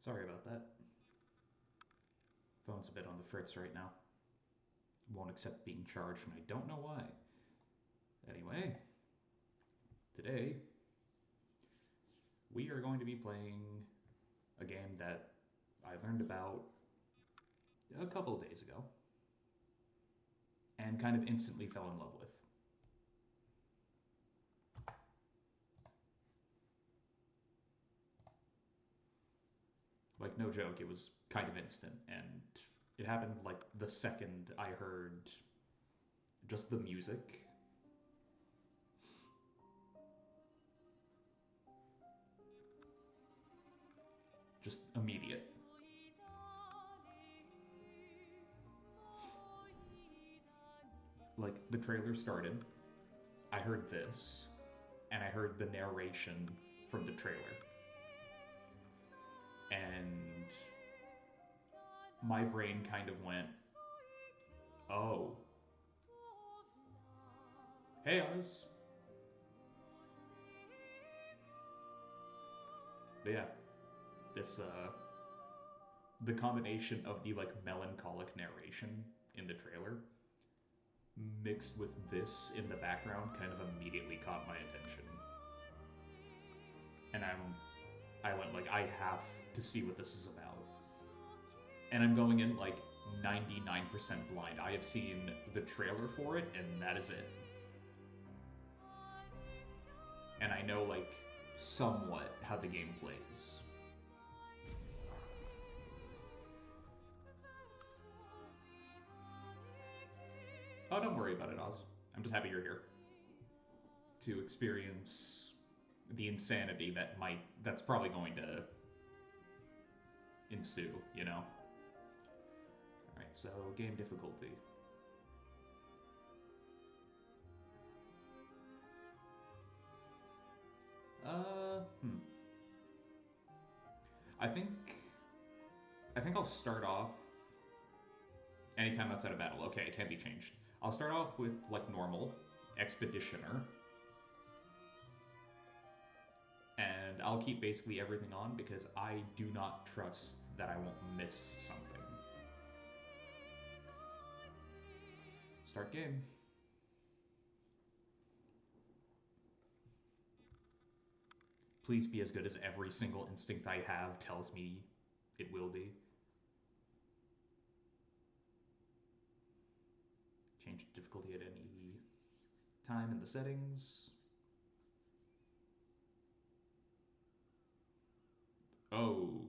Sorry about that. Phone's a bit on the fritz right now. Won't accept being charged, and I don't know why. Anyway, today we are going to be playing a game that I learned about a couple of days ago and kind of instantly fell in love with. Like, no joke, it was kind of instant, and it happened like the second I heard just the music. Just immediate. Like, the trailer started, I heard this, and I heard the narration from the trailer. And my brain kind of went, oh, hey Oz. But yeah, this the combination of the like melancholic narration in the trailer mixed with this in the background kind of immediately caught my attention. And I went like, I have to see what this is about. And I'm going in like 99% blind. I have seen the trailer for it, and that is it. And I know like somewhat how the game plays. Oh, don't worry about it, Oz. I'm just happy you're here to experience the insanity that's probably going to ensue, you know? Alright, so game difficulty. Hmm. I think I'll start off anytime outside of battle. Okay, it can't be changed. I'll start off with like normal, expeditioner, and I'll keep basically everything on because I do not trust that I won't miss something. Start game. Please be as good as every single instinct I have tells me it will be. Change difficulty at any time in the settings. Oh,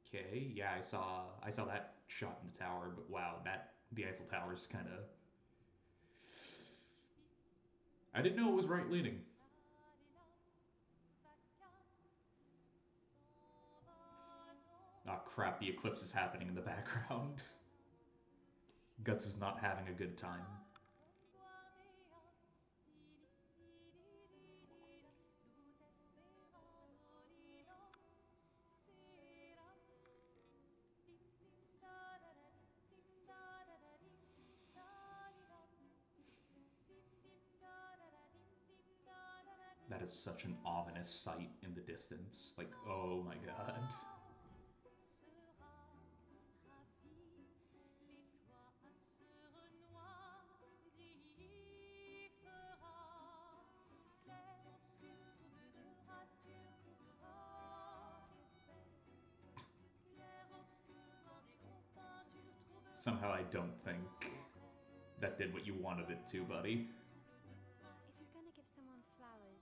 okay. Yeah, I saw that shot in the tower, but wow, that the Eiffel Tower's kind of. I didn't know it was right leaning. Oh crap, the eclipse is happening in the background. Guts is not having a good time. That is such an ominous sight in the distance. Like, oh my god. Somehow I don't think that did what you wanted it to, buddy. If you're gonna give someone flowers,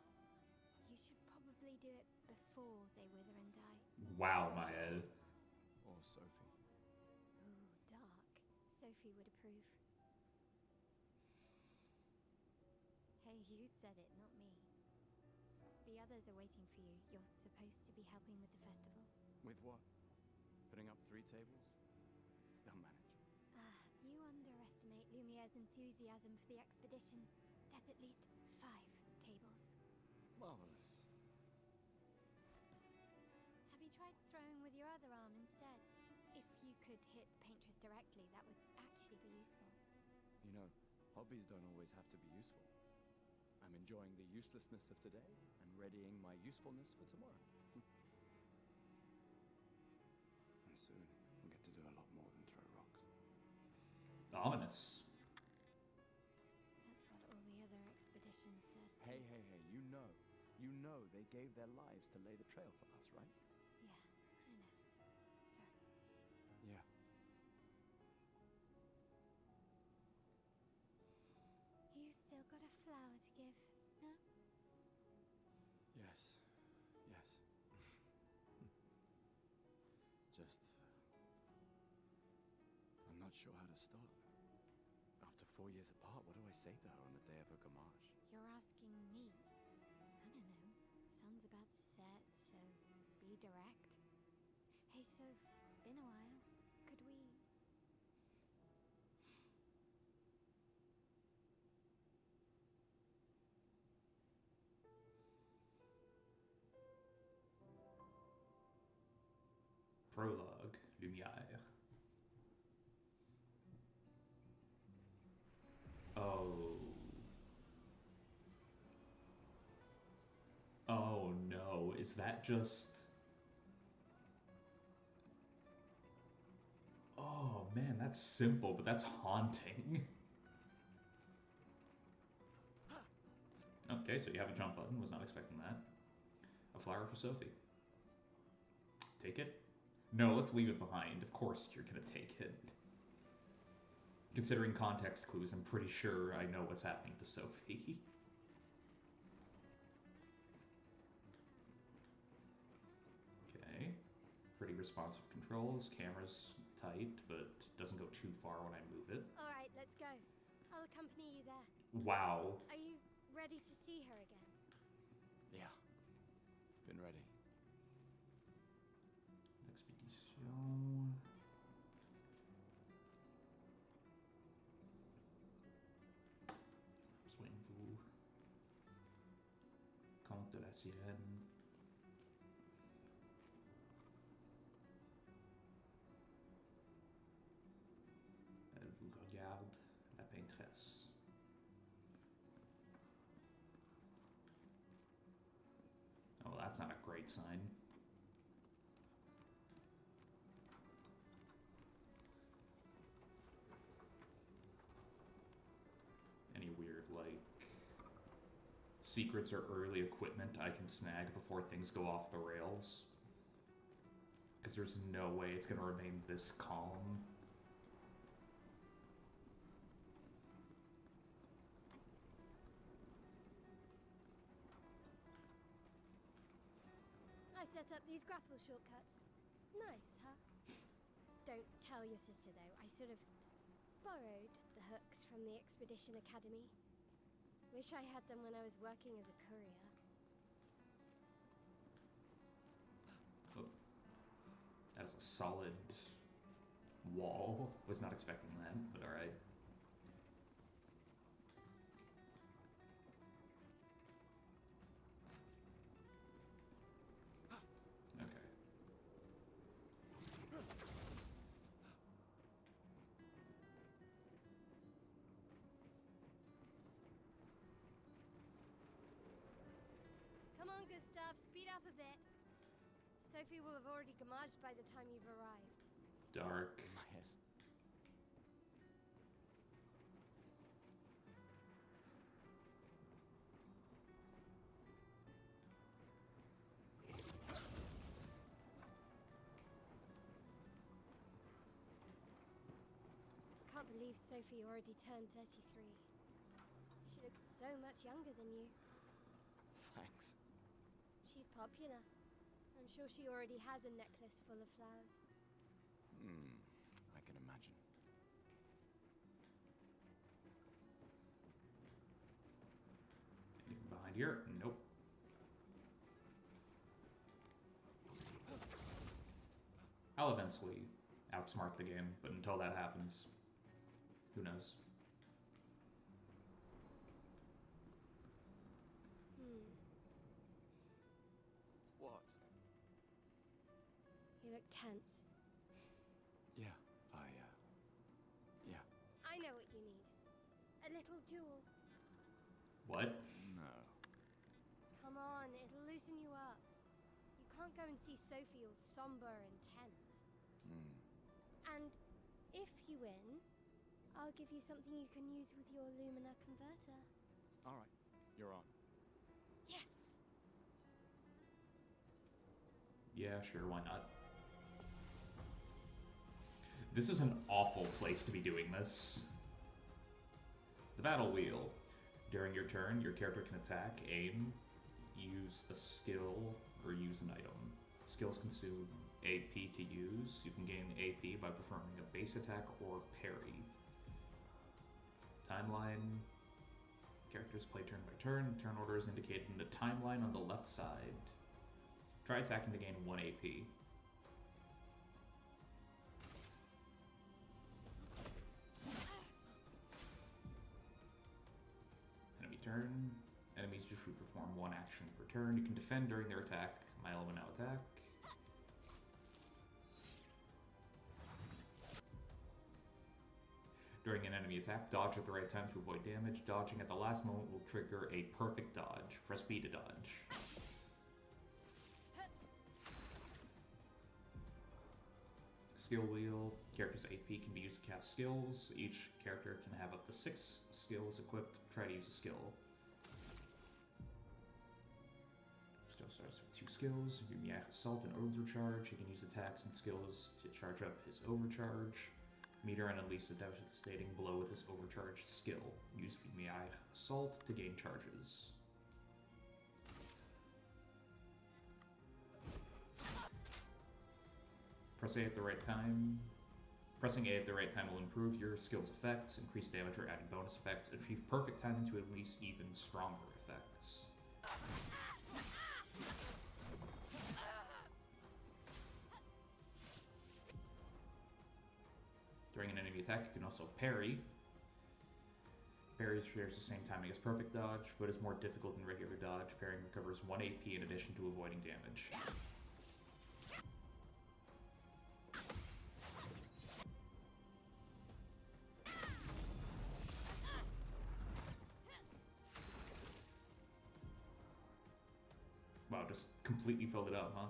you should probably do it before they wither and die. Wow, Maya. Or Sophie. Ooh, dark. Sophie would approve. Hey, you said it, not me. The others are waiting for you. You're supposed to be helping with the festival. With what? Putting up 3 tables? They'll manage. You underestimate Lumiere's enthusiasm for the expedition. There's at least 5 tables. Marvelous. Have you tried throwing with your other arm instead? If you could hit the paintress directly, that would actually be useful. You know, hobbies don't always have to be useful. I'm enjoying the uselessness of today and readying my usefulness for tomorrow. Ominous. That's what all the other expeditions said. Hey, hey, hey, you know they gave their lives to lay the trail for us, right? Yeah, I know. Sorry. Yeah. You still got a flower to give, no? Yes. Yes. Just... I'm not sure how to start. After 4 years apart, what do I say to her on the day of her gamage? You're asking me? I don't know. Sun's about to set, so be direct. Hey, Soph, been a while. Could we... Prologue. Lumière. Oh. Oh no, is that just... Oh man, that's simple, but that's haunting. Okay, so you have a jump button, was not expecting that. A flower for Sophie. Take it? No, let's leave it behind. Of course you're gonna take it. Considering context clues, I'm pretty sure I know what's happening to Sophie. Okay. Pretty responsive controls. Camera's tight, but doesn't go too far when I move it. Alright, let's go. I'll accompany you there. Wow. Are you ready to see her again? Yeah. Been ready. Expedition. Soignez-vous. Comte de la Sirène. Elle vous regarde, la peintresse. Oh, that's not a great sign. Any weird, like, secrets or early equipment I can snag before things go off the rails? Because there's no way it's going to remain this calm. I set up these grapple shortcuts. Nice, huh? Don't tell your sister, though. I sort of borrowed the hooks from the Expedition Academy. Wish I had them when I was working as a courier. Oh. That's a solid wall. Was not expecting that, but alright. Okay. Come on, Gustav, speed up a bit. Sophie will have already gamaged by the time you've arrived. Dark. My head. Can't believe Sophie already turned 33. She looks so much younger than you. Thanks. She's popular. I'm sure she already has a necklace full of flowers. I can imagine. Anything behind here? Nope. I'll eventually outsmart the game, but until that happens, who knows? What? You look tense. Yeah, yeah. I know what you need. A little jewel. What? No. Come on, it'll loosen you up. You can't go and see Sophie all somber and tense. And if you win, I'll give you something you can use with your Lumina converter. Alright, you're on. Yes! Yeah, sure, why not? This is an awful place to be doing this. The battle wheel. During your turn, your character can attack, aim, use a skill, or use an item. Skills consume AP to use. You can gain AP by performing a base attack or parry. Timeline. Characters play turn by turn. Turn order is indicated in the timeline on the left side. Try attacking to gain 1 AP. Enemy turn. Enemies usually perform 1 action per turn. You can defend during their attack. Milo will now attack. During an enemy attack, dodge at the right time to avoid damage. Dodging at the last moment will trigger a perfect dodge. Press B to dodge. Skill wheel. Character's AP can be used to cast skills. Each character can have up to 6 skills equipped. Try to use a skill. Still starts with 2 skills. Miach Assault and Overcharge. He can use attacks and skills to charge up his Overcharge. Meter and unleash a devastating blow with his overcharged skill. Use Miach Assault to gain charges. Press A at the right time. Pressing A at the right time will improve your skill's effects, increase damage or adding bonus effects, achieve perfect timing to unleash even stronger effects. During an enemy attack, you can also parry. Parry shares the same timing as perfect dodge, but is more difficult than regular dodge. Parrying recovers 1 AP in addition to avoiding damage. Wow, just completely filled it up, huh?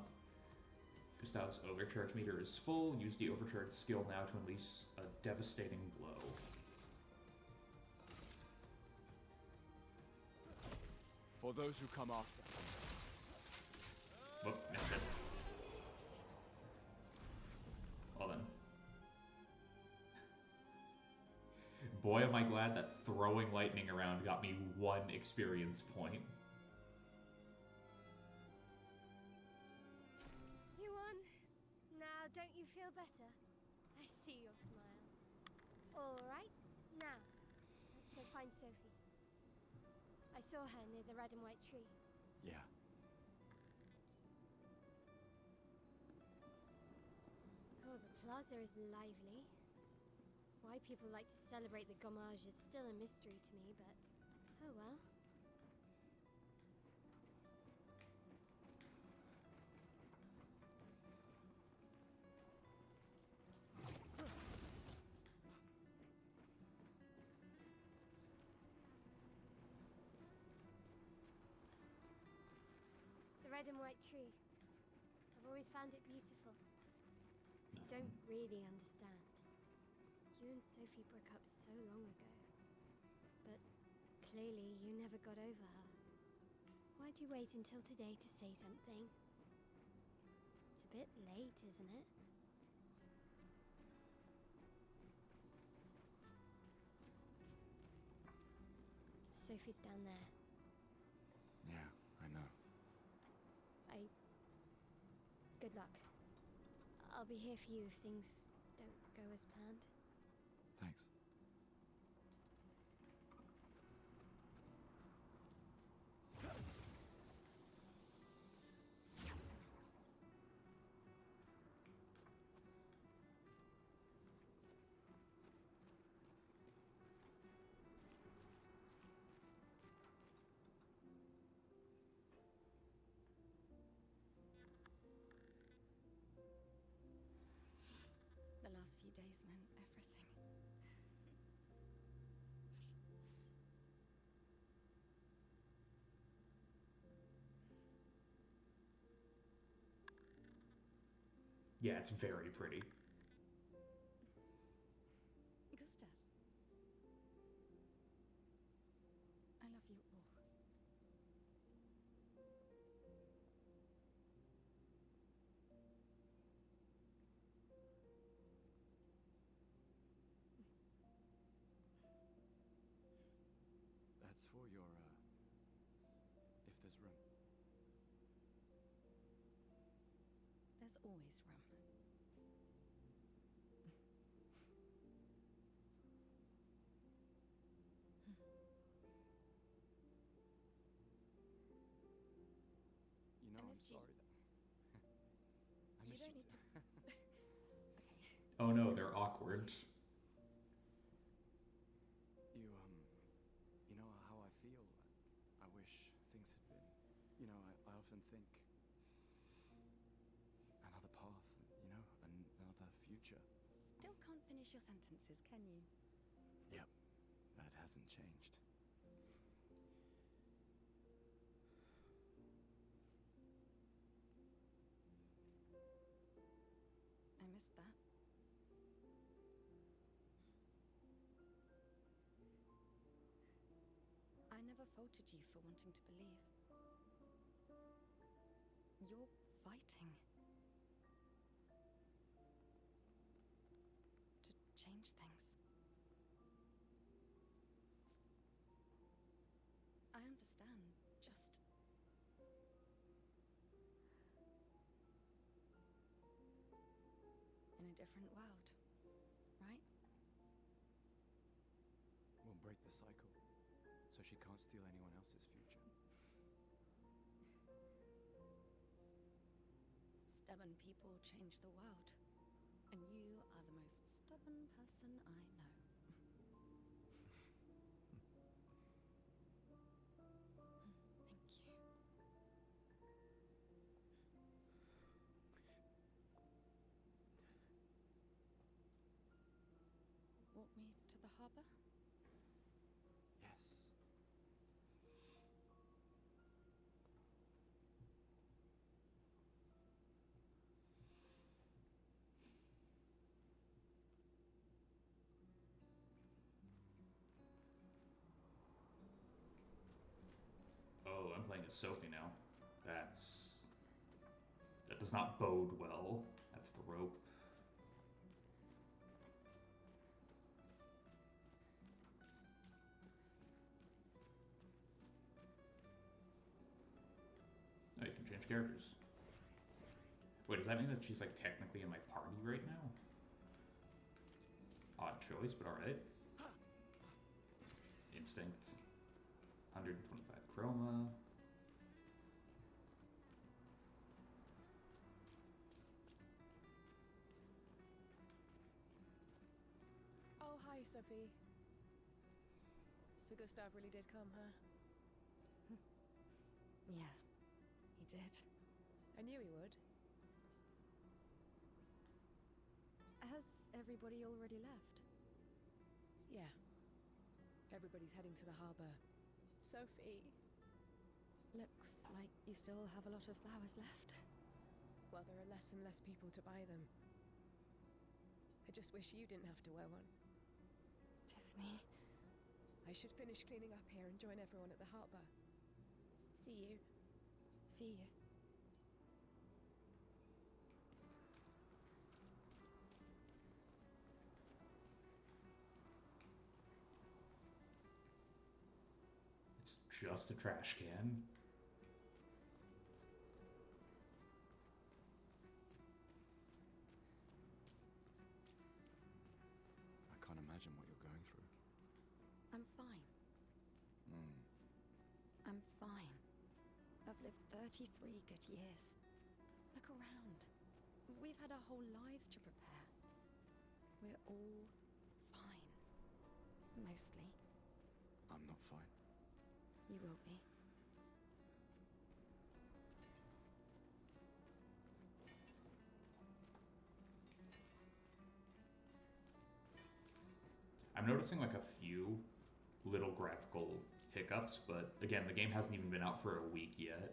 Gustav's overcharge meter is full. Use the overcharge skill now to unleash a devastating blow. For those who come after. Whoop, missed it. Well then. Boy, am I glad that throwing lightning around got me 1 experience point. Don't you feel better? I see your smile. All right, now, let's go find Sophie. I saw her near the red and white tree. Yeah. Oh, the plaza is lively. Why people like to celebrate the gommage is still a mystery to me, but oh well. Red and white tree. I've always found it beautiful. Don't really understand. You and Sophie broke up so long ago. But clearly you never got over her. Why'd you wait until today to say something? It's a bit late, isn't it? Sophie's down there. Yeah, I know. Good luck. I'll be here for you if things don't go as planned. Thanks. The last few days meant everything. Yeah, it's very pretty. Gustav, before your, if there's room. There's always room. You know, I I'm missed you. sorry that... I You missed don't you need to. too. Okay. Oh no, they're awkward. You know how I feel. I wish things had been... You know, I often think... Another path, you know, another future. Still can't finish your sentences, can you? Yep, that hasn't changed. I missed that. I never faulted you for wanting to believe. You're fighting. To change things. I understand, just... in a different world, right? We'll break the cycle, so she can't steal anyone else's future. Stubborn people change the world. And you are the most stubborn person I know. Thank you. Walk me to the harbor? Yes. Oh, I'm playing as Sophie now. That does not bode well. That's the rope. Oh, you can change characters. Wait, does that mean that she's like technically in my party right now? Odd choice, but alright. Instinct. 125 chroma. Oh, hi, Sophie. So Gustav really did come, huh? Yeah, he did. I knew he would. Has everybody already left? Yeah. Everybody's heading to the harbor. Sophie. Looks like you still have a lot of flowers left. Well, there are less and less people to buy them. I just wish you didn't have to wear one. Tiffany. I should finish cleaning up here and join everyone at the harbor. See you. See you. It's just a trash can. I can't imagine what you're going through. I'm fine. I'm fine. I've lived 33 good years. Look around. We've had our whole lives to prepare. We're all fine. Mostly. I'm not fine. You will be. I'm noticing like a few little graphical hiccups, but again, the game hasn't even been out for a week yet.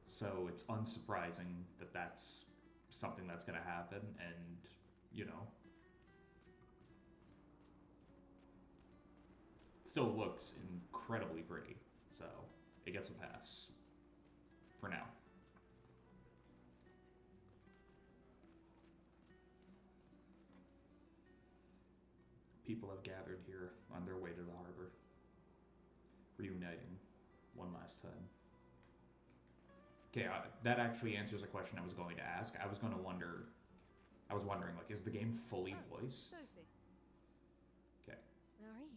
So it's unsurprising that that's something that's going to happen, and, you know, it still looks incredibly pretty, so it gets a pass for now. People have gathered here on their way to the harbor. reuniting one last time. Okay, that actually answers a question I was going to ask. I was wondering, like, is the game fully voiced? Sophie. Okay. Marie,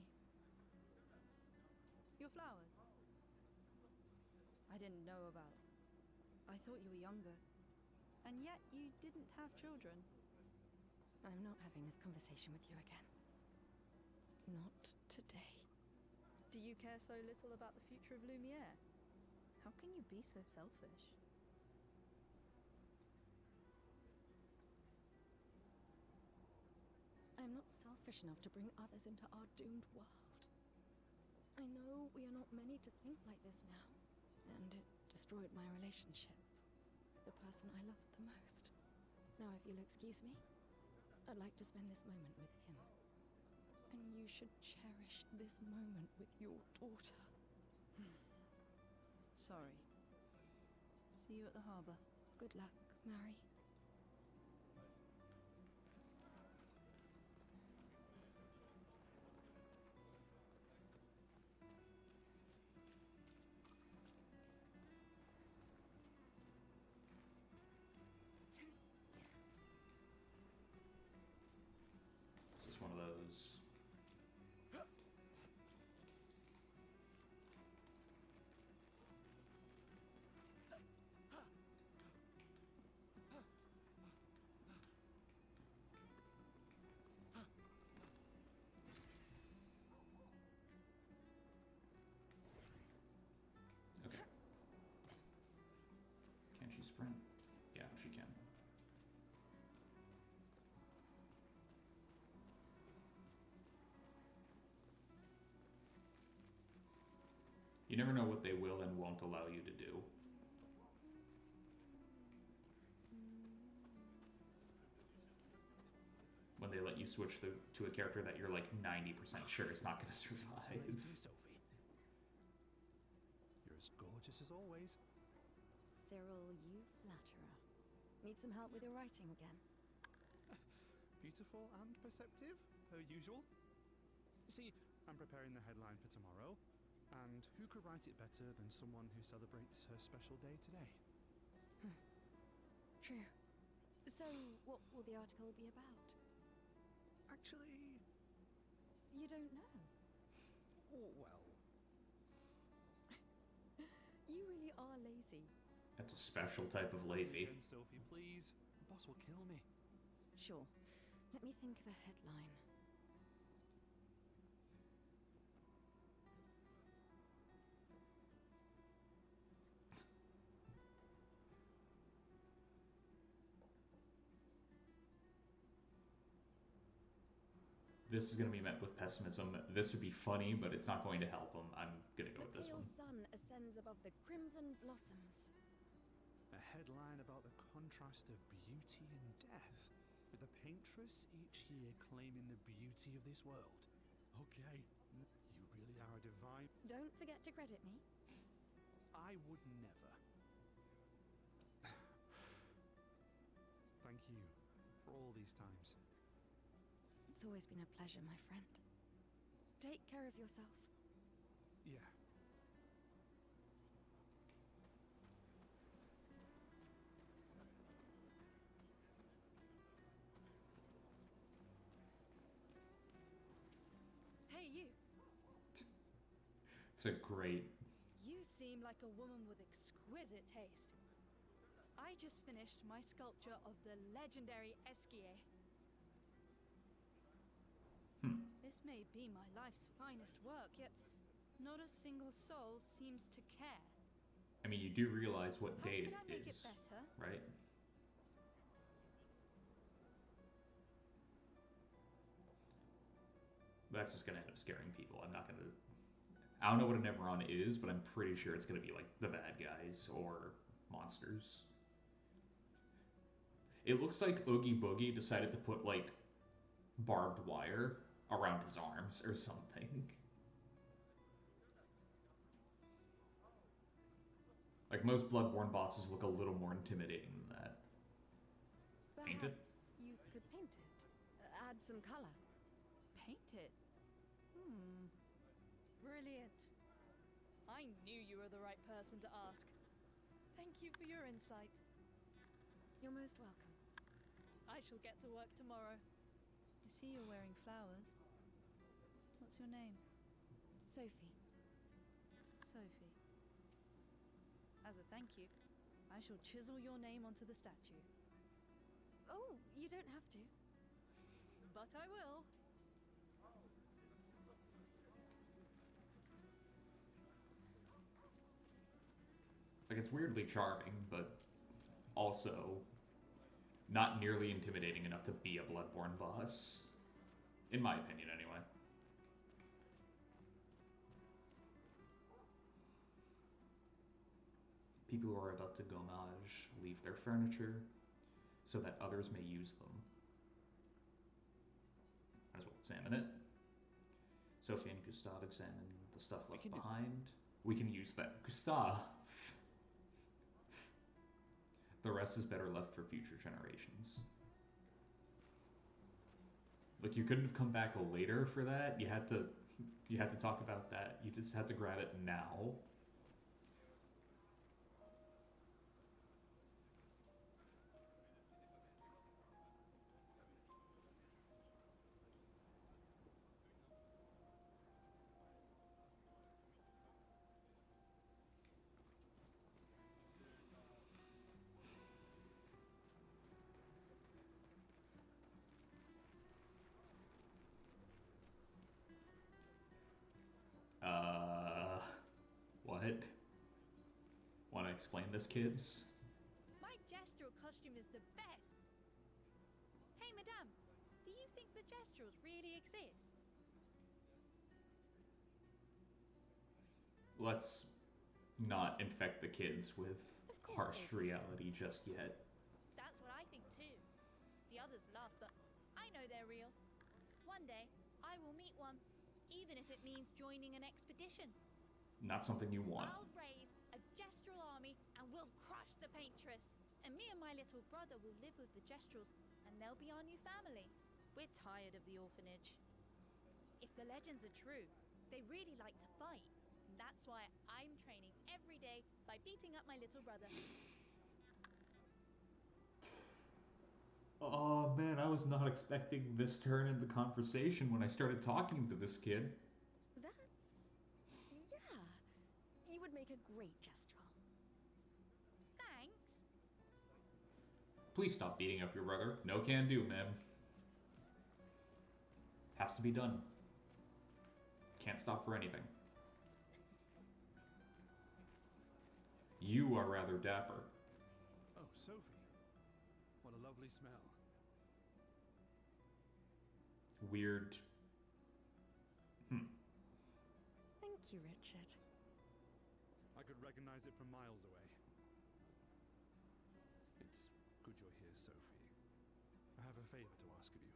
Your flowers. I didn't know about. I thought you were younger. And yet you didn't have children. I'm not having this conversation with you again. Not today. Do you care so little about the future of Lumiere? How can you be so selfish? I'm not selfish enough to bring others into our doomed world. I know we are not many to think like this now, and it destroyed my relationship. The person I loved the most. Now, if you'll excuse me, I'd like to spend this moment with him. And you should cherish this moment with your daughter. Sorry. See you at the harbour. Good luck, Mary. Just one of those. Okay. Can she sprint? Yeah, she can. You never know what they will and won't allow you to do. When they let you switch to a character that you're like 90% sure is not going to survive. Sophie. You're as gorgeous as always. Cyril, you flatterer. Need some help with your writing again? Beautiful and perceptive, per usual. See, I'm preparing the headline for tomorrow, and who could write it better than someone who celebrates her special day today? True. So, what will the article be about? Actually, You don't know. oh, well, You really are lazy. That's a special type of lazy. again, Sophie, please. The boss will kill me. Sure. Let me think of a headline. This is going to be met with pessimism. This would be funny, but it's not going to help him. I'm going to go with The this pale one. sun ascends above the crimson blossoms. A headline about the contrast of beauty and death, with the paintress each year claiming the beauty of this world. Okay, you really are a divine. Don't forget to credit me. I would never. Thank you for all these times. It's always been a pleasure, my friend. Take care of yourself. Yeah. Hey, you! It's a great... You seem like a woman with exquisite taste. I just finished my sculpture of the legendary Esquier. This may be my life's finest work, yet not a single soul seems to care. I mean, you do realize what How date could I it make is, it better? right? That's just going to end up scaring people. I'm not going to... I don't know what a Neveron is, but I'm pretty sure it's going to be like the bad guys or monsters. It looks like Oogie Boogie decided to put like barbed wire around his arms or something. Like most Bloodborne bosses look a little more intimidating than that. Paint it? Perhaps you could paint it. Add some color. Paint it? Brilliant. I knew you were the right person to ask. Thank you for your insight. You're most welcome. I shall get to work tomorrow. I see you're wearing flowers. What's your name? Sophie. Sophie. As a thank you, I shall chisel your name onto the statue. Oh, you don't have to. But I will. Like, it's weirdly charming, but also not nearly intimidating enough to be a Bloodborne boss. In my opinion, anyway. People who are about to gommage leave their furniture so that others may use them. Might as well examine it. Sophie and Gustav examine the stuff left behind. We can use that. Gustav! The rest is better left for future generations. Like, you couldn't have come back later for that. You had to talk about that. You just had to grab it now. What? Want to explain this, kids? My gestural costume is the best. Hey, madame, do you think the gestuals really exist? Let's not infect the kids with Of course harsh they do. reality just yet. That's what I think too. The others laugh, but I know they're real. One day, I will meet one, even if it means joining an expedition. Not something you want. I'll raise a gestural army and we'll crush the paintress. And me and my little brother will live with the gestrals and they'll be our new family. We're tired of the orphanage. If the legends are true, they really like to fight. And that's why I'm training every day by beating up my little brother. Oh man, I was not expecting this turn in the conversation when I started talking to this kid. Yeah. You would make a great gestural. Thanks. Please stop beating up your brother. No can do, ma'am. Has to be done. Can't stop for anything. You are rather dapper. Oh, Sophie. What a lovely smell. Weird. Thank you, Richard. I could recognize it from miles away. It's good you're here, Sophie. I have a favor to ask of you.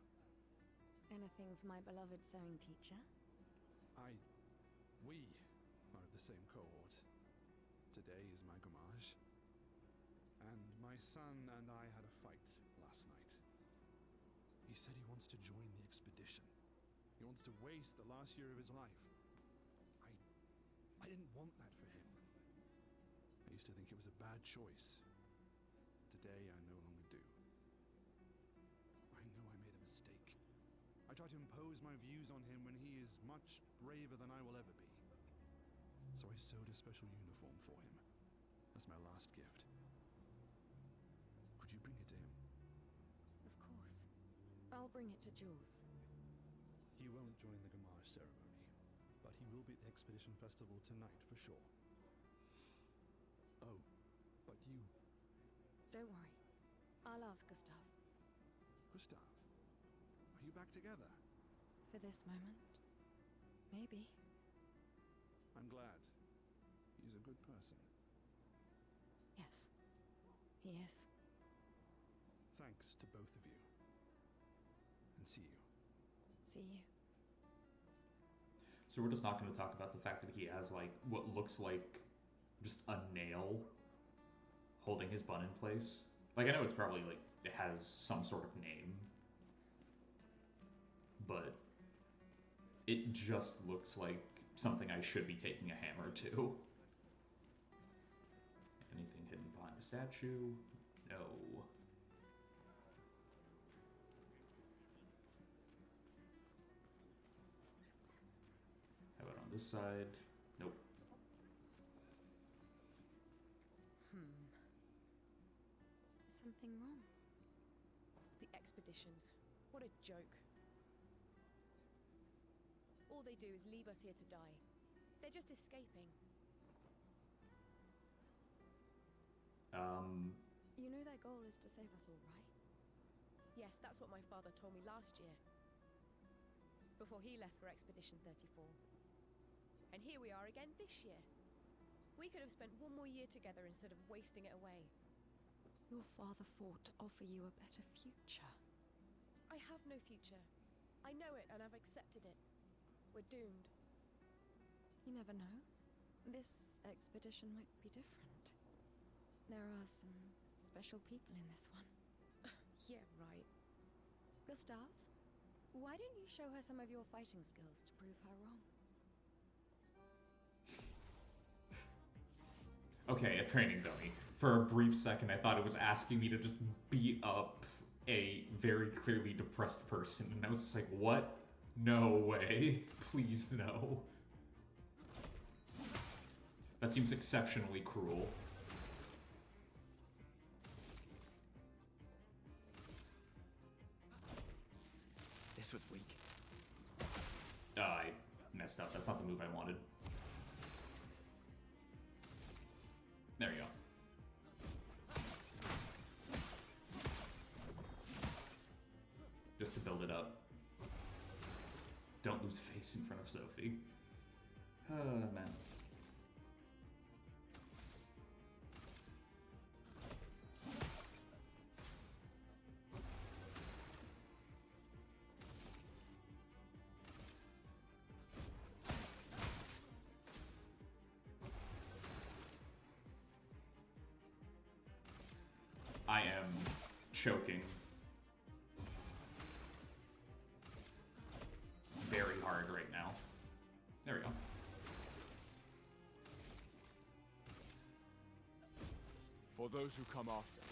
Anything for my beloved sewing teacher? We are of the same cohort. Today is my gommage. And my son and I had a fight last night. He said he wants to join the expedition. He wants to waste the last year of his life. I didn't want that for him. I used to think it was a bad choice. Today I no longer do. I know I made a mistake. I tried to impose my views on him when he is much braver than I will ever be. So I sewed a special uniform for him. That's my last gift. Could you bring it to him? Of course. I'll bring it to Jules. He won't join the Gamage ceremony, but he will be at the Expedition Festival tonight for sure. Oh, but you... Don't worry. I'll ask Gustav. Gustav, are you back together? For this moment. Maybe. I'm glad. He's a good person. Yes. He is. Thanks to both of you. And see you. See you. So we're just not going to talk about the fact that he has, like, what looks like just a nail holding his bun in place. Like, I know it's probably, like, it has some sort of name. But it just looks like something I should be taking a hammer to. statue? No. How about on this side? Nope. Something wrong? The expeditions. What a joke. All they do is leave us here to die. They're just escaping. You know their goal is to save us all, right? Yes, that's what my father told me last year. Before he left for Expedition 34. And here we are again this year. We could have spent one more year together instead of wasting it away. Your father fought to offer you a better future. I have no future. I know it, and I've accepted it. We're doomed. You never know. This expedition might be different. There are some special people in this one. Yeah, right. Gustav, why don't you show her some of your fighting skills to prove her wrong? Okay, a training dummy. For a brief second, I thought it was asking me to just beat up a very clearly depressed person, and I was just like, what? No way. Please, no. That seems exceptionally cruel. This was weak. I messed up. That's not the move I wanted. There you go. Just to build it up. Don't lose face in front of Sophie. Oh, man. I am choking very hard right now. There we go. For those who come after.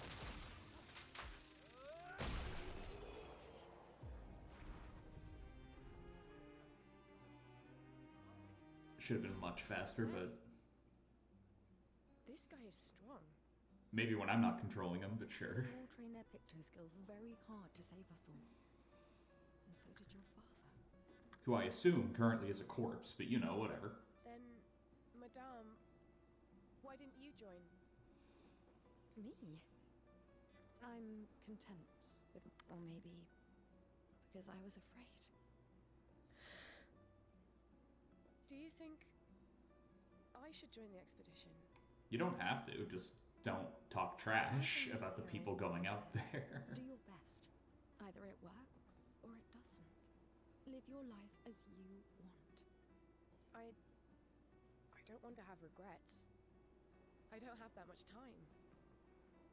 Should have been much faster, but This guy is strong. maybe when I'm not controlling him, but sure. They all train their picto skills very hard to save us all. And so did your father. Who I assume currently is a corpse, but you know, whatever. Then, Madame, why didn't you join? Me? I'm content with, or maybe because I was afraid. Do you think I should join the expedition? You don't have to, just don't talk trash about the people going out there. Do your best. Either it works or it doesn't. Live your life as you want. I don't want to have regrets. I don't have that much time.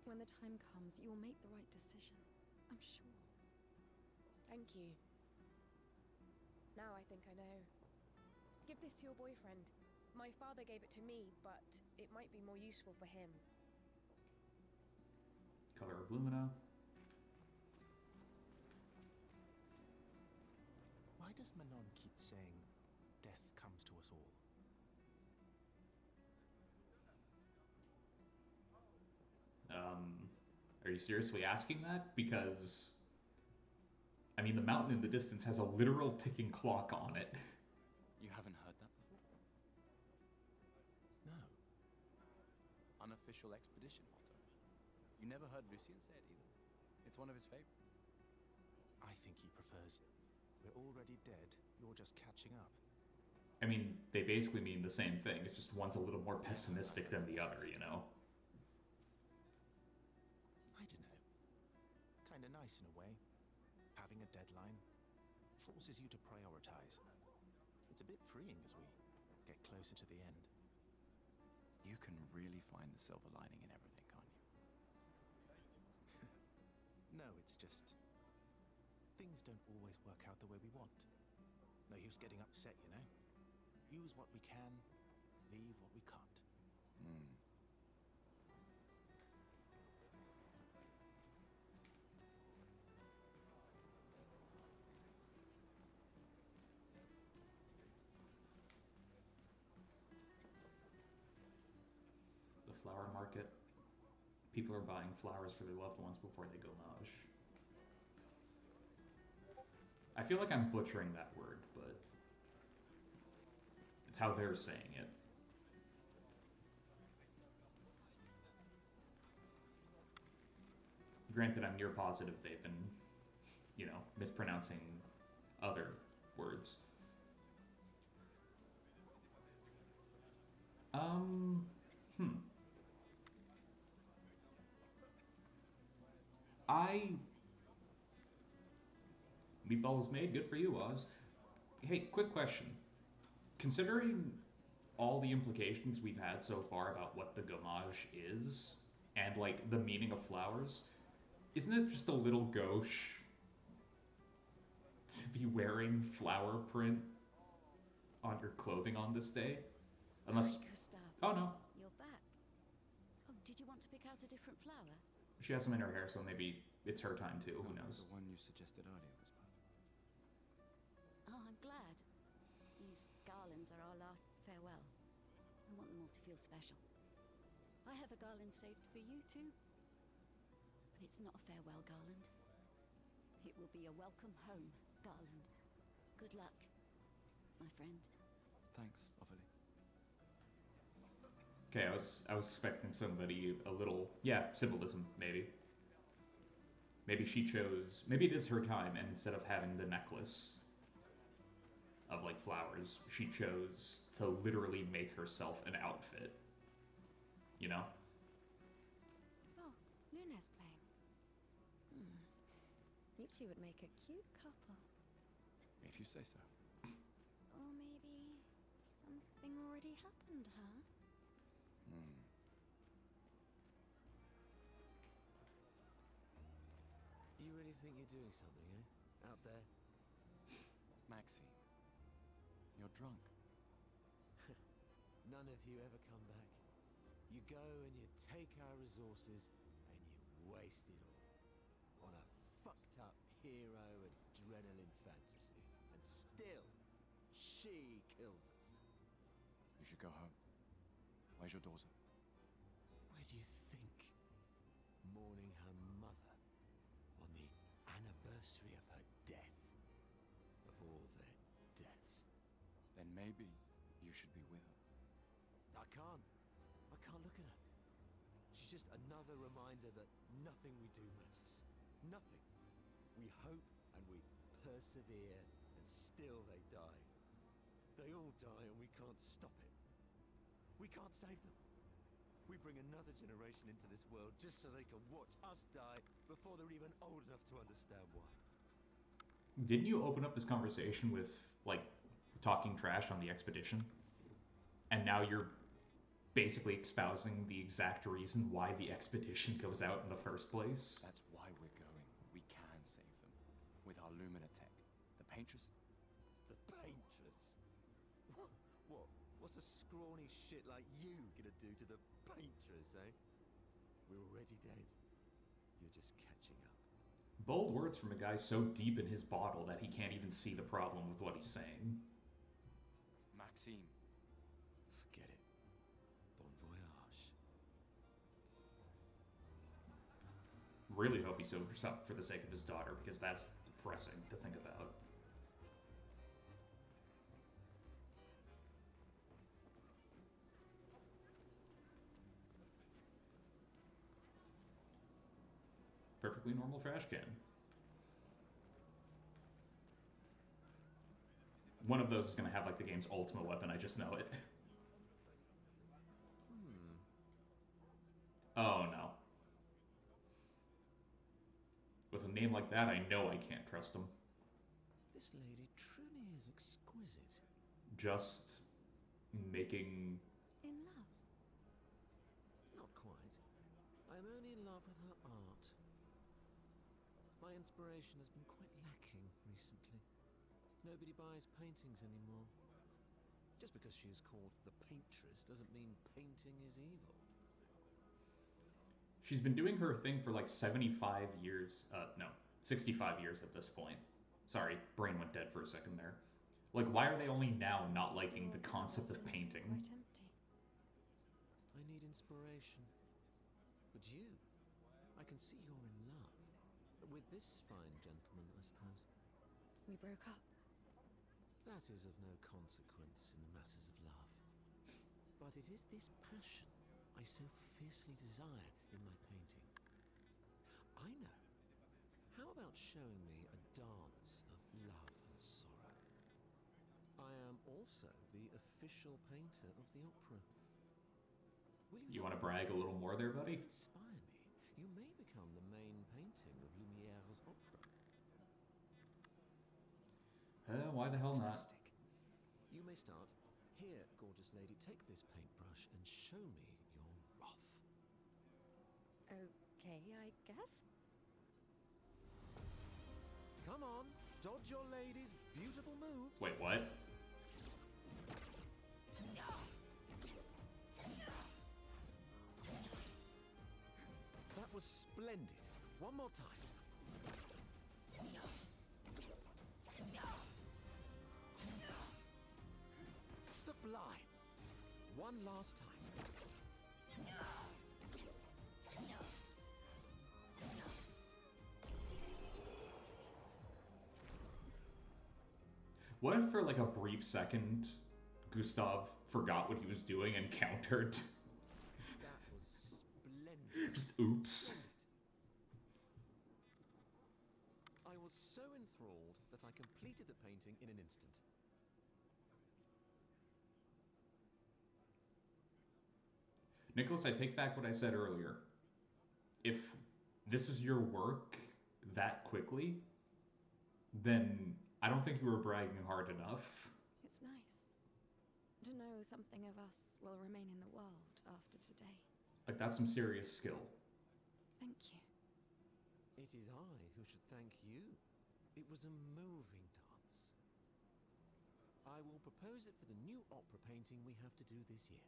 When the time comes, you'll make the right decision. I'm sure. Thank you. Now I think I know. Give this to your boyfriend. My father gave it to me, but it might be more useful for him. Color of Lumina. Why does Manon keep saying death comes to us all? Are you seriously asking that? Because, I mean, the mountain in the distance has a literal ticking clock on it. You haven't heard that before? No. Unofficial expedition motto. You never heard Lucien say it either. It's one of his favorites. I think he prefers, we're already dead, you're just catching up. I mean, they basically mean the same thing. It's just one's a little more pessimistic than the other, you know? I don't know. Kinda nice in a way. Having a deadline forces you to prioritize. It's a bit freeing as we get closer to the end. You can really find the silver lining in everything, can't you? No, it's just things don't always work out the way we want. No use getting upset, you know? Use what we can, leave what we can't. flower market. People are buying flowers for their loved ones before they go maj. I feel like I'm butchering that word, but it's how they're saying it. Granted, I'm near positive they've been, you know, mispronouncing other words. Hmm. Meatball was made. Good for you, Oz. Hey, quick question. Considering all the implications we've had so far about what the gommage is, and, like, the meaning of flowers, isn't it just a little gauche to be wearing flower print on your clothing on this day? Unless... Hi, Gustav. Oh, no. You're back. Oh, did you want to pick out a different flower? She has some in her hair, so maybe it's her time too. Who knows? The one you suggested earlier was perfect. Oh, I'm glad. These garlands are our last farewell. I want them all to feel special. I have a garland saved for you too. But it's not a farewell garland. It will be a welcome home garland. Good luck, my friend. Thanks, Ophelia. Okay, I was expecting somebody a little, yeah, symbolism maybe. Maybe she chose, maybe it is her time, and instead of having the necklace of, like, flowers, she chose to literally make herself an outfit. You know? Oh, Luna's playing. You two would make a cute couple. If you say so. Or maybe something already happened, huh? You really think you're doing something, eh? Out there? Maxine, you're drunk. None of you ever come back. You go and you take our resources and you waste it all on a fucked up hero adrenaline fantasy. And still, she kills us. You should go home. Where's your daughter? Where do you think? Mourning her mother on the anniversary of her death. Of all their deaths. Then maybe you should be with her. I can't look at her. She's just another reminder that nothing we do matters. Nothing. We hope and we persevere, and still they die. They all die and we can't stop it. We can't save them. We bring another generation into this world just so they can watch us die before they're even old enough to understand why. Didn't you open up this conversation with, like, talking trash on the expedition? And now you're basically espousing the exact reason why the expedition goes out in the first place? That's why we're going. We can save them. With our Lumina tech. The Paintress... The Paintress? What? What's a scrawny shit like you gonna do to the Paintress, eh? We're already dead. You're just catching up. Bold words from a guy so deep in his bottle that he can't even see the problem with what he's saying. Maxime. Forget it. Bon voyage. Really hope he sobers up for the sake of his daughter, because that's depressing to think about. Perfectly normal trash can. One of those is going to have, like, the game's ultimate weapon, I just know it. Oh no. With a name like that, I know I can't trust him. This lady truly is exquisite. Just making... In love? Not quite. I am only in love with her art. My inspiration has been quite lacking recently. Nobody buys paintings anymore. Just because she is called the Paintress doesn't mean painting is evil. She's been doing her thing for like 75 years. No, 65 years at this point. Sorry, brain went dead for a second there. Like, why are they only now not liking the concept of painting? Quite empty. I need inspiration. But you, I can see you're in love. With this fine gentleman, I suppose. We broke up. That is of no consequence in the matters of love. But it is this passion I so fiercely desire in my painting. I know. How about showing me a dance of love and sorrow? I am also the official painter of the opera. Will You want to brag a little more there, buddy? Inspire me. You may become the main painting of Lumiere's opera. Why the hell not? Fantastic. You may start. Here, gorgeous lady, take this paintbrush and show me your wrath. Okay, I guess. Come on, dodge your lady's beautiful moves. Wait, what? That was splendid. One more time. Sublime. One last time. What if for like a brief second, Gustav forgot what he was doing and countered? That was splendid. Just oops. I was so enthralled that I completed the painting in an instant. Nicholas, I take back what I said earlier. If this is your work that quickly, then I don't think you were bragging hard enough. It's nice to know something of us will remain in the world after today. Like, that's some serious skill. Thank you. It is I who should thank you. It was a moving dance. I will propose it for the new opera painting we have to do this year.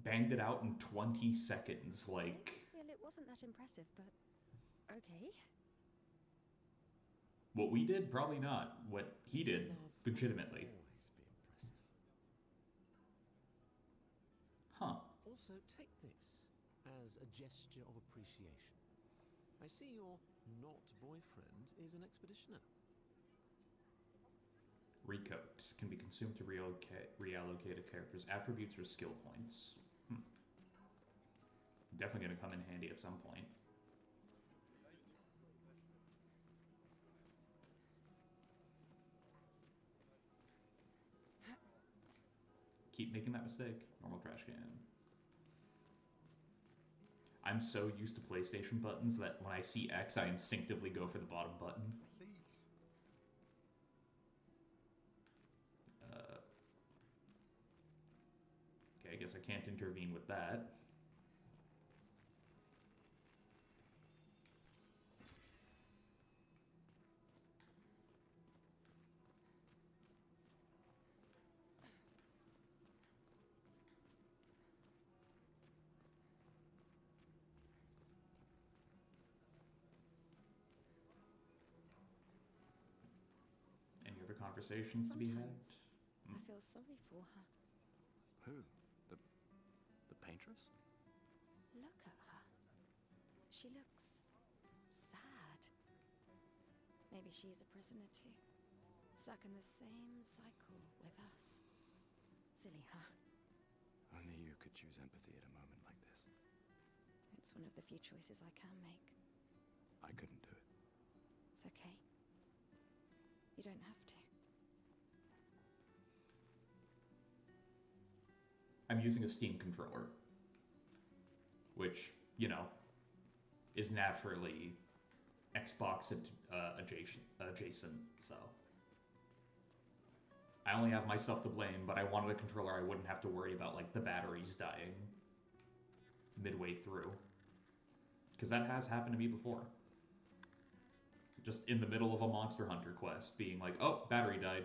Banged it out in 20 seconds, like... I feel it wasn't that impressive, but okay. What we did? Probably not. What he did, Love will legitimately. always be impressive. Huh. Also, take this as a gesture of appreciation. I see your not boyfriend is an expeditioner. Recoat can be consumed to reallocate a character's attributes or skill points. Definitely going to come in handy at some point. Keep making that mistake. Normal trash can. I'm so used to PlayStation buttons that when I see X, I instinctively go for the bottom button. Please. Okay, I guess I can't intervene with that. Any other conversations to be had? Sometimes I feel sorry for her. Who? The paintress? Look at her. She looks sad. Maybe she's a prisoner too, stuck in the same cycle with us. Silly, huh? Only you could choose empathy at a moment like this. It's one of the few choices I can make. I couldn't do it. It's okay. You don't have to. I'm using a Steam controller, which, you know, is naturally Xbox adjacent, so. I only have myself to blame, but I wanted a controller I wouldn't have to worry about, like, the batteries dying midway through. Because that has happened to me before. Just in the middle of a Monster Hunter quest, being like, oh, battery died.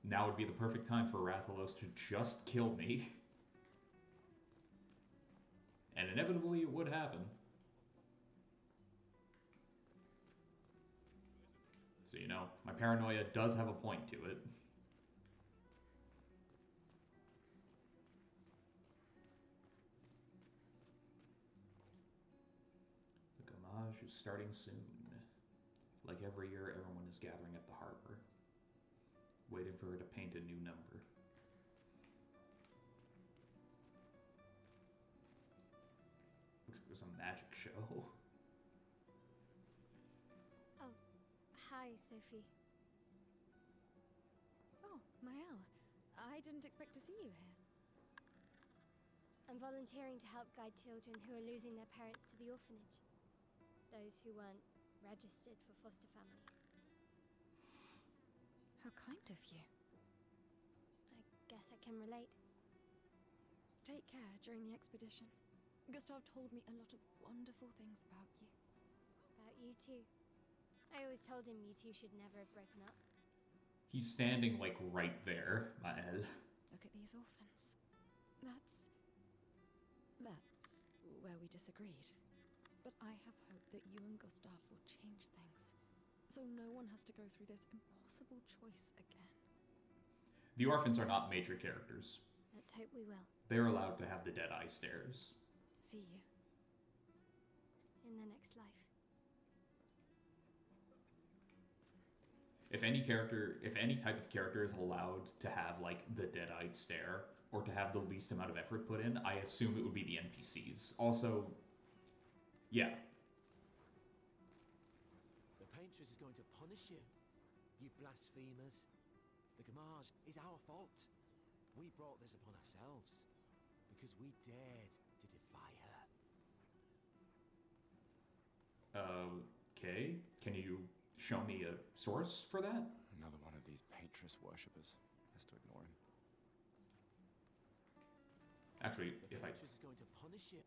Now would be the perfect time for Rathalos to just kill me. And inevitably it would happen. So, you know, my paranoia does have a point to it. statue starting soon. Like every year, everyone is gathering at the harbor, waiting for her to paint a new number. Looks like there's a magic show. Oh, hi, Sophie. Oh, Mael. I didn't expect to see you here. I'm volunteering to help guide children who are losing their parents to the orphanage. Those who weren't registered for foster families. How kind of you. I guess I can relate. Take care during the expedition. Gustav told me a lot of wonderful things about you. About you too. I always told him you two should never have broken up. He's standing, like, right there, Mael. Look at these orphans. That's where we disagreed. But I have hope that you and Gustav will change things, so no one has to go through this impossible choice again. The orphans are not major characters. Let's hope we will. They're allowed to have the Deadeye stares. See you. In the next life. If any type of character is allowed to have, like, the dead-eyed stare, or to have the least amount of effort put in, I assume it would be the NPCs. Also, yeah. The Paintress is going to punish you, you blasphemers. The Gamage is our fault. We brought this upon ourselves, because we dared to defy her. Okay. Can you show me a source for that? Another one of these Paintress worshippers. Best to ignore him. Actually, The if I... Paintress is going to punish you.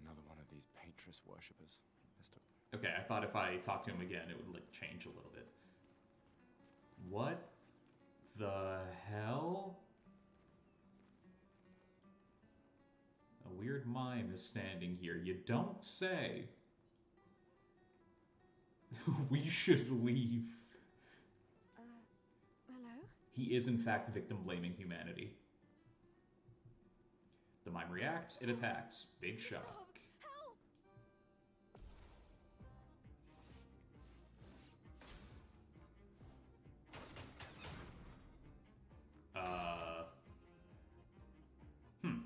Another one of these Paintress worshippers. Best to... Okay, I thought if I talked to him again, it would, like, change a little bit. What the hell? A weird mime is standing here. You don't say. We should leave. Hello? He is, in fact, victim blaming humanity. The mime reacts, it attacks. Big shock. Help! Hmm.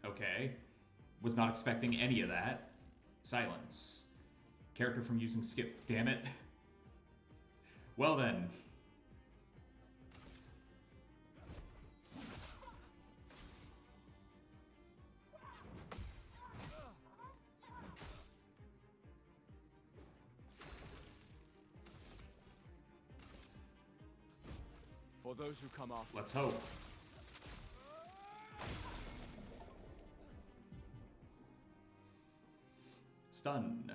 Okay. Was not expecting any of that. Silence. Character from using skip. Damn it. Well then. For those who come after, Let's hope. Stun.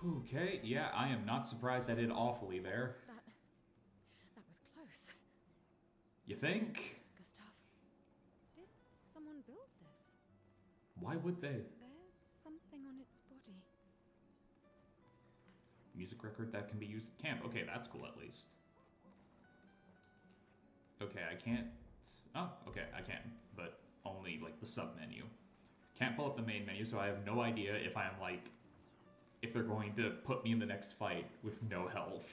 Okay, yeah, I am not surprised I did awfully there. That was close. You think? Gustav, did someone build this? Why would they? There's something on its body. Music record that can be used at camp. Okay, that's cool at least. Okay, I can't... Oh, okay, I can. But only, like, the sub-menu. Can't pull up the main menu, so I have no idea if I'm, like... if they're going to put me in the next fight with no health.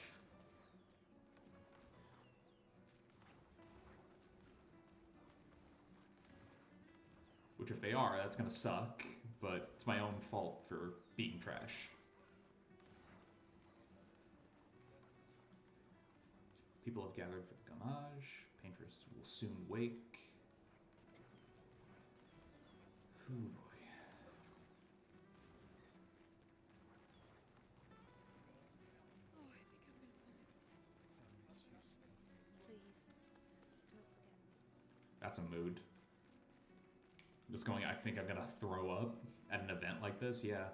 Which, if they are, that's gonna suck. But it's my own fault for being trash. People have gathered for the Gamage. Paintress will soon wake. Ooh, boy. Oh, I think That's a mood. Just going, I think I'm gonna throw up at an event like this. Yeah.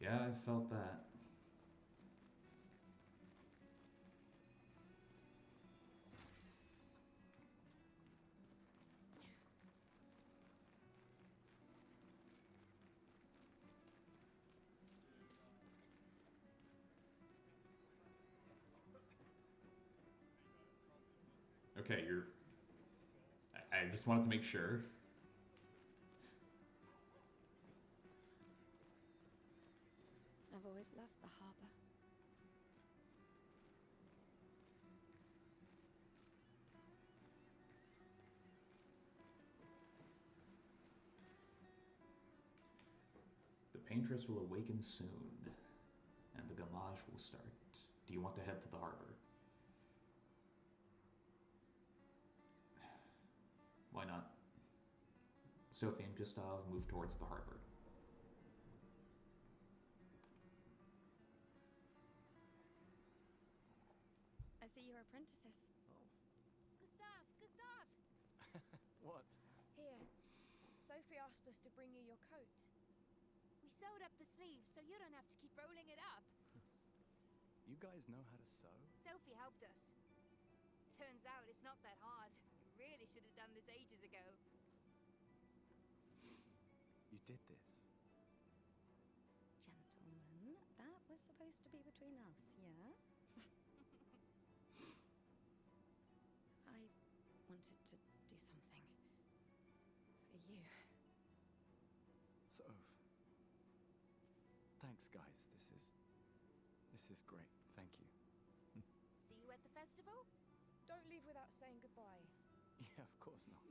Yeah, I felt that. Okay, you're... I just wanted to make sure. I've always loved the harbor. The paintress will awaken soon, and the gamage will start. Do you want to head to the harbor? Why not? Sophie and Gustav move towards the harbor. I see you're apprentices. Gustav! Gustav! What? Here. Sophie asked us to bring you your coat. We sewed up the sleeves so you don't have to keep rolling it up. You guys know how to sew? Sophie helped us. Turns out it's not that hard. You really should have done this ages ago. You did this? Gentlemen, that was supposed to be between us, yeah? I wanted to do something for you. Soph. Thanks, guys. This is great. Thank you. See you at the festival? Don't leave without saying goodbye. Yeah, of course not.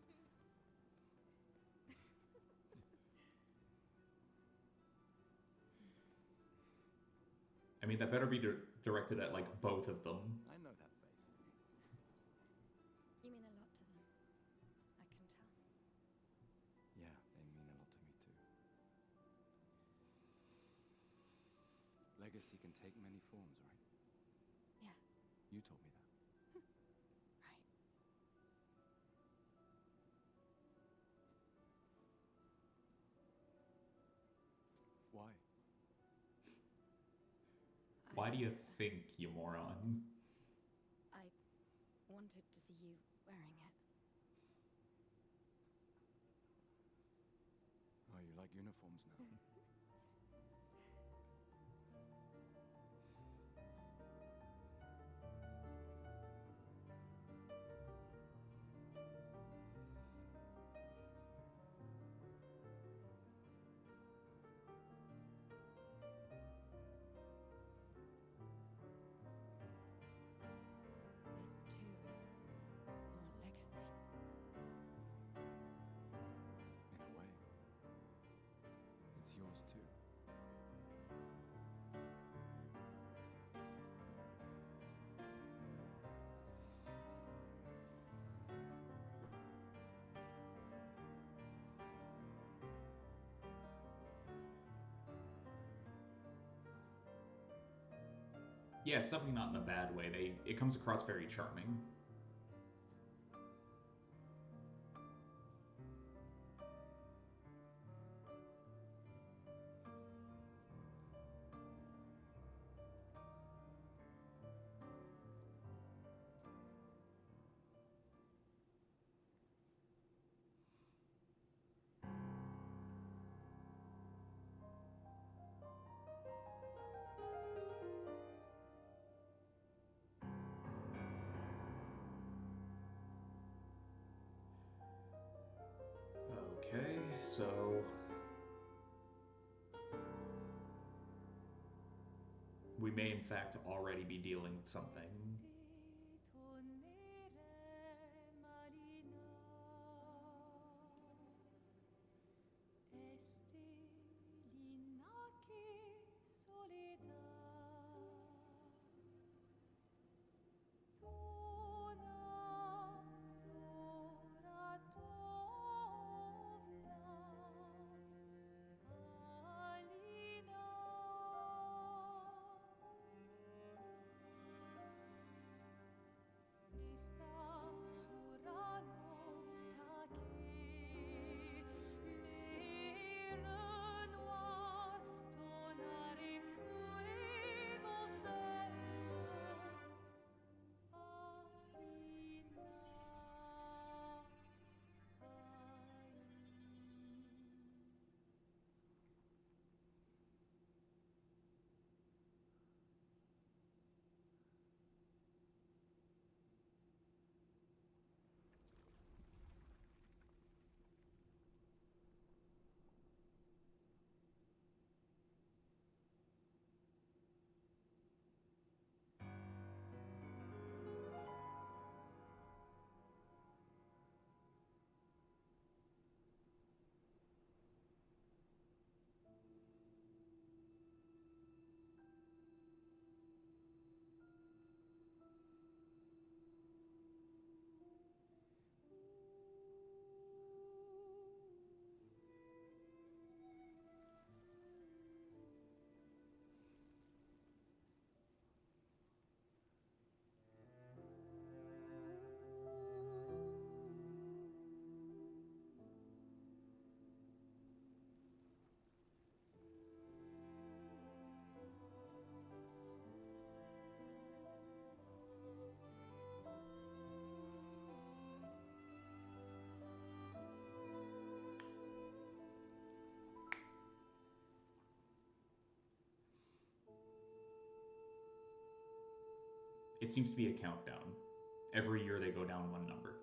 I mean, that better be directed at, like, both of them. I know that face. You mean a lot to them. I can tell. Yeah, they mean a lot to me too. Legacy can take many forms, right? Yeah. You told me that. Right. Why? Why do you think, you moron? I wanted to see you wearing it. Oh, you like uniforms now? This too is your legacy. In a way. It's yours too. Yeah, it's definitely not in a bad way. It comes across very charming. Okay, so... we may in fact already be dealing with something. it seems to be a countdown. Every year they go down one number.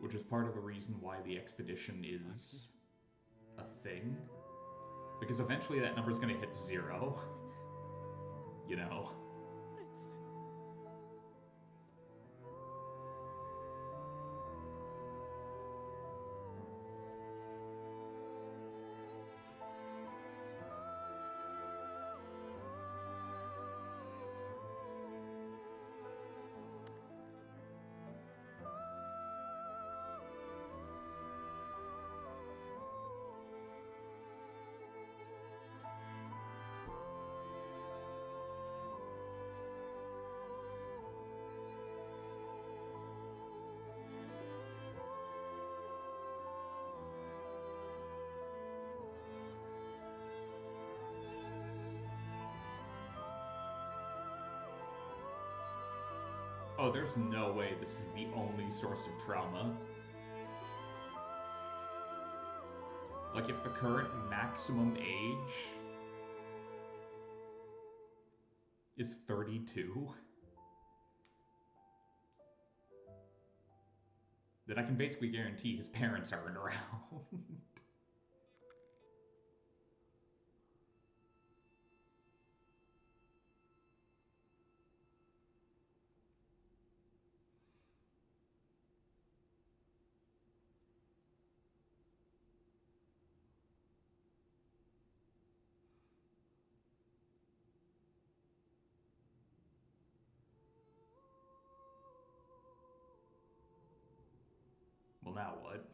Which is part of the reason why the expedition is a thing. Because eventually that number's gonna hit 0. You know? Oh, there's no way this is the only source of trauma. Like, if the current maximum age is 32, then I can basically guarantee his parents aren't around. Well, now what?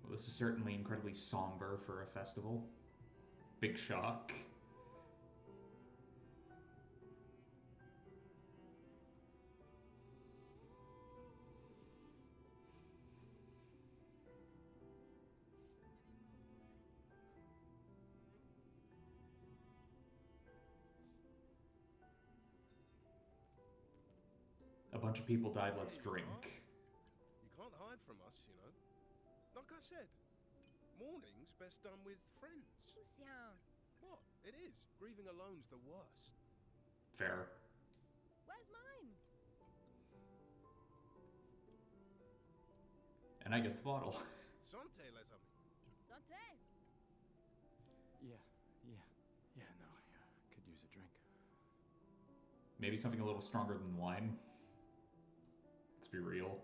Well, this is certainly incredibly somber for a festival. Big shock. A bunch of people died, let's drink. You can't hide from us, you know. Like I said, mourning's best done with friends. Lucian, What? It is. Grieving alone's the worst. Fair. where's mine? And I get the bottle. Santé, les amis. Santé. Yeah, no, I could use a drink. Maybe something a little stronger than wine. Let's be real.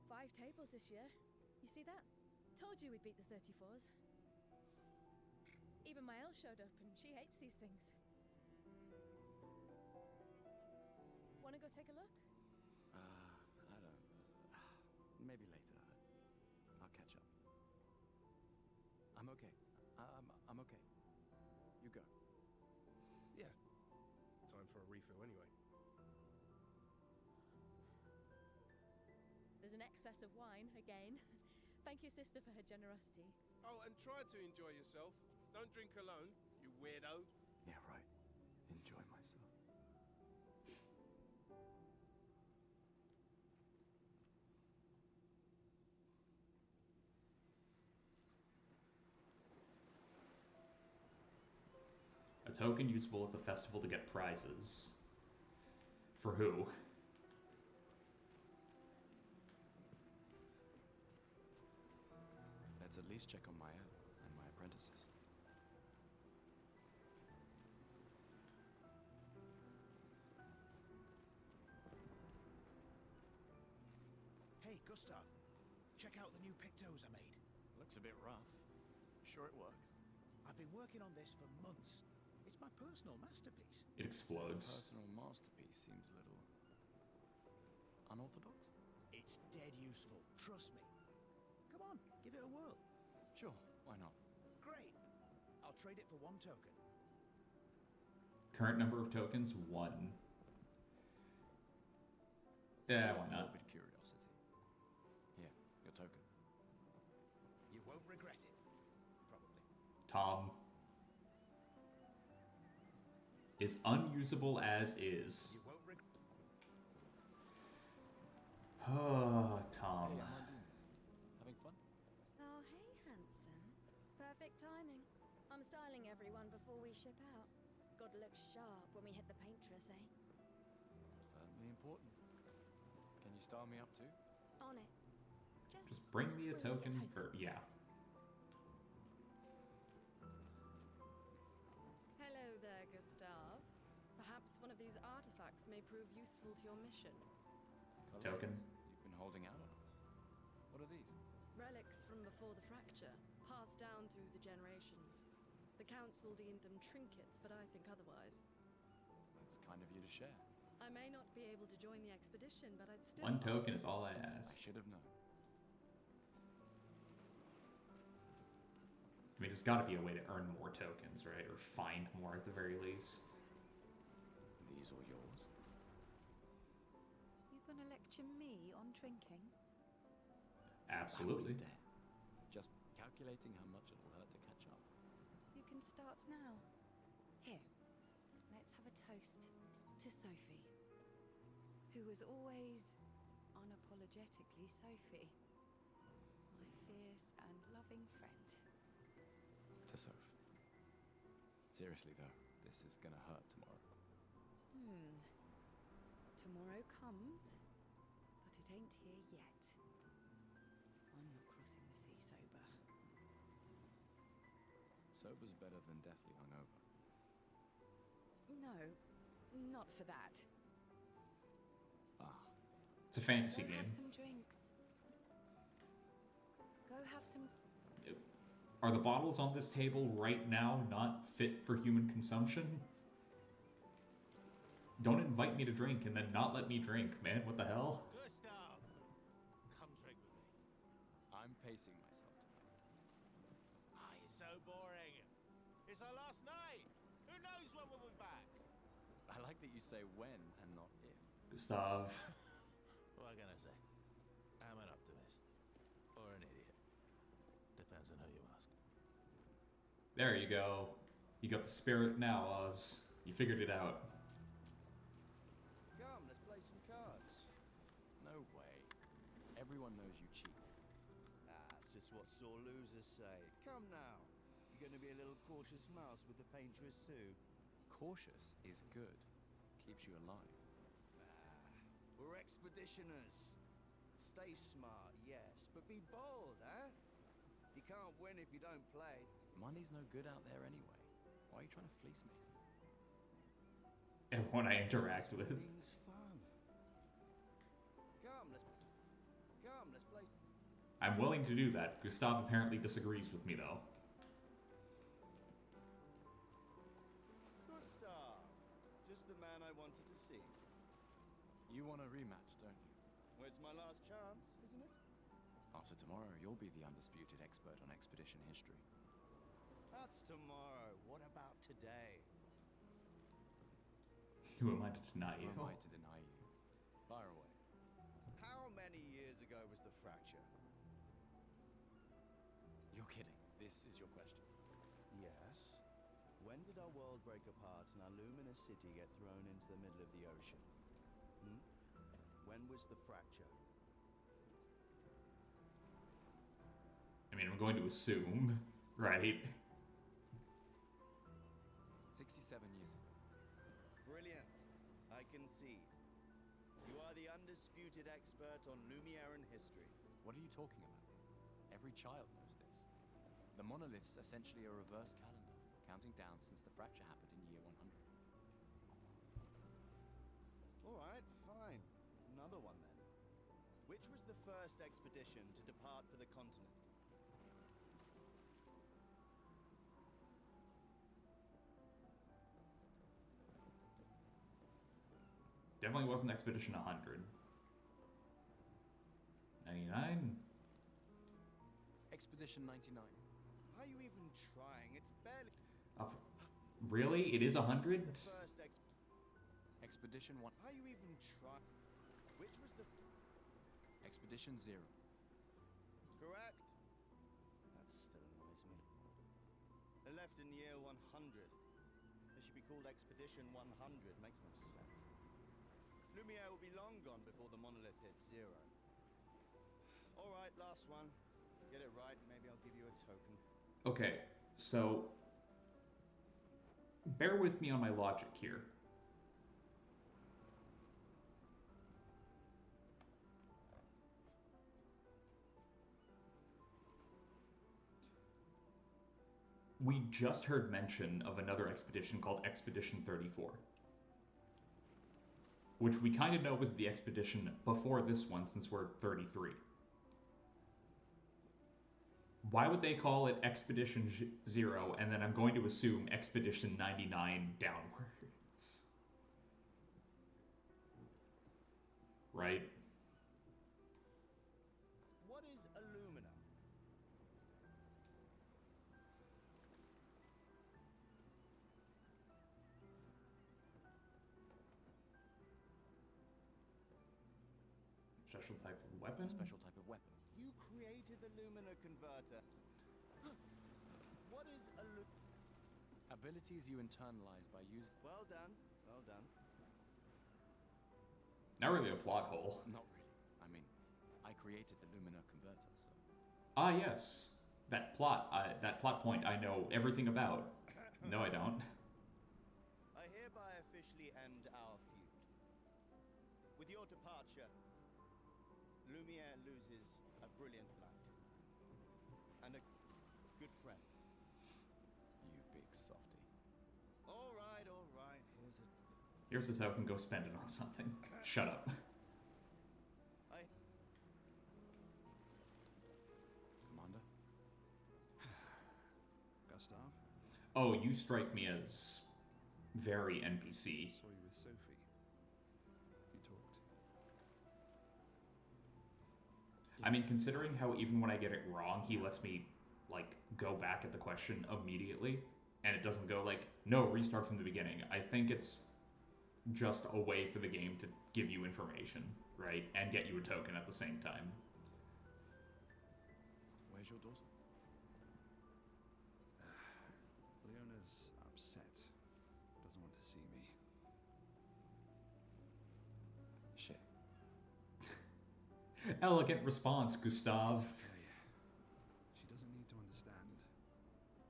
5 tables this year. You see that? Told you we'd beat the 34s. Even my Elle showed up and she hates these things. Wanna go take a look? I don't... maybe later. I'll catch up. I'm okay. I'm okay. You go. Yeah. Time for a refill anyway. There's an excess of wine, again. Thank you, sister, for her generosity. Oh, and try to enjoy yourself. Don't drink alone, you weirdo. Yeah, right. Enjoy myself. A token usable at the festival to get prizes. For who? Let's at least check on my Elle and my apprentices. Hey, Gustav. Check out the new pictos I made. Looks a bit rough. Sure it works? I've been working on this for months. It's my personal masterpiece. It explodes. Personal masterpiece seems a little... unorthodox? It's dead useful, trust me. Come on, give it a whirl. Sure, why not? Great. I'll trade it for 1 token. Current number of tokens, 1. Yeah, why not? Morbid curiosity. Here, your token. You won't regret it. Tom is unusable as is. You won't regret. Oh, Tom. Hey, Amandine. Having fun? Oh, hey, handsome. Perfect timing. I'm styling everyone before we ship out. Gotta look sharp when we hit the paintress, eh? Certainly important. Can you style me up too? On it. Just bring me a token for... Yeah. Hello there, Gustav. Perhaps one of these artifacts may prove useful to your mission. Token. You've been holding out on us. What are these? Relics from before the fracture, passed down through the generations. The council deemed them trinkets, but I think otherwise. That's kind of you to share. I may not be able to join the expedition, but I'd still... One token is all I ask. I should have known. I mean, there's got to be a way to earn more tokens, right? Or find more at the very least. These all yours? You gonna lecture me on drinking? Absolutely. I wouldn't dare. Just calculating how much it'll hurt to catch up. You can start now. Here, let's have a toast to Sophie, who was always unapologetically Sophie, my fierce and loving friend. To Soph. Seriously though, this is gonna hurt tomorrow. Tomorrow comes, but it ain't here yet. I'm not crossing the sea sober. Sober's better than deathly hungover. No, not for that. Ah, It's a fantasy Go game. have some drinks. Go have some... Are the bottles on this table right now not fit for human consumption? Don't invite me to drink and then not let me drink, man. What the hell? Gustav! Come drink with me. I'm pacing myself tonight. Ah, you're so boring. It's our last night. Who knows when we'll be back? I like that you say when and not if. Gustav. What can I say? I'm an optimist. Or an idiot. Depends on who you ask. There you go. You got the spirit now, Oz. You figured it out. Come, let's play some cards. No way. Everyone knows you cheat. That's just what sore losers say. Come now. You're going to be a little cautious mouse with the paintress too. Cautious is good. Keeps you alive. We're expeditioners. Stay smart, yes, but be bold, eh? You can't win if you don't play. Money's no good out there anyway. Why are you trying to fleece me? Everyone I interact with. Winning's fun. Come, let's play. I'm willing to do that. Gustav apparently disagrees with me, though. Gustav, just the man I wanted to see. You want a rematch, don't you? Well, it's my last chance, isn't it? After tomorrow, you'll be the undisputed expert on expedition history. That's tomorrow. What about today? Who am I to deny you? Who am I to deny you? Fire away. How many years ago was the fracture? You're kidding. This is your question. Yes. When did our world break apart and our luminous city get thrown into the middle of the ocean? When was the fracture? I mean, I'm going to assume, right? 67 years ago. Brilliant. I concede. You are the undisputed expert on Lumiere history. What are you talking about? Every child knows this. The monolith's essentially a reverse calendar, counting down since the fracture happened in year 100. All right, fine. Another one then. Which was the first expedition to depart for the continent? Definitely wasn't Expedition 100. 99? Expedition 99. Are you even trying? It's barely... Really? It is 100? The first Expedition 1. Are you even trying? Which was the... Expedition 0. Correct. That still annoys me. left in year 100. They should be called Expedition 100. Makes no sense. Lumiere will be long gone before the monolith hits 0. All right, last one. Get it right, maybe I'll give you a token. Okay, so bear with me on my logic here. We just heard mention of another expedition called Expedition 34, which we kind of know was the expedition before this one since we're 33. Why would they call it Expedition 0 and then I'm going to assume Expedition 99 downwards? Right? What is Illumina? Special type of weapon? A special type of weapon. You created the Lumina converter. What is Abilities you internalize by using... Well done, well done. Not really a plot hole. Not really. I mean, I created the Lumina converter, so... Ah, yes. That plot point I know everything about. No, I don't. I hereby officially end our feud. With your departure, Lumiere loses a brilliant light. And a good friend. You big softy. All right, Here's a token, go spend it on something. Shut up. Commander? Gustav? Oh, you strike me as very NPC. Saw you with Sophie. You talked. I mean, considering how even when I get it wrong, he lets me, like, go back at the question immediately, and it doesn't go, like, no, restart from the beginning. I think it's just a way for the game to give you information, right? And get you a token at the same time. Where's your daughter? Leona's upset. Doesn't want to see me. Shit. Elegant response, Gustav. It's okay. She doesn't need to understand,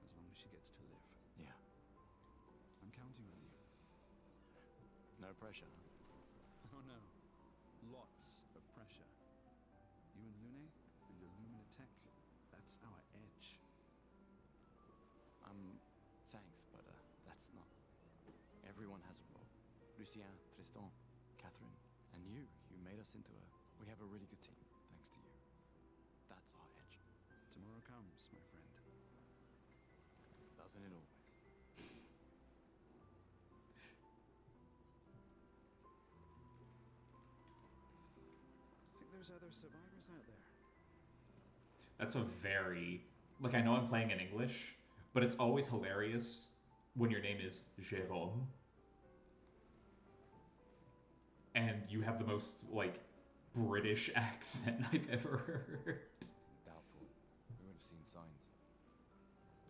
as long as she gets to live. Yeah. I'm counting on you. No pressure. Oh no. Lots of pressure. You and Lune and your Lumina tech, that's our edge. Thanks, but that's not... Everyone has a role. Lucien, Tristan, Catherine, and you. You made us into a... We have a really good team, thanks to you. That's our edge. Tomorrow comes, my friend. Doesn't it always? I think there's other survivors out there. That's a very... Like, I know I'm playing in English, but it's always hilarious when your name is Jérôme. And you have the most, like, British accent I've ever heard. Doubtful. We would have seen signs.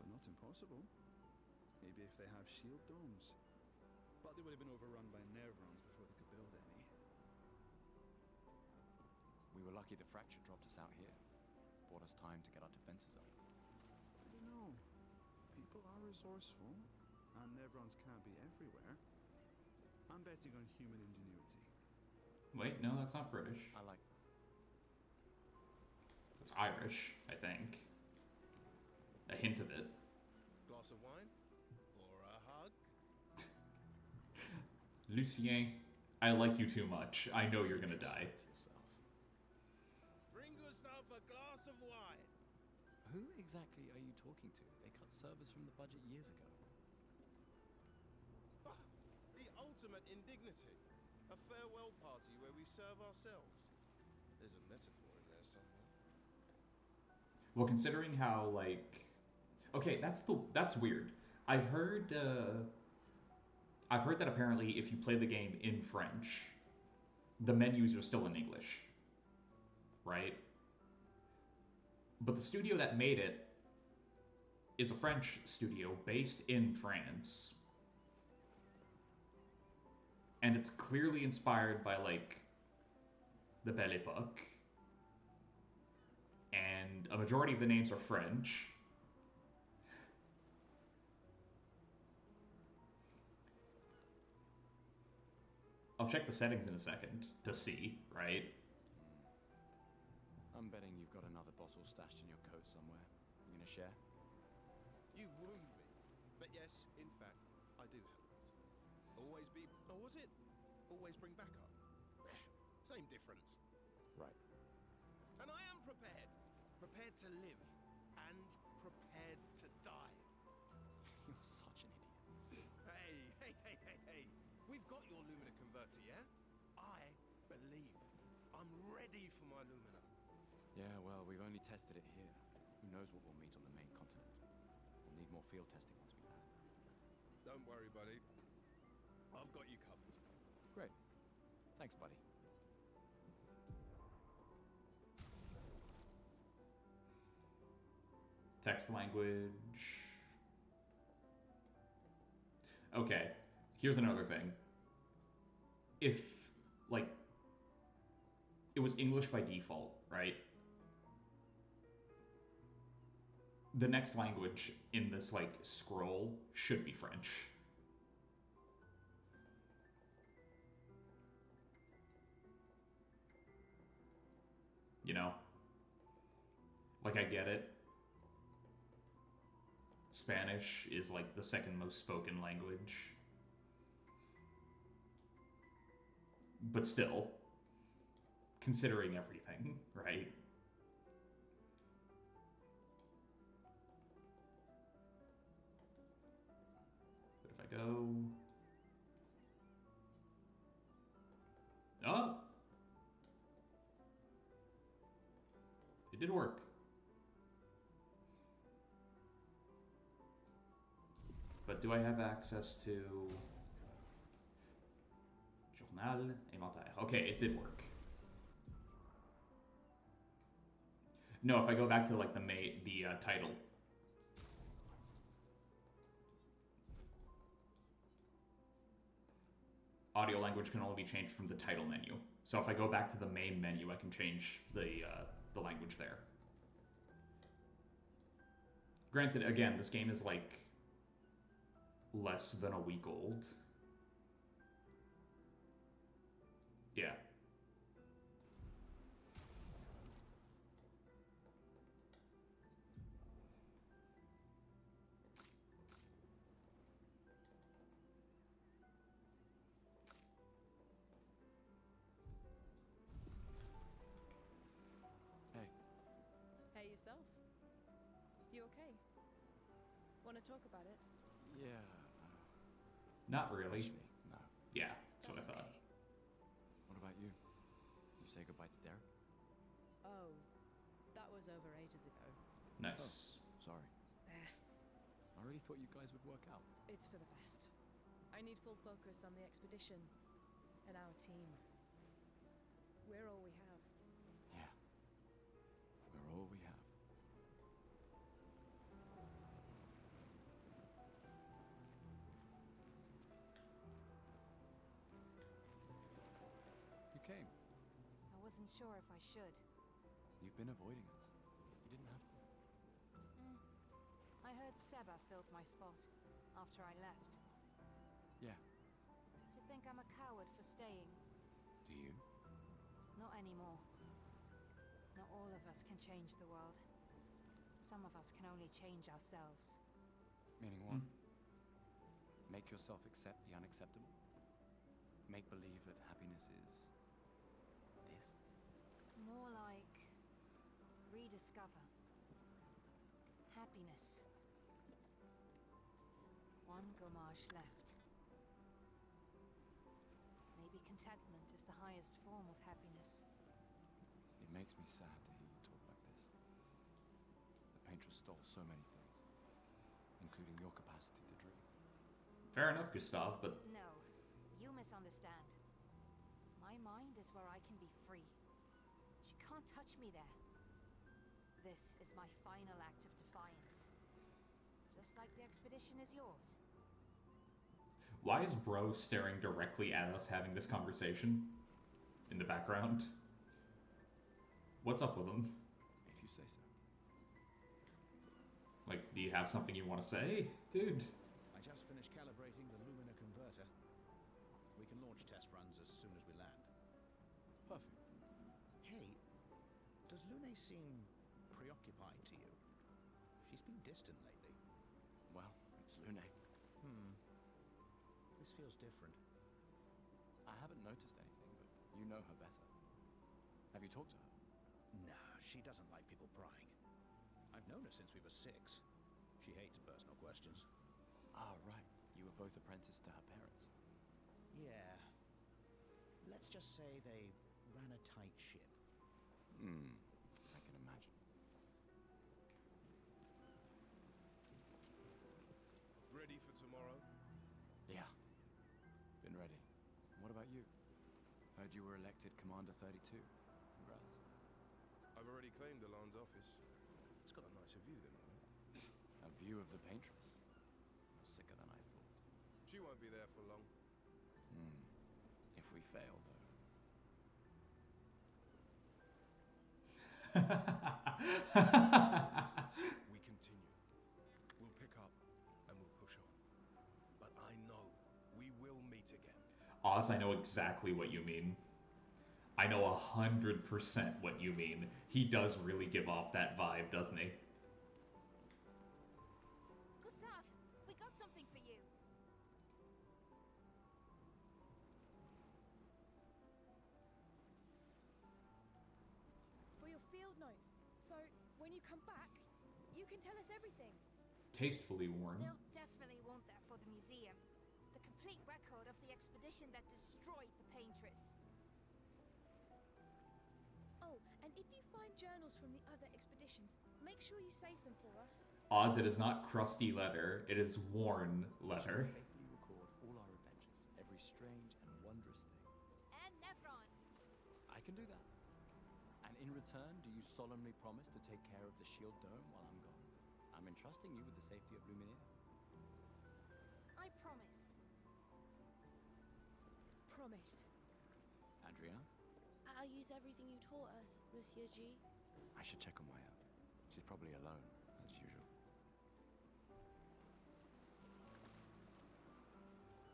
But not impossible. Maybe if they have shield domes. But they would have been overrun by Nevrons before they could build any. We were lucky the fracture dropped us out here. Bought us time to get our defenses up. I don't know. People are resourceful, and Nevrons can't be everywhere. I'm betting on human ingenuity. Wait, no, that's not British. I like that. That's Irish, I think. A hint of it. Glass of wine? Or a hug? Lucien, I like you too much. I know you're gonna die. Bring Gustav a glass of wine. Who exactly are you talking to? They cut servers from the budget years ago. Ah, the ultimate indignity. A farewell party where we serve ourselves. There's a metaphor in there somewhere. Well, considering how, like... Okay, that's weird. I've heard that apparently if you play the game in French, the menus are still in English. Right? But the studio that made it is a French studio based in France. And it's clearly inspired by, like, the Belle Époque. And a majority of the names are French. I'll check the settings in a second to see, right? I'm betting you've got another bottle stashed in your coat somewhere. You gonna share? You wound me. But yes, in fact, I do have it. Always be... Or was it? Always bring backup. Same difference. Right. And I am prepared. Prepared to live. And prepared to die. You're such an idiot. Hey. We've got your Lumina converter, yeah? I believe. I'm ready for my Lumina. Yeah, well, we've only tested it here. Who knows what we'll meet on the main continent? We'll need more field testing once we land. Don't worry, buddy. I've got you covered. Great. Thanks, buddy. Text language. Okay, here's another thing. If, like, it was English by default, right? The next language in this, like, scroll should be French. You know? Like, I get it. Spanish is, like, the second most spoken language. But still, considering everything, right? But if I go... Oh! It did work. But do I have access to Journal Inventaire? Okay, it did work. No, if I go back to, like, the title. Audio language can only be changed from the title menu. So if I go back to the main menu, I can change the language there. Granted, again, this game is, like, less than a week old. Yeah. Hey. Hey, yourself. You okay? Want to talk about it? Yeah. Not really. Actually, no. Yeah, that's what I thought. Okay. What about you? You say goodbye to Derek? Oh, that was over ages ago. Nice. Oh, sorry. I really thought you guys would work out. It's for the best. I need full focus on the expedition and our team. We're all we have. Yeah. We're all we have. You came. I wasn't sure if I should. You've been avoiding us. You didn't have to. I heard Seba filled my spot after I left. Yeah. Do you think I'm a coward for staying? Do you? Not anymore. Not all of us can change the world. Some of us can only change ourselves. Meaning what? Make yourself accept the unacceptable? Make believe that happiness is... this? More like... rediscover. Happiness. One Gomage left. Maybe contentment is the highest form of happiness. It makes me sad to hear you talk like this. The Paintress stole so many things, including your capacity to dream. Fair enough, Gustav, but... No, you misunderstand. My mind is where I can be free. She can't touch me there. This is my final act of defiance. Looks like the expedition is yours. Why is Bro staring directly at us having this conversation in the background? What's up with him? If you say so. Like, do you have something you want to say? Dude. I just finished calibrating the Lumina converter. We can launch test runs as soon as we land. Perfect. Hey, does Lune seem preoccupied to you? She's been distant lately. Well, it's Lune. This feels different. I haven't noticed anything, but you know her better. Have you talked to her? No, she doesn't like people prying. I've known her since we were 6. She hates personal questions. Ah, right. You were both apprenticed to her parents. Yeah. Let's just say they ran a tight ship. I can imagine. Ready for tomorrow? Yeah. Been ready. What about you? Heard you were elected Commander 32. Congrats. I've already claimed Alon's office. It's got a nicer view than mine. A view of the Paintress. You're sicker than I thought. She won't be there for long. If we fail, though. We continue. We'll pick up and we'll push on. But I know we will meet again. Oz, I know exactly what you mean. I know 100% what you mean. He does really give off that vibe, doesn't he? Gustav, we got something for you. For your field notes. So, when you come back, you can tell us everything. Tastefully worn. They'll definitely want that for the museum. The complete record of the expedition that destroyed the Paintress. Oh, and if you find journals from the other expeditions, make sure you save them for us. Oz, it is not crusty leather. It is worn We shall leather. faithfully record all our adventures, every strange and wondrous thing. And Nevrons. I can do that. And in return, do you solemnly promise to take care of the shield dome while I'm gone? I'm entrusting you with the safety of Luminaire. I promise. Promise. Adrien? I'll use everything you taught us, Monsieur G. I should check on Maya. She's probably alone, as usual.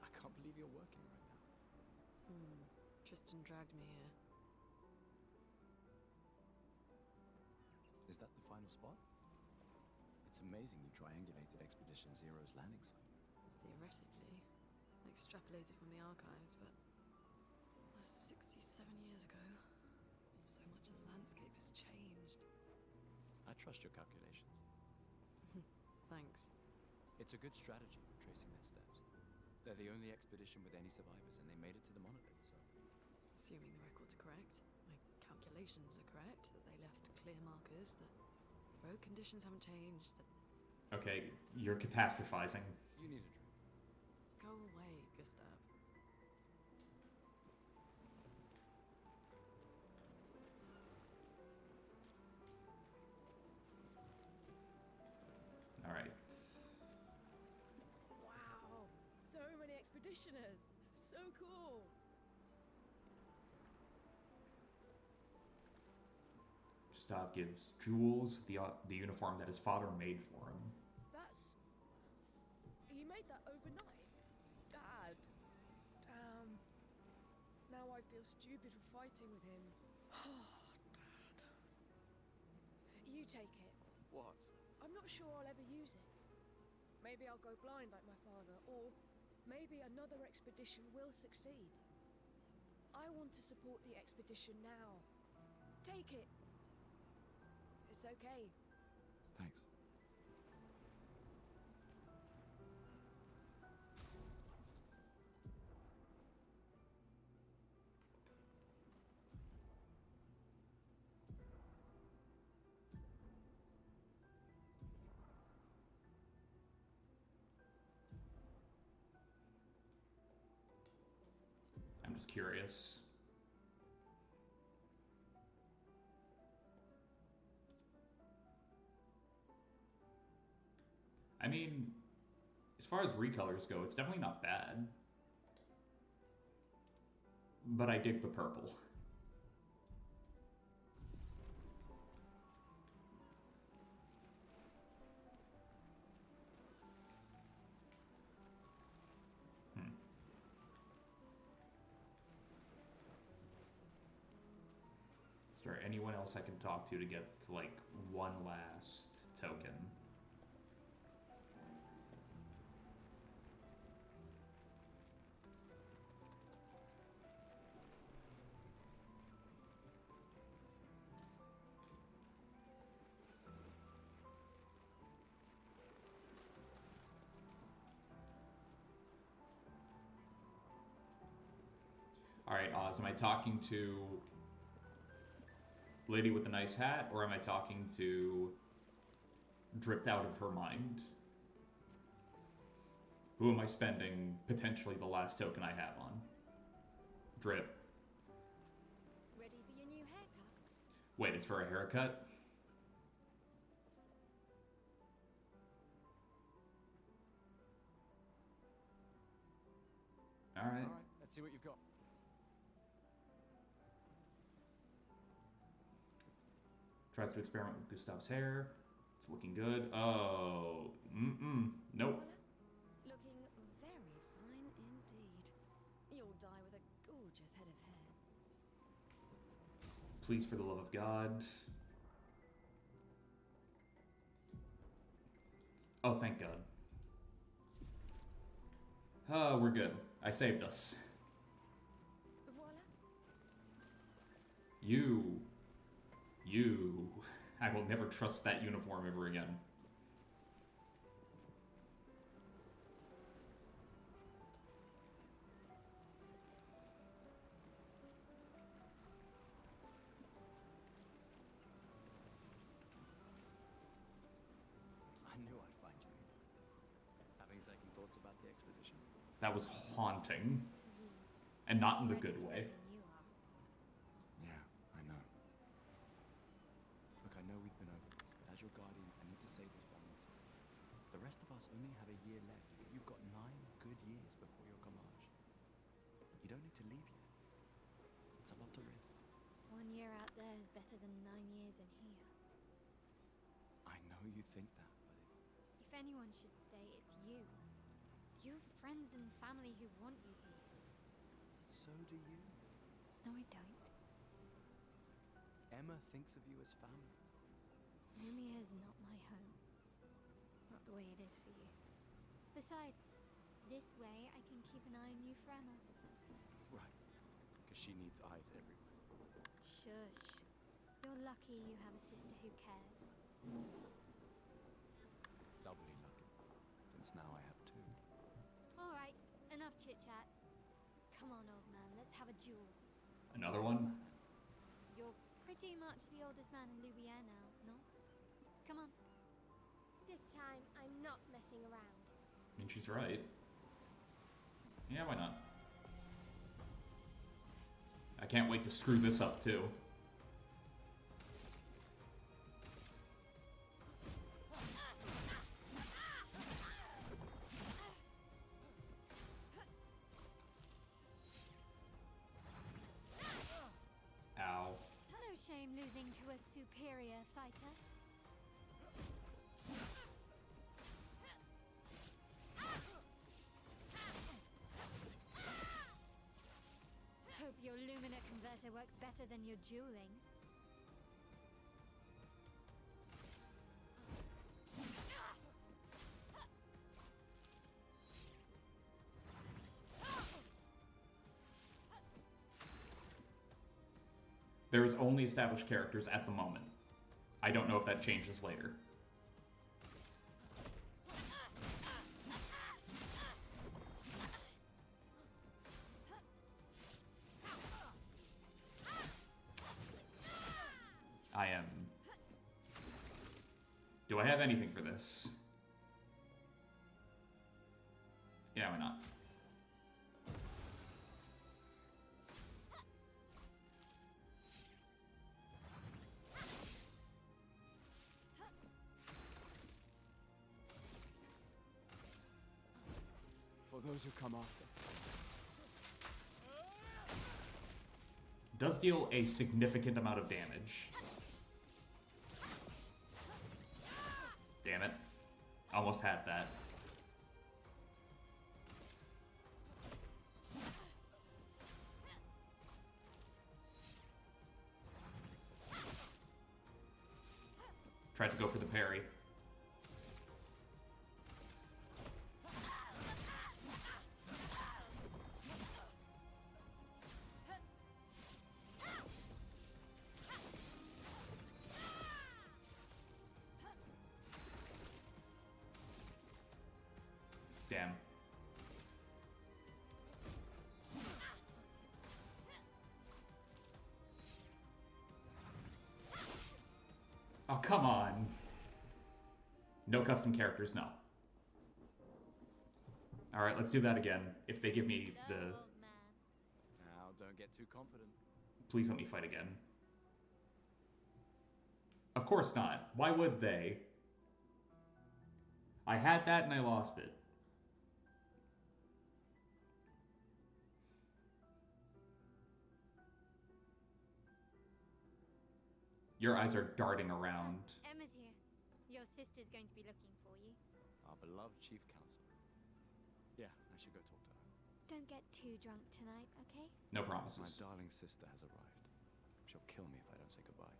I can't believe you're working right now. Tristan dragged me here. Is that the final spot? It's amazing you triangulated Expedition Zero's landing site. Theoretically. Extrapolated from the archives, but... that was 67 years ago. So much of the landscape has changed. I trust your calculations. Thanks. It's a good strategy, tracing their steps. They're the only expedition with any survivors, and they made it to the monolith, so... Assuming the records are correct, my calculations are correct, that they left clear markers, that road conditions haven't changed, that... Okay, you're catastrophizing. You need a drink. Go away, Gustav. Alright. Wow, so many expeditioners. So cool. Gustav gives Jules the uniform that his father made for him. That's... You made that overnight? Dad. Damn. Now I feel stupid for fighting with him. Oh, Dad. You take it. What? I'm not sure I'll ever use it. Maybe I'll go blind like my father, or maybe another expedition will succeed. I want to support the expedition now. Take it. It's okay. Thanks. I'm just curious. mean, as far as recolors go, it's definitely not bad. But I dig the purple. Is there anyone else I can talk to get like one last token? All right, Oz, am I talking to lady with the nice hat, or am I talking to dripped out of her mind? Who am I spending potentially the last token I have on? Drip. Ready for your new haircut? Wait, it's for a haircut? All right. All right, let's see what you've got. Tries to experiment with Gustav's hair. It's looking good. Oh, nope. Looking very fine indeed. You'll die with a gorgeous head of hair. Please, for the love of God. Oh, thank God. We're good. I saved us. Voila. You. I will never trust that uniform ever again. I knew I'd find you. Having second thoughts about the expedition? That was haunting. And not in the good way. Yeah, I know. Look, I know we've been over this, but as your guardian, I need to say this one more time. The rest of us only have a year left, but you've got 9 good years before your Gamage. You don't need to leave yet. It's a lot to risk. 1 year out there is better than 9 years in here. I know you think that, but it's... If anyone should stay, it's you. You have friends and family who want you here. So do you. No, I don't. Emma thinks of you as family. Lumia's not my home. Not the way it is for you. Besides, this way I can keep an eye on you for Emma. Right. Because she needs eyes everywhere. Shush. You're lucky you have a sister who cares. Doubly lucky. Since now I have 2. Alright, enough chit-chat. Come on, old man, let's have a duel. Another one? You're pretty much the oldest man in Louvier now, no? Come on. This time, I'm not messing around. I mean, she's right. Yeah, why not? I can't wait to screw this up, too. Ow. No shame losing to a superior fighter. Hope your Lumina converter works better than your dueling. There is only established characters at the moment. I don't know if that changes later. I am... Do I have anything for this? Yeah, why not? For those who come after. Does deal a significant amount of damage. Damn it. Almost had that. Tried to go for the parry. Damn. Oh, come on. No custom characters, no. Alright, let's do that again. If they give me the... Now, don't get too confident. Please let me fight again. Of course not. Why would they? I had that and I lost it. Your eyes are darting around. Emma's here. Your sister's going to be looking for you. Our beloved chief counselor. Yeah, I should go talk to her. Don't get too drunk tonight, okay? No promises. My darling sister has arrived. She'll kill me if I don't say goodbye.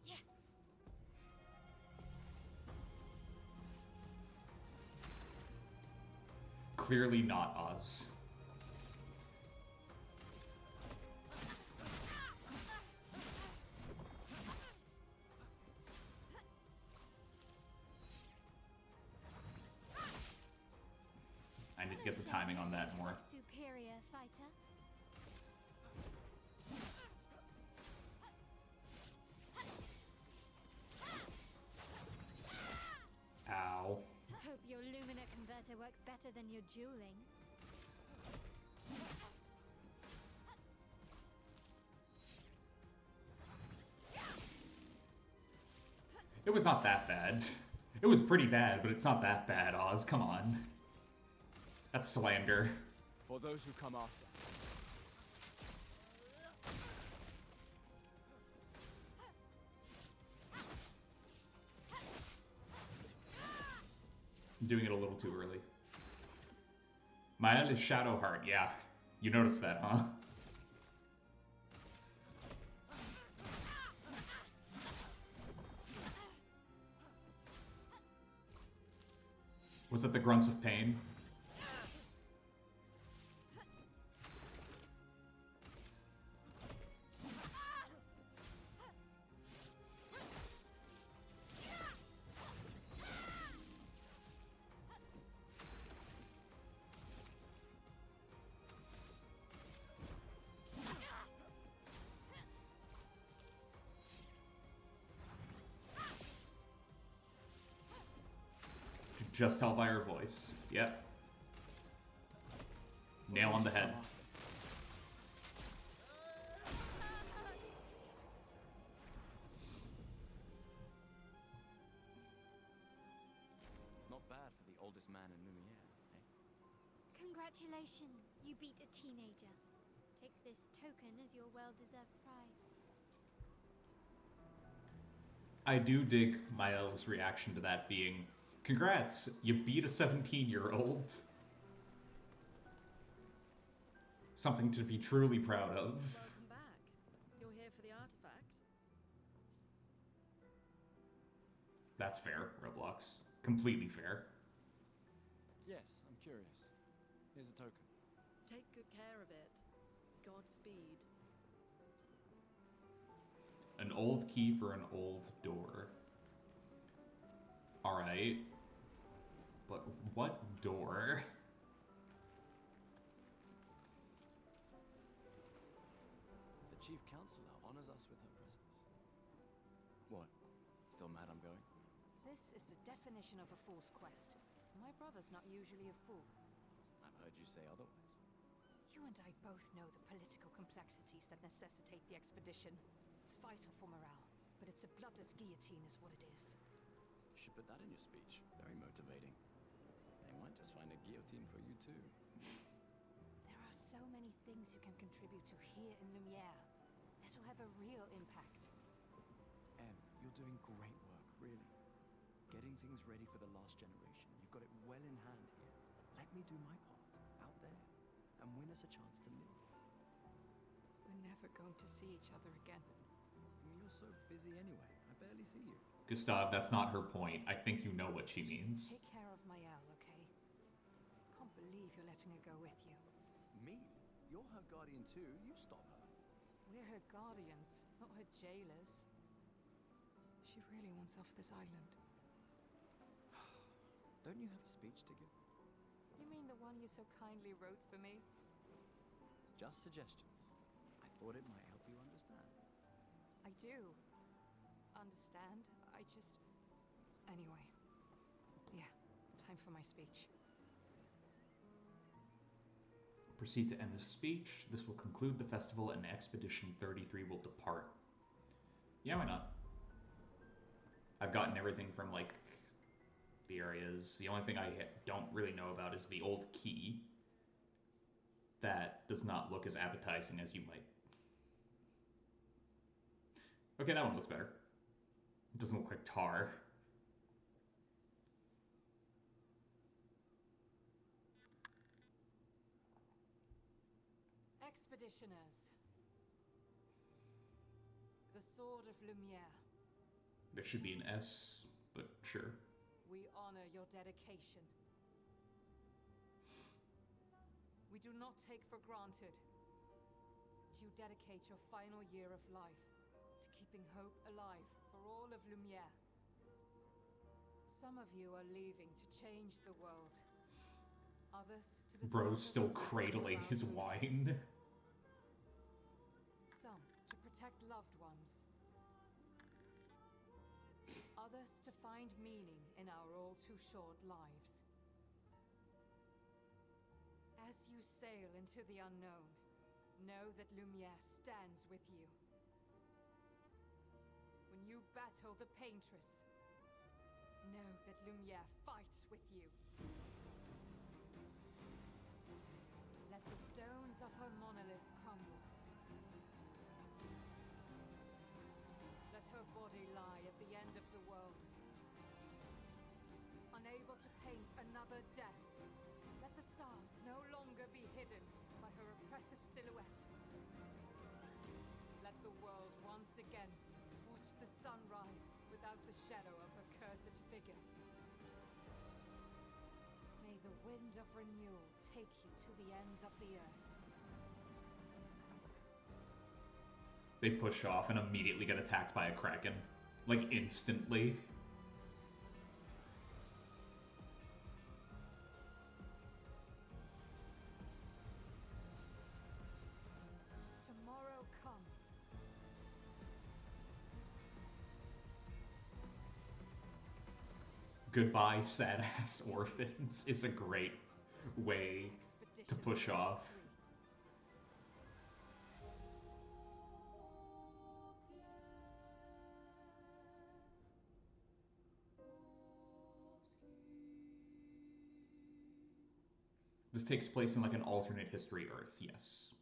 Yes! Clearly not Oz. I need to get the timing on that more. Superior fighter. Ow. Hope your Lumina converter works better than your dueling. It was not that bad. It was pretty bad, but it's not that bad, Oz. Come on. That's slander. For those who come after. I'm doing it a little too early. My name is Shadowheart, yeah. You noticed that, huh? Was it the grunts of pain? Just tell by her voice. Yep. Nail on the head. Not bad for the oldest man in Lumiere, eh? Congratulations, you beat a teenager. Take this token as your well-deserved prize. I do dig my elf's reaction to that being, congrats, you beat a 17-year-old. Something to be truly proud of. Welcome back. You're here for the artifact? That's fair, Roblox. Completely fair. Yes, I'm curious. Here's a token. Take good care of it. Godspeed. An old key for an old door. Alright. But what door? The chief counselor honors us with her presence. What? Still mad I'm going? This is the definition of a fool's quest. My brother's not usually a fool. I've heard you say otherwise. You and I both know the political complexities that necessitate the expedition. It's vital for morale, but it's a bloodless guillotine is what it is. You should put that in your speech. Very motivating. They might just find a guillotine for you too. There are so many things you can contribute to here in Lumiere that'll have a real impact. Em, you're doing great work, really. Getting things ready for the last generation. You've got it well in hand here. Let me do my part, out there, and win us a chance to live. We're never going to see each other again. You're so busy anyway. I barely see you. Gustav, that's not her point. I think you know what she means. Just take care of Maëlle, okay? Can't believe you're letting her go with you. Me? You're her guardian too. You stop her. We're her guardians, not her jailers. She really wants off this island. Don't you have a speech to give? You mean the one you so kindly wrote for me? Just suggestions. I thought it might help you understand. I do. Understand? I just... Anyway. Yeah, time for my speech. Proceed to end the speech. This will conclude the festival and Expedition 33 will depart. Yeah, why not? I've gotten everything from, like, the areas. The only thing I don't really know about is the old key. That does not look as appetizing as you might. Okay, that one looks better. It doesn't look like tar. Expeditioners. The Sword of Lumiere. There should be an S, but sure. We honor your dedication. We do not take for granted that you dedicate your final year of life to keeping hope alive for all of Lumiere. Some of you are leaving to change the world. Others to discover Bro's still the secrets cradling of our his universe. wine. Some to protect loved ones. Others to find meaning in our all too short lives. As you sail into the unknown, know that Lumiere stands with you. When you battle the Paintress, know that Lumiere fights with you. Let the stones of her monolith crumble. Let her body lie at the end of the world. Unable to paint another death, let the stars no longer be hidden by her oppressive silhouette. Let the world once again watch the sun rise without the shadow of her cursed figure. May the wind of renewal take you to the ends of the earth. They push off and immediately get attacked by a kraken. Like, instantly. Tomorrow comes. Goodbye, sad-ass orphans is a great way to push off. This takes place in like an alternate history Earth, yes.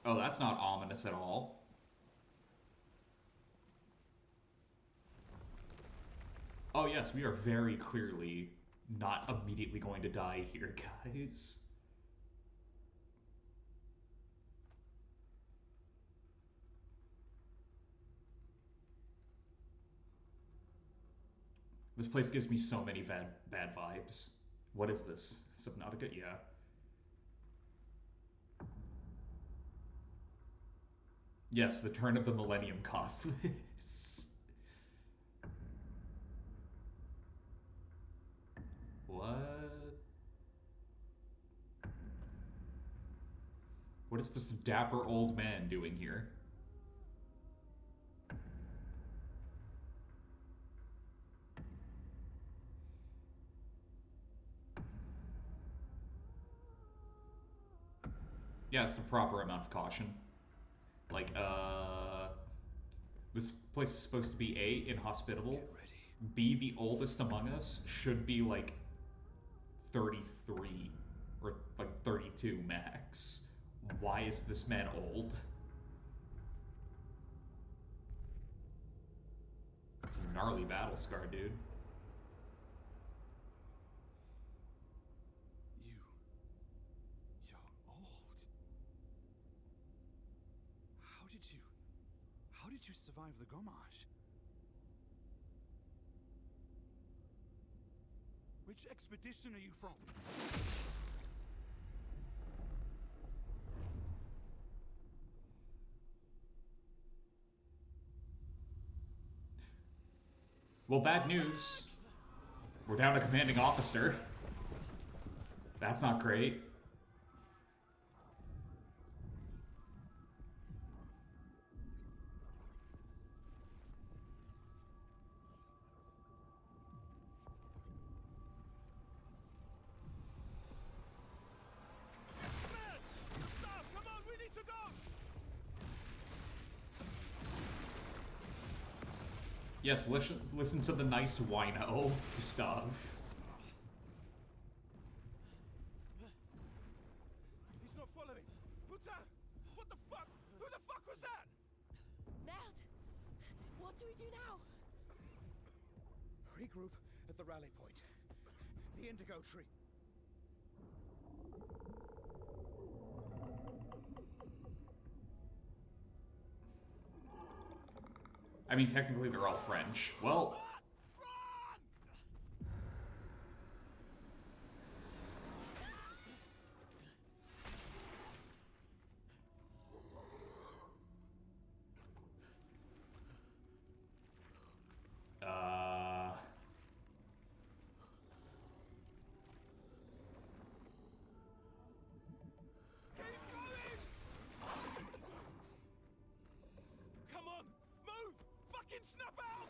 Oh, that's not ominous at all. Oh yes, we are very clearly not immediately going to die here, guys. This place gives me so many bad vibes. What is this? Subnautica? Yeah. Yes, the turn of the millennium cost this. What? What is this dapper old man doing here? Yeah, it's the proper amount of caution. Like, this place is supposed to be A, inhospitable, B, the oldest among us, should be like 33 or like 32 max. Why is this man old? It's a gnarly battle scar, dude. You're old. How did you survive the Gommage? Which expedition are you from? Well, bad news. We're down to commanding officer. That's not great. Stop! Come on, we need to go! Yes, listen to the nice wino, Gustav. He's not following. Putain! What the fuck? Who the fuck was that? Merde! What do we do now? Regroup at the rally point. The Indigo Tree. I mean, technically they're all French. Well... Come on! Move! Fucking snap out!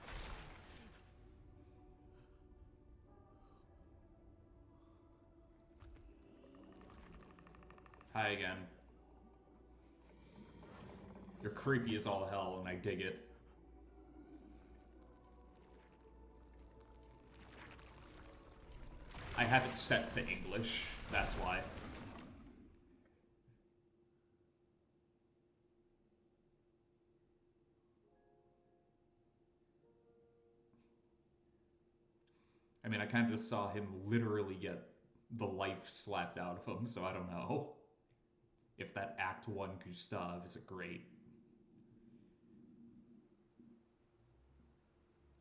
Hi again. You're creepy as all hell, and I dig it. I have it set to English, that's why. I mean, I kind of saw him literally get the life slapped out of him, so I don't know if that Act 1 Gustav is a great...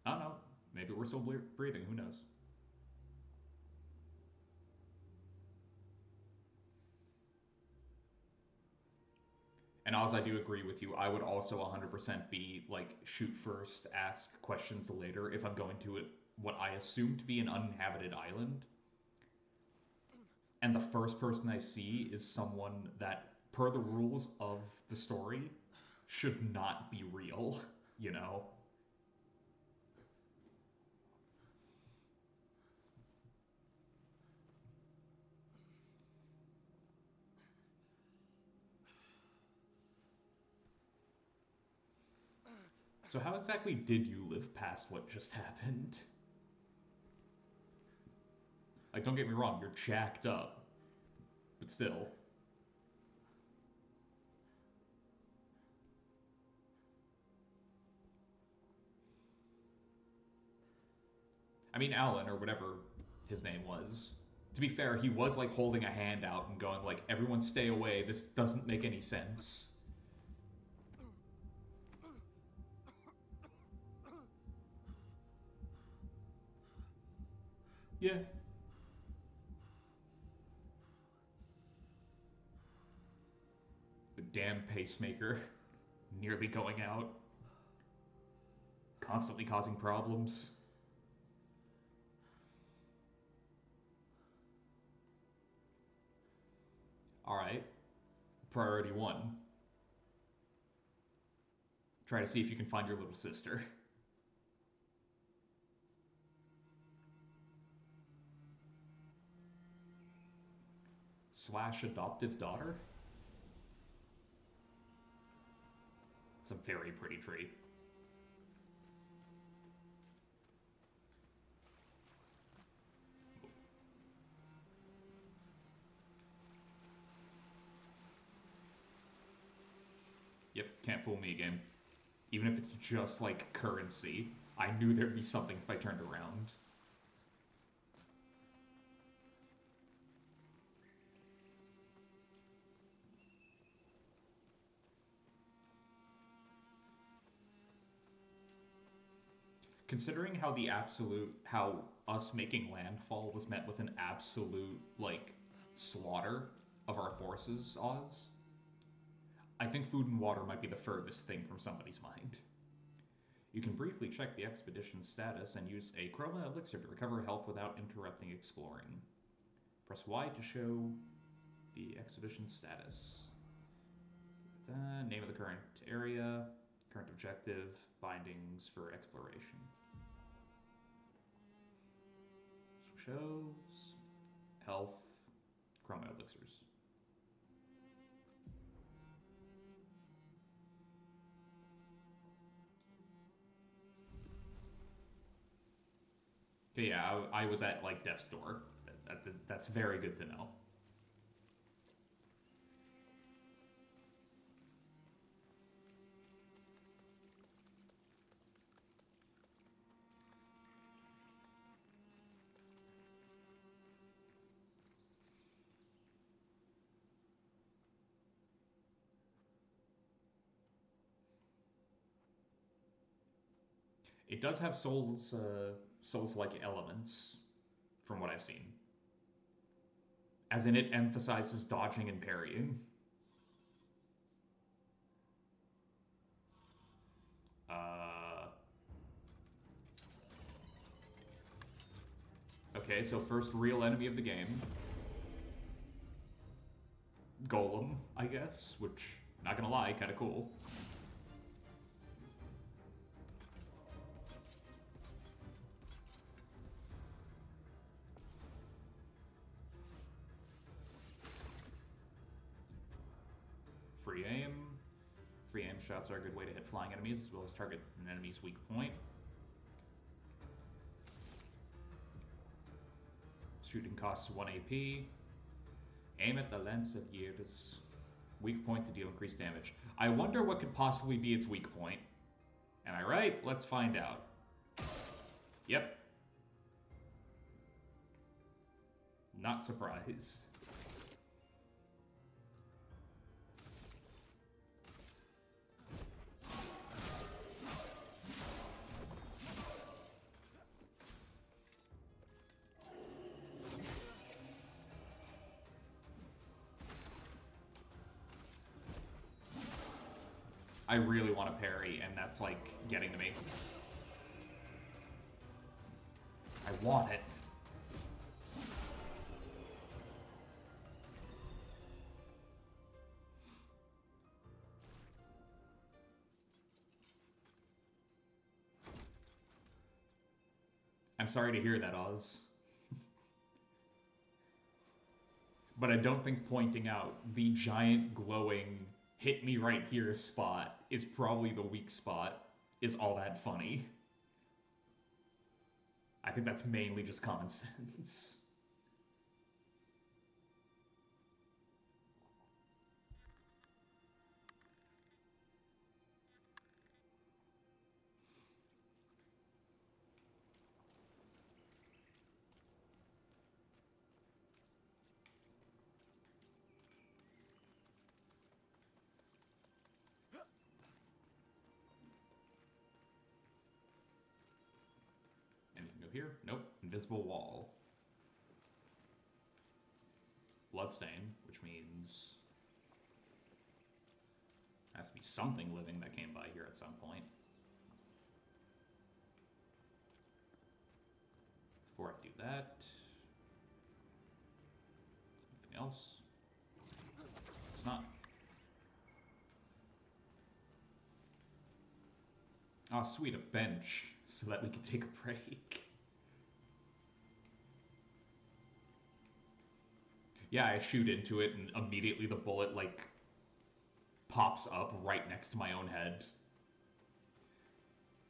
I don't know. Maybe we're still breathing, who knows? And as I do agree with you, I would also 100% be like, shoot first, ask questions later if I'm going to what I assume to be an uninhabited island. And the first person I see is someone that, per the rules of the story, should not be real, you know? So how exactly did you live past what just happened? Like, don't get me wrong, you're jacked up. But still. I mean, Alan, or whatever his name was. To be fair, he was, like, holding a hand out and going, like, everyone stay away, this doesn't make any sense. Yeah. The damn pacemaker. Nearly going out. Constantly causing problems. Alright. Priority 1. Try to see if you can find your little sister. / adoptive daughter? It's a very pretty tree. Yep, can't fool me again. Even if it's just like currency, I knew there'd be something if I turned around. Considering how us making landfall was met with an absolute, like, slaughter of our forces, Oz, I think food and water might be the furthest thing from somebody's mind. You can briefly check the expedition's status and use a chroma elixir to recover health without interrupting exploring. Press Y to show the expedition's status. Name of the current area, current objective, bindings for exploration. Shows health, chroma elixirs. Okay, yeah, I was at, like, death's door. That's very good to know. It does have Souls-like elements, from what I've seen. As in, it emphasizes dodging and parrying. Okay, so first real enemy of the game. Golem, I guess, which, not gonna lie, kinda cool. Free aim. Free aim shots are a good way to hit flying enemies, as well as target an enemy's weak point. Shooting costs 1 AP. Aim at the lens of years. Weak point to deal increased damage. I wonder what could possibly be its weak point. Am I right? Let's find out. Yep. Not surprised. I really want to parry, and that's, like, getting to me. I want it. I'm sorry to hear that, Oz. But I don't think pointing out the giant glowing hit me right here spot is probably the weak spot is all that funny. I think that's mainly just common sense. Here? Nope. Invisible wall. Bloodstain, which means there has to be something living that came by here at some point. Before I do that, something else. It's not. Oh, sweet, a bench, so that we could take a break. Yeah, I shoot into it and immediately the bullet, like, pops up right next to my own head.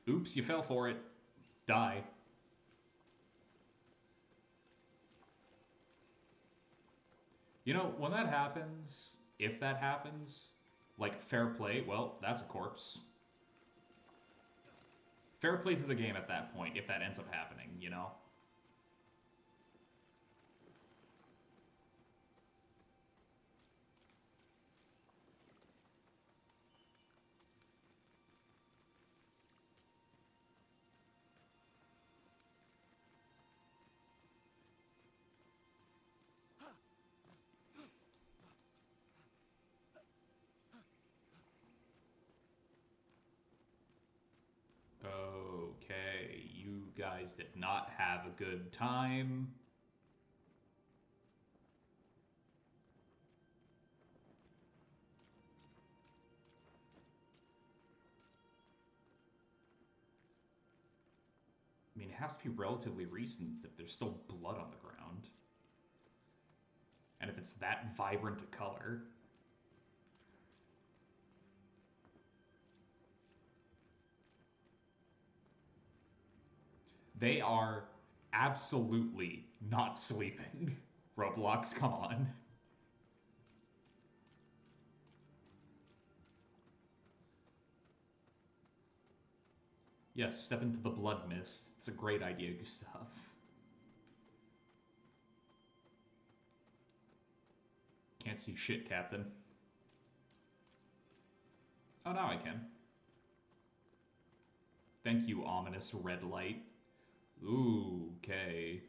Oops, you fell for it. Die. You know, when that happens, if that happens, like, fair play, well, that's a corpse. Fair play to the game at that point, if that ends up happening, you know? Okay, you guys did not have a good time. I mean, it has to be relatively recent if there's still blood on the ground. And if it's that vibrant a color. They are absolutely not sleeping. Roblox, come on. Yes, step into the blood mist. It's a great idea, Gustav. Can't see shit, Captain. Oh, now I can. Thank you, ominous red light. Ooh, okay.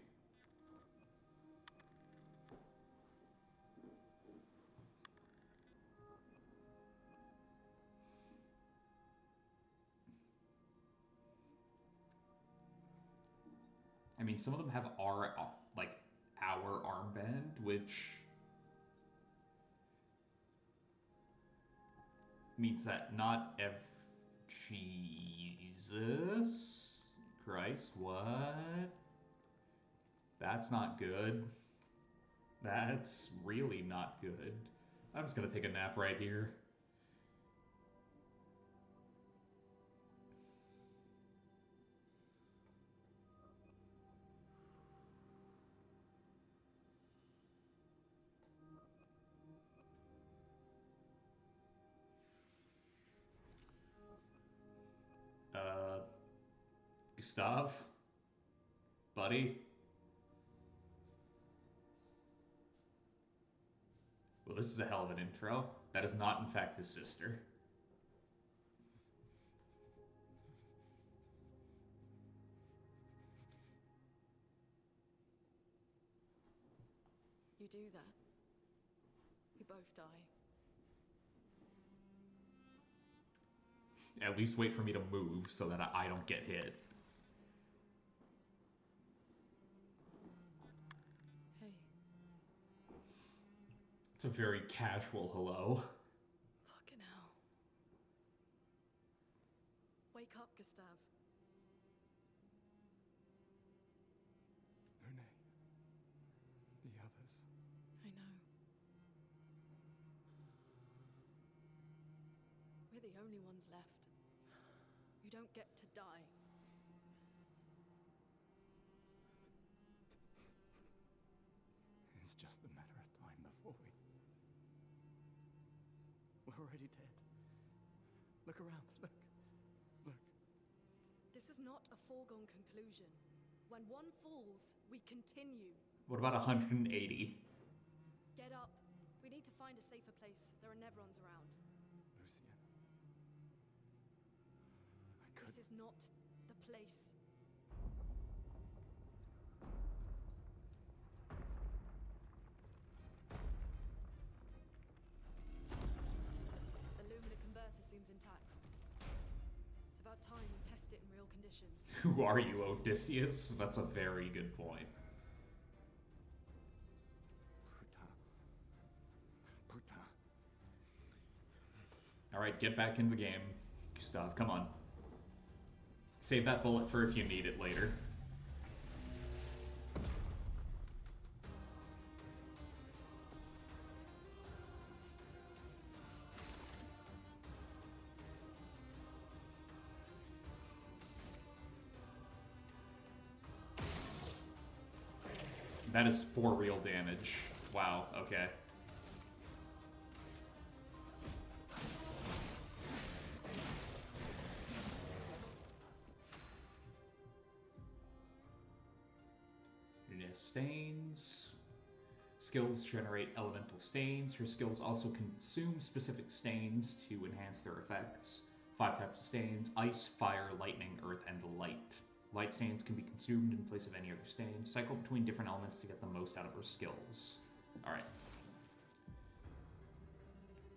I mean, some of them have our armband, which means that not every... Jesus Christ, what? That's not good. That's really not good. I'm just gonna take a nap right here. Gustav? Buddy? Well, this is a hell of an intro. That is not, in fact, his sister. You do that, we both die. At least wait for me to move so that I don't get hit. Hey. It's a very casual hello. Fucking hell. Wake up, Gustav. Lune. The others. I know. We're the only ones left. You don't get to die. It's just a matter of time before we... We're already dead. Look around, look. Look. This is not a foregone conclusion. When one falls, we continue. What about 180? Get up. We need to find a safer place. There are Nevrons around. Lucian. This is not the place. The Lumina converter seems intact. It's about time we test it in real conditions. Who are you, Odysseus? That's a very good point. Putain. Alright, get back in the game. Gustav, come on. Save that bullet for if you need it later. That is 4 real damage. Wow, okay. Stains. Skills generate elemental stains. Her skills also consume specific stains to enhance their effects. 5 types of stains: ice, fire, lightning, earth, and light. Light stains can be consumed in place of any other stains. Cycle between different elements to get the most out of her skills. Alright.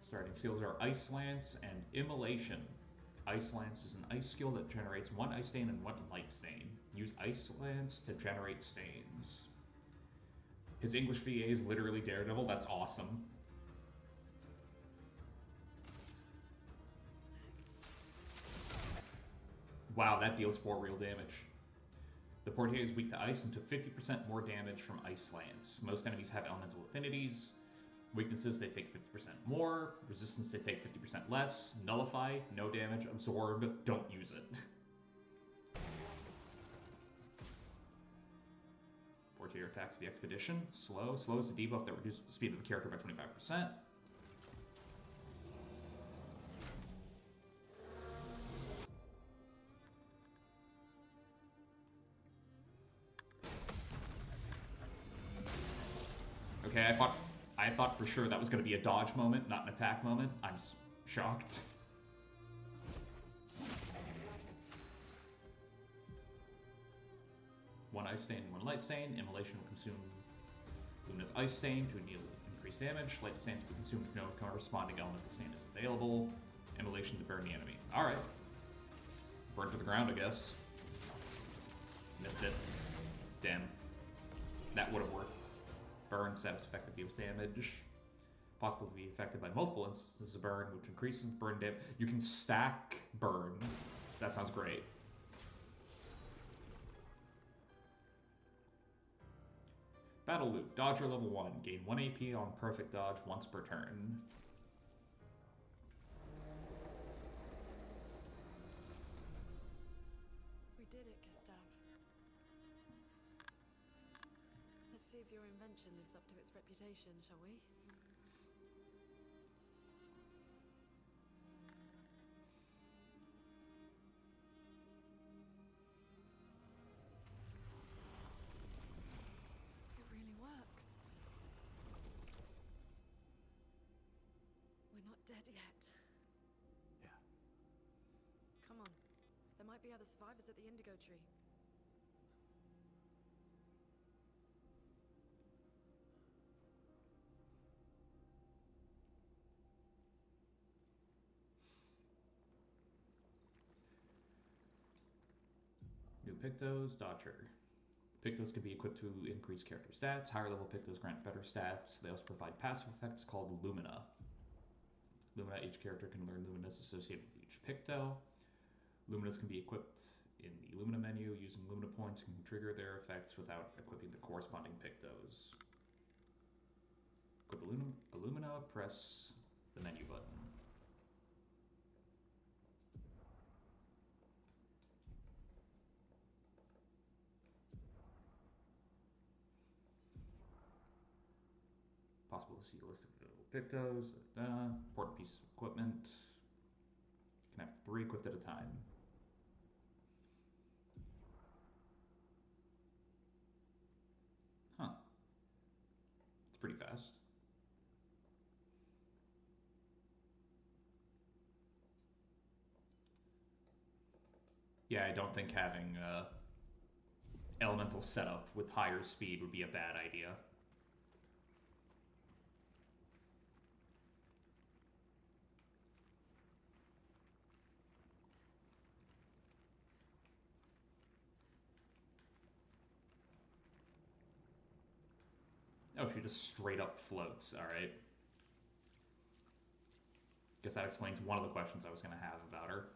Starting skills are Ice Lance and Immolation. Ice Lance is an ice skill that generates 1 ice stain and 1 light stain. Use Ice Lance to generate stains. His English VA is literally Daredevil. That's awesome. Wow, that deals 4 real damage. The Portier is weak to ice and took 50% more damage from Ice Lance. Most enemies have elemental affinities. Weaknesses, they take 50% more. Resistance, they take 50% less. Nullify, no damage. Absorb, don't use it. Portier attacks the expedition. Slow. Slow is a debuff that reduces the speed of the character by 25%. Okay, I thought for sure that was going to be a dodge moment, not an attack moment. I'm shocked. One ice stain, 1 light stain. Immolation will consume Lumina's ice stain to increase damage. Light stains will be consumed if no corresponding elemental stain is available. Immolation to burn the enemy. Alright. Burn to the ground, I guess. Missed it. Damn. That would have worked. Burn, status effective, deals damage. Possible to be affected by multiple instances of burn, which increases burn damage. You can stack burn. That sounds great. Battle Loop. Dodger level 1. Gain 1 AP on perfect dodge once per turn. We did it, Gustav. Let's see if your invention lives up to its reputation, shall we? It really works. We're not dead yet. Yeah. Come on. There might be other survivors at the Indigo Tree. New Pictos, Dodger. Pictos can be equipped to increase character stats. Higher level Pictos grant better stats. They also provide passive effects called Lumina. Lumina, each character can learn Luminas associated with each Picto. Luminas can be equipped in the Lumina menu. Using Lumina points can trigger their effects without equipping the corresponding Pictos. Equip Lumina, press the menu button. Possible to see a list of available Pictos. Important pieces of equipment. Can have 3 equipped at a time. Huh. It's pretty fast. Yeah, I don't think having elemental setup with higher speed would be a bad idea. Oh, she just straight up floats. Alright. Guess that explains one of the questions I was going to have about her.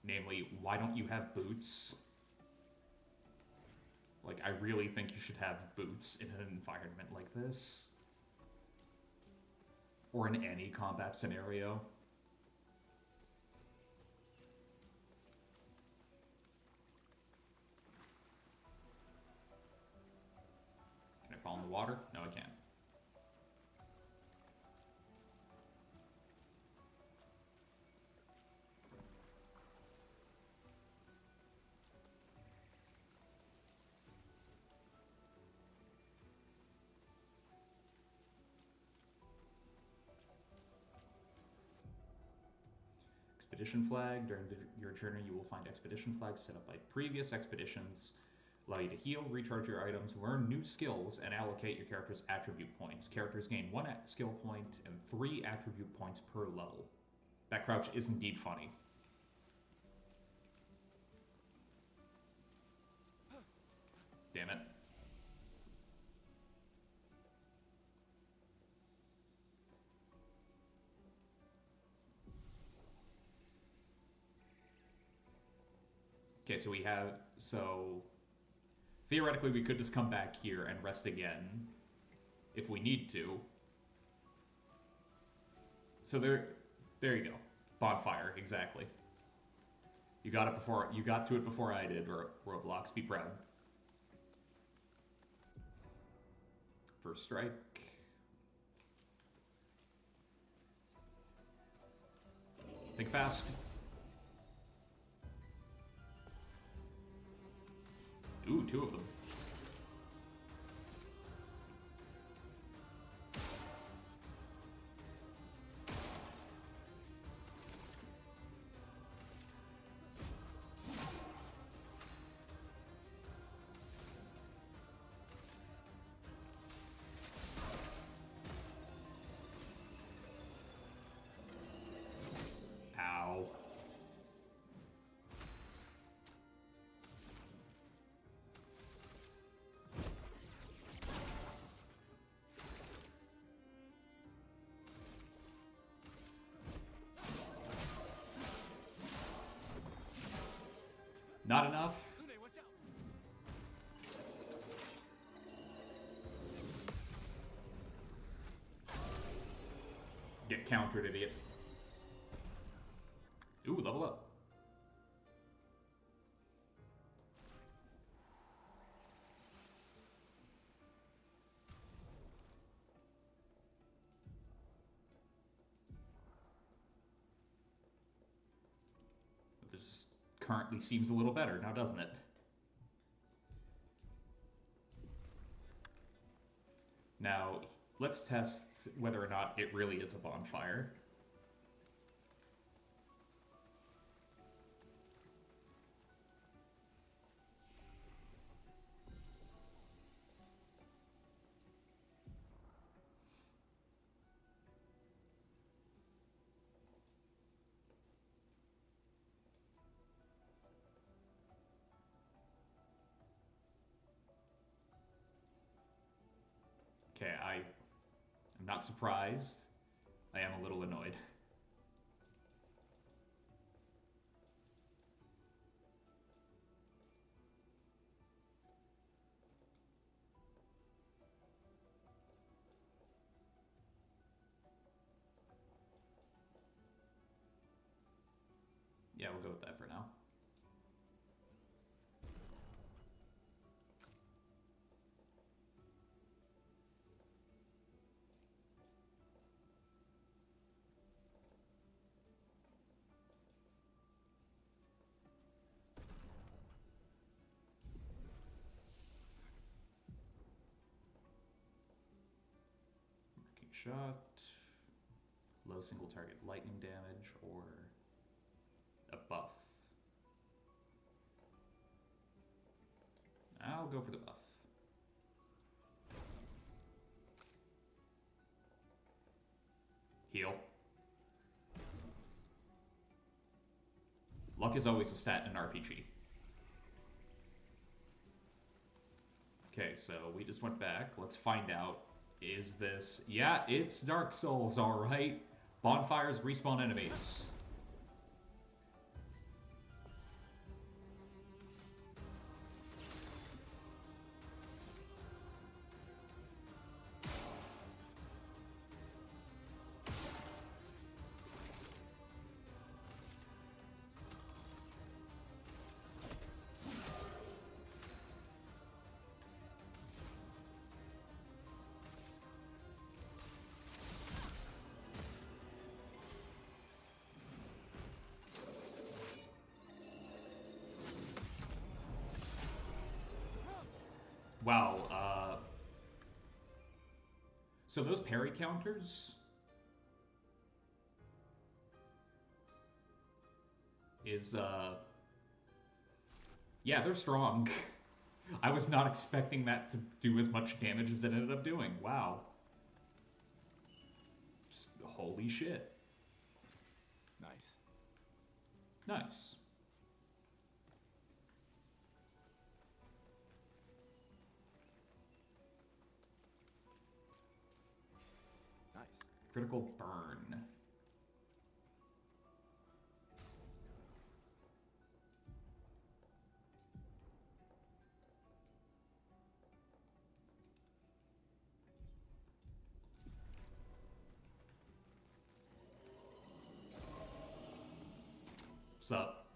Namely, why don't you have boots? Like, I really think you should have boots in an environment like this. Or in any combat scenario. Can I fall water? No, I can't. Expedition flag. During your journey, you will find expedition flags set up by previous expeditions. Allow you to heal, recharge your items, learn new skills, and allocate your character's attribute points. Characters gain 1 skill point and 3 attribute points per level. That crouch is indeed funny. Damn it. Okay, so we have, theoretically we could just come back here and rest again if we need to. So there you go. Bonfire, exactly. You got to it before I did, Roblox, be proud. First strike. Think fast. Ooh, 2 of them. Ow. Not enough. Get countered, idiot. Ooh, level up. This currently seems a little better now, doesn't it? Now, let's test whether or not it really is a bonfire. Okay, I'm not surprised. I am a little annoyed. Yeah, we'll go with that for now. Shot, low single target lightning damage, or a buff. I'll go for the buff. Heal. Luck is always a stat in an RPG. Okay, so we just went back. Let's find out. Is this... Yeah, it's Dark Souls, alright. Bonfires respawn enemies. Wow, so those parry counters is, yeah, they're strong. I was not expecting that to do as much damage as it ended up doing. Wow. Just holy shit. Nice. Nice. Nice. Critical burn. What's up?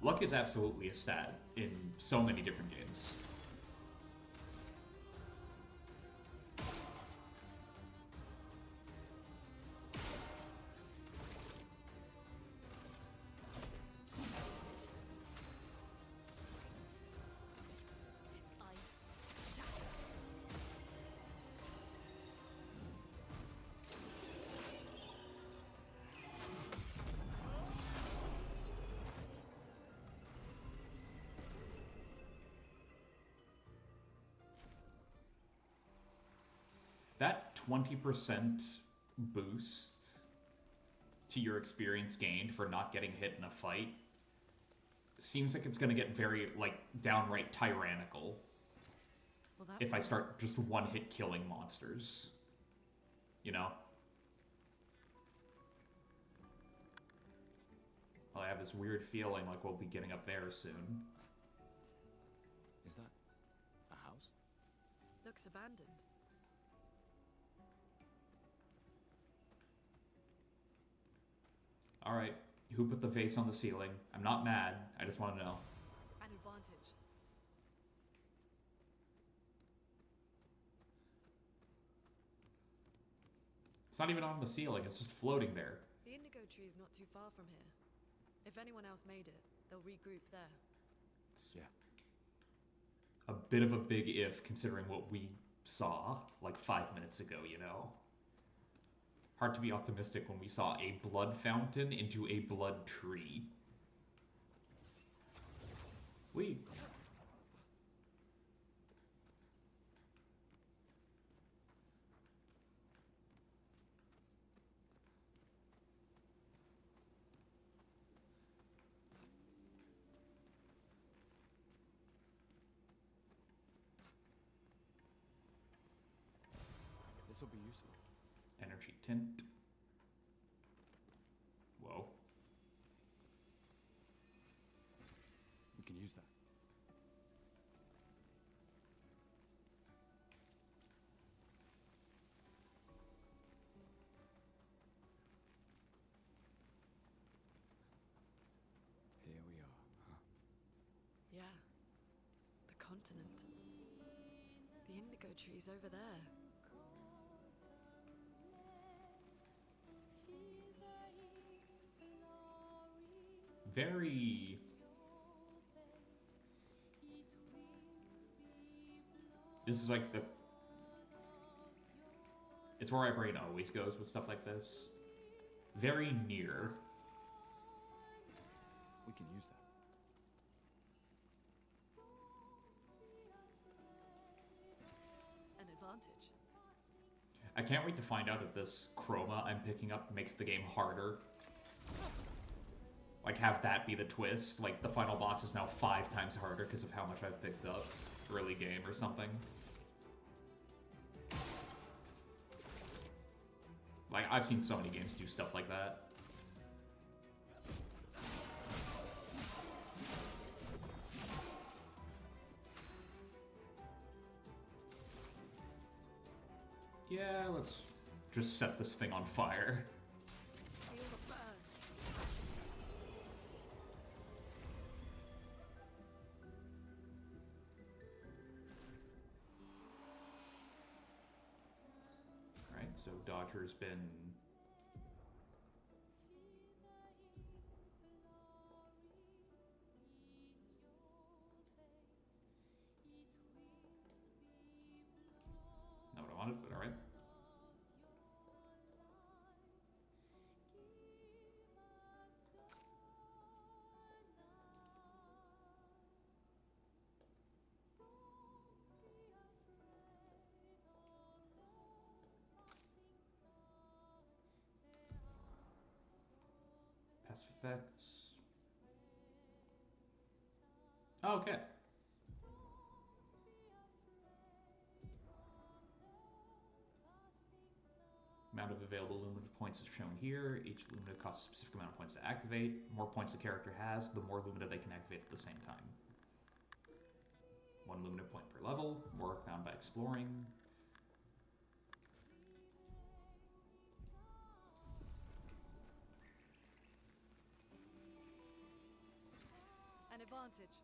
Luck is absolutely a stat in so many different games. That 20% boost to your experience gained for not getting hit in a fight seems like it's going to get very, like, downright tyrannical if I start just one-hit killing monsters. You know? Well, I have this weird feeling like we'll be getting up there soon. Is that a house? Looks abandoned. Alright, who put the vase on the ceiling? I'm not mad, I just want to know. An advantage. It's not even on the ceiling, it's just floating there. The indigo tree is not too far from here. If anyone else made it, they'll regroup there. Yeah. A bit of a big if, considering what we saw, like 5 minutes ago, you know? Hard to be optimistic when we saw a blood fountain into a blood tree. We. This will be useful. Energy tint. Whoa. We can use that. Here we are, huh? Yeah. The continent. The indigo tree's over there. Very... This is like the... It's where my brain always goes with stuff like this. Very near. We can use that. An advantage. I can't wait to find out that this chroma I'm picking up makes the game harder. Like, have that be the twist. Like, the final boss is now 5 times harder because of how much I've picked up early game or something. Like, I've seen so many games do stuff like that. Yeah, let's just set this thing on fire. Feel the burn. Alright, so Dodger's been... effects. Oh, okay. Amount of available Lumina points is shown here. Each Lumina costs a specific amount of points to activate. The more points a character has, the more Lumina they can activate at the same time. 1 Lumina point per level. More found by exploring. An advantage.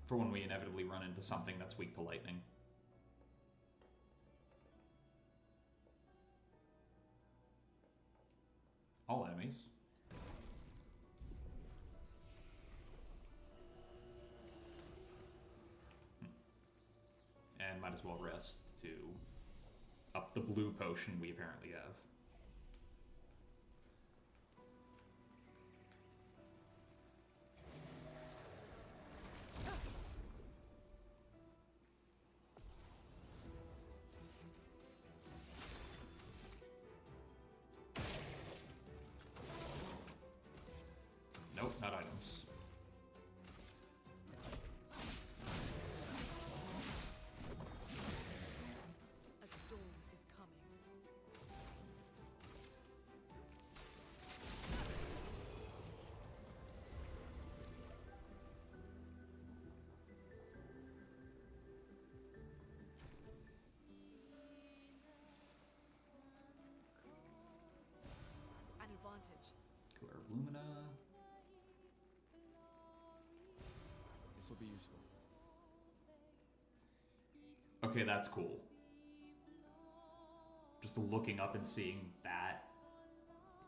For when we inevitably run into something that's weak to lightning. All enemies. And might as well rest to up the blue potion we apparently have. Nope, not items. A storm is coming. An advantage. Clair of Lumina. This will be useful. Okay, that's cool. Just looking up and seeing that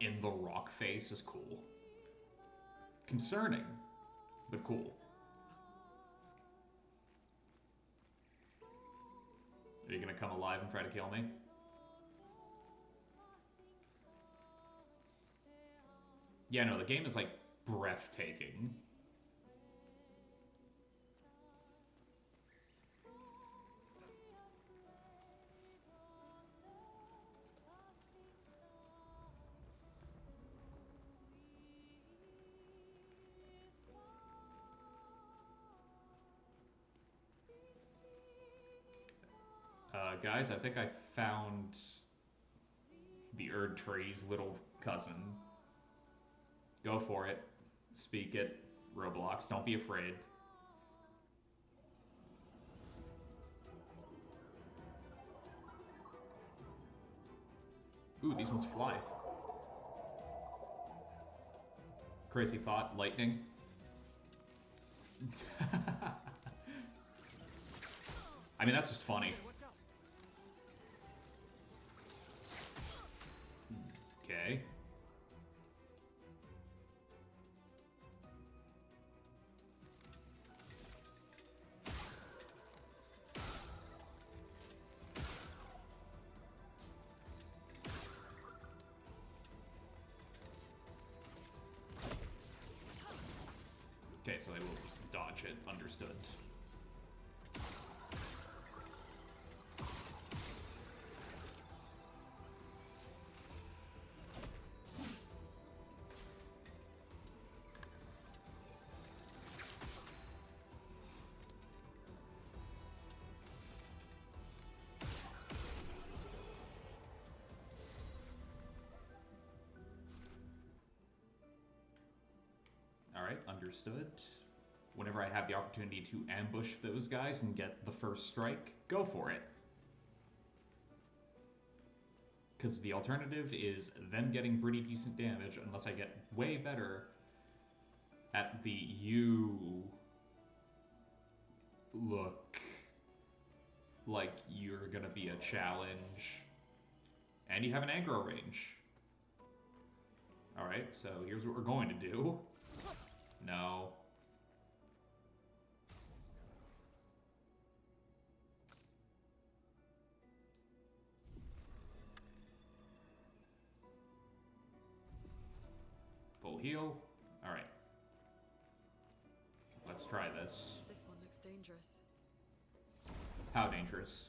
in the rock face is cool. Concerning, but cool. Are you gonna come alive and try to kill me? Yeah, no, the game is like breathtaking. Guys, I think I found the Erd Tree's little cousin. Go for it. Speak it. Roblox, don't be afraid. Ooh, these ones fly. Crazy thought, lightning. I mean, that's just funny. Okay. Okay, so they will just dodge it. Understood. Alright, understood. Whenever I have the opportunity to ambush those guys and get the first strike, go for it. Because the alternative is them getting pretty decent damage unless I get way better at the you look like you're gonna be a challenge. And you have an aggro range. Alright, so here's what we're going to do. No. Full heal. Alright. Let's try this. This one looks dangerous. How dangerous?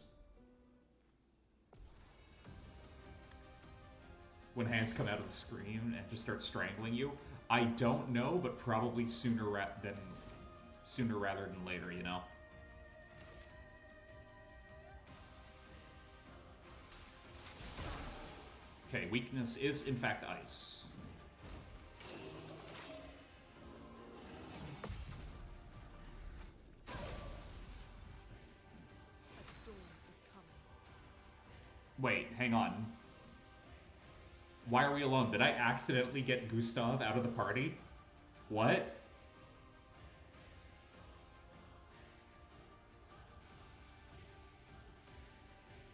When hands come out of the screen and just start strangling you? I don't know, but probably sooner rather than later, you know? Okay, weakness is in fact ice. Wait, hang on. Why are we alone? Did I accidentally get Gustav out of the party? What?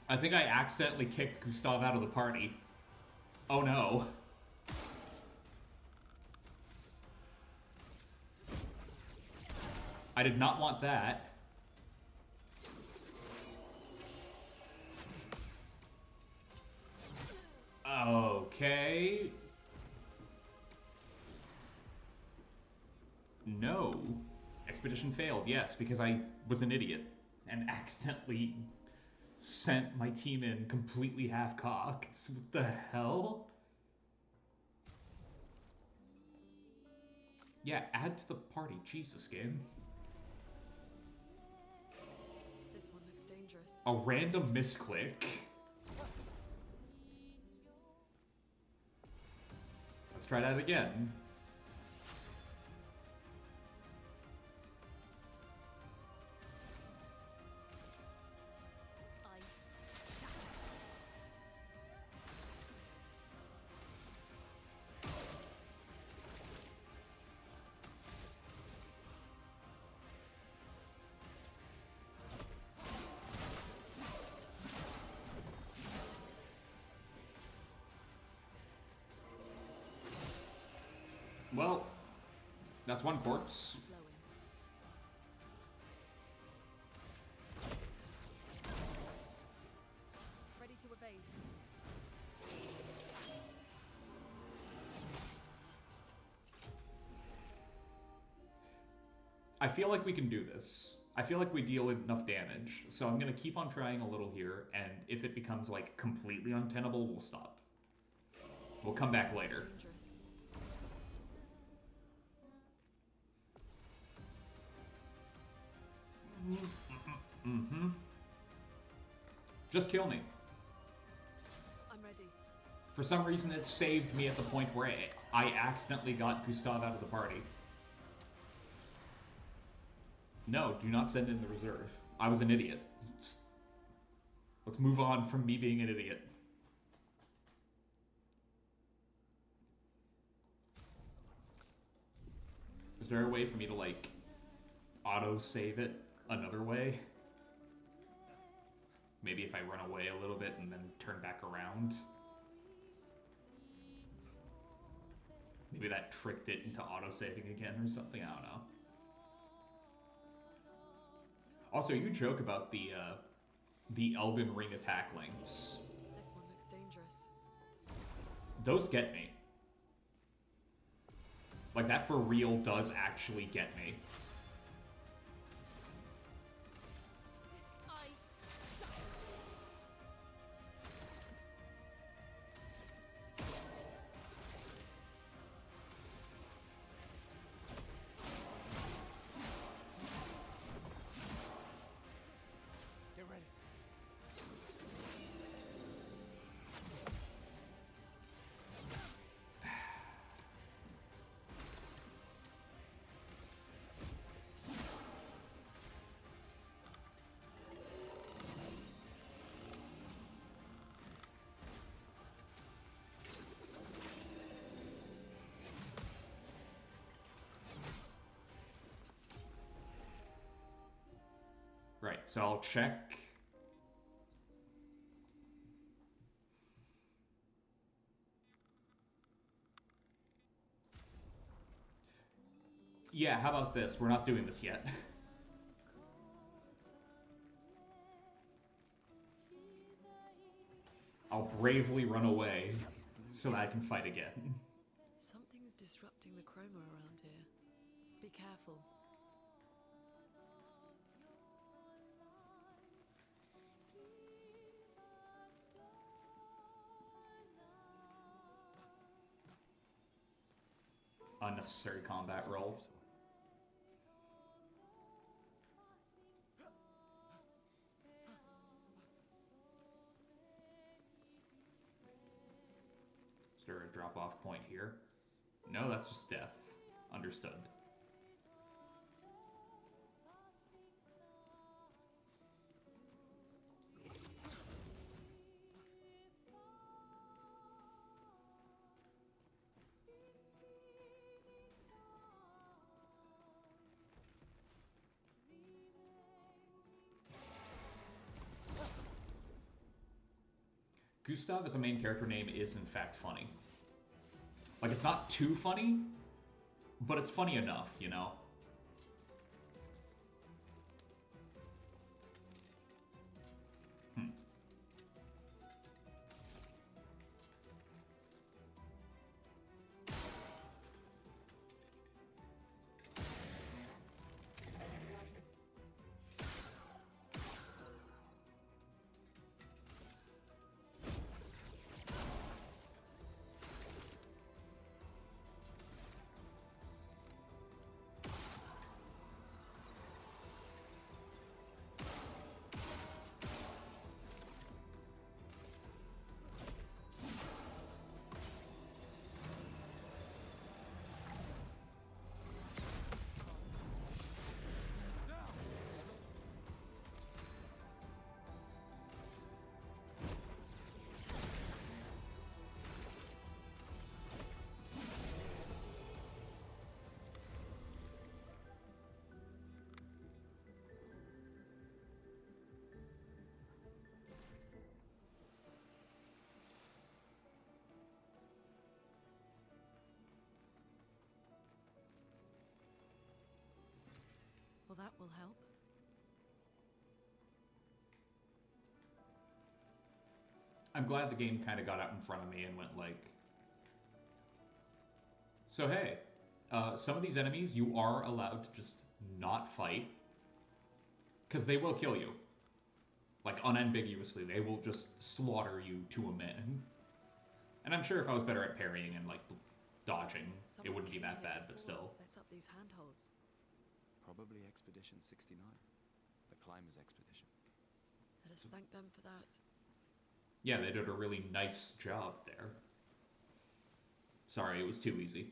I think I accidentally kicked Gustav out of the party. Oh no. I did not want that. Okay. No. Expedition failed, yes, because I was an idiot and accidentally sent my team in completely half-cocked. What the hell? Yeah, add to the party. Jesus, game. This one looks dangerous. A random misclick. Let's try that again. Well, that's one corpse. Ready to evade. I feel like we can do this. I feel like we deal enough damage, so I'm gonna keep on trying a little here, and if it becomes like completely untenable, we'll stop. We'll come back later. Mm-hmm. Just kill me. I'm ready. For some reason, it saved me at the point where I accidentally got Gustav out of the party. No, do not send in the reserve. I was an idiot. Let's move on from me being an idiot. Is there a way for me to, like, auto-save it another way? Maybe if I run away a little bit and then turn back around? Maybe that tricked it into auto-saving again or something, I don't know. Also, you joke about the Elden Ring attack links. This one looks dangerous. Those get me. Like, that for real does actually get me. so I'll check. Yeah, how about this? We're not doing this yet. I'll bravely run away so that I can fight again. Something's disrupting the chroma around here. Be careful. Unnecessary combat roll. Is there a drop-off point here? No, that's just death. Understood. Gustav as a main character name is in fact funny. Like, it's not too funny, but it's funny enough, you know? Well, that will help. I'm glad the game kind of got out in front of me and went like, so hey, some of these enemies you are allowed to just not fight, because they will kill you. Like, unambiguously, they will just slaughter you to a man. And I'm sure if I was better at parrying and, like, dodging, it wouldn't be that bad, but still. Set up these handholds. Probably Expedition 69, the climbers' expedition. Let us thank them for that. Yeah, they did a really nice job there. Sorry, it was too easy.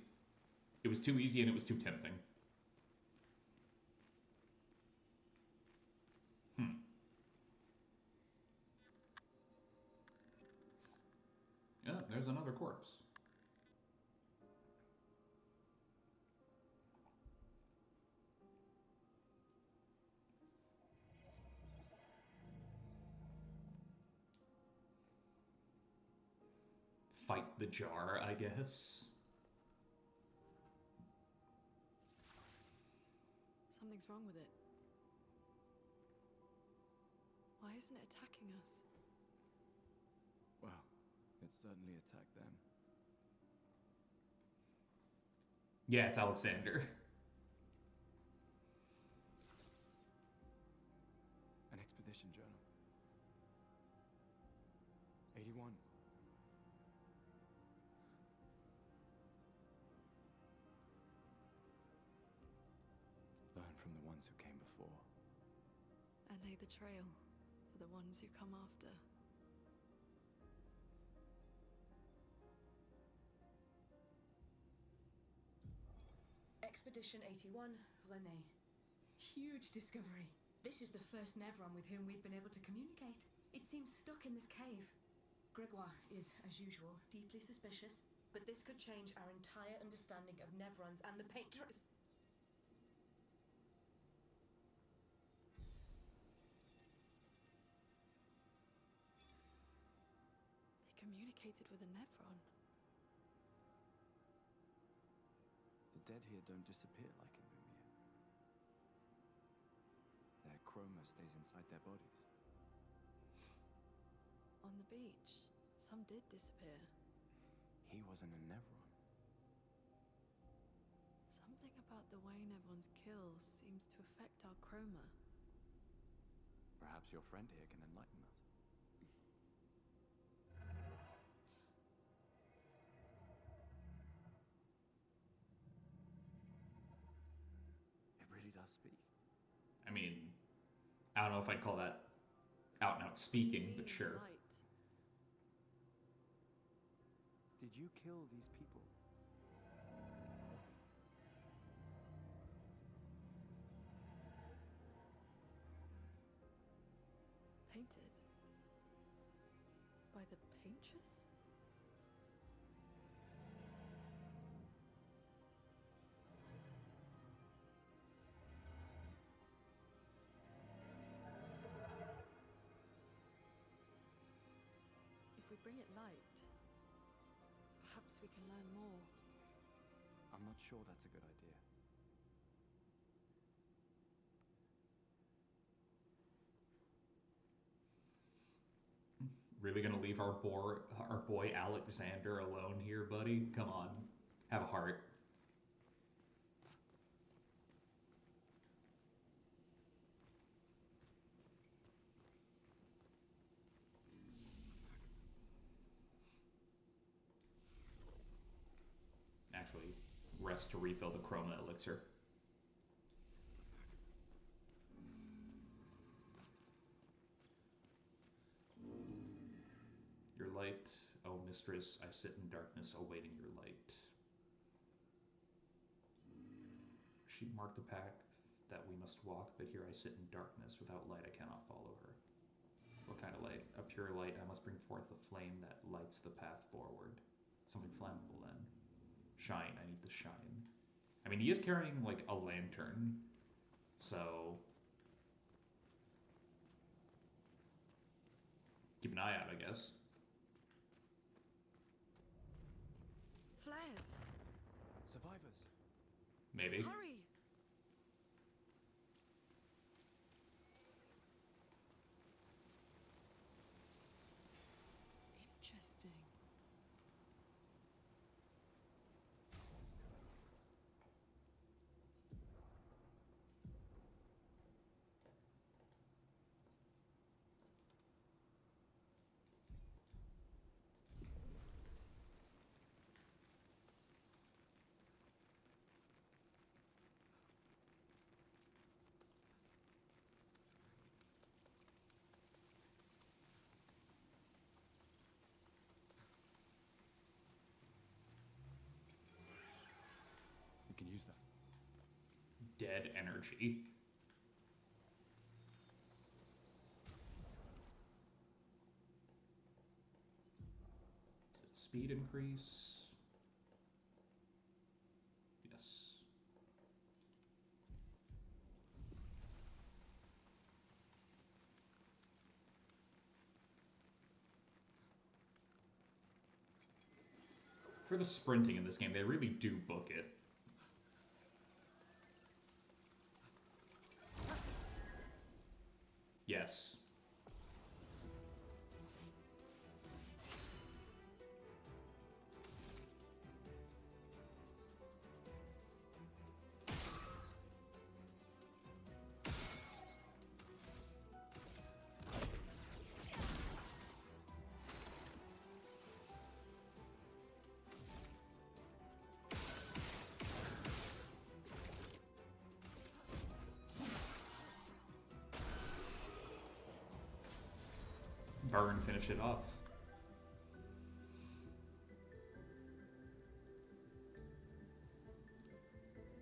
It was too easy and it was too tempting. Yeah, there's another corpse. Fight the jar, I guess. Something's wrong with it. Why isn't it attacking us? Well, it certainly attacked them. Yeah, it's Alexander. An expedition journal. 81. Learn from the ones who came before. And lay the trail for the ones who come after. Expedition 81, René. Huge discovery. This is the first Nevron with whom we've been able to communicate. It seems stuck in this cave. Gregoire is, as usual, deeply suspicious, but this could change our entire understanding of Nevrons and the Paintress. communicated with a Nevron. The dead here don't disappear like in Lumia. Their chroma stays inside their bodies. On the beach, some did disappear. He wasn't a Nevron. Something about the way Nevron's kill seems to affect our chroma. Perhaps your friend here can enlighten us. It really does speak. I mean, I don't know if I'd call that out and out speaking, but sure. Light. Did you kill these people? Painted? By the paintress? If we bring it light, perhaps we can learn more. I'm not sure that's a good idea. Really gonna leave our boy Alexander alone here, buddy? Come on, have a heart. Actually, rest to refill the chroma elixir. Your light, oh mistress, I sit in darkness awaiting your light. She marked the path that we must walk, but here I sit in darkness. Without light I cannot follow her. What kind of light? A pure light. I must bring forth the flame that lights the path forward. Something flammable then. Shine, I need the shine. I mean, he is carrying like a lantern, so keep an eye out, I guess. Flares! Survivors! Maybe. Hurry! Interesting. We can use that. Dead energy. Speed increase. Yes. For the sprinting in this game, they really do book it. Yes. Burn, finish it off.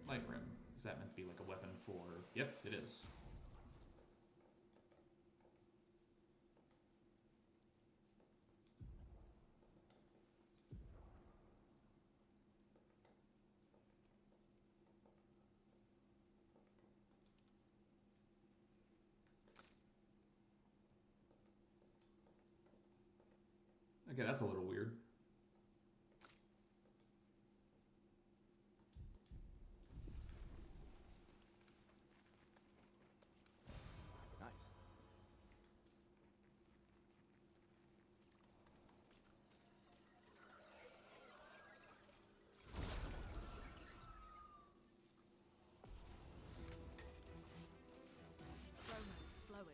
Light rim. Is that meant to be like a weapon for... Yep, it is. Okay, that's a little weird. Nice. Romance flowing.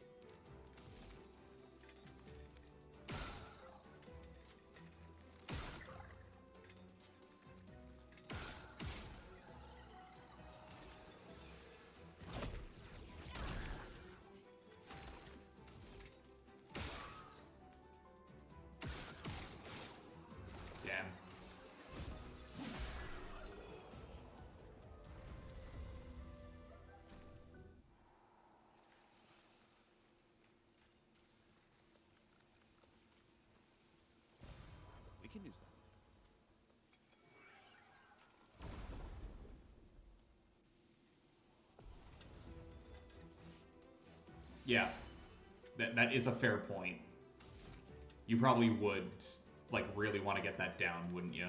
Damn. We can use that. Yeah, that is a fair point. You probably would, like, really want to get that down, wouldn't you?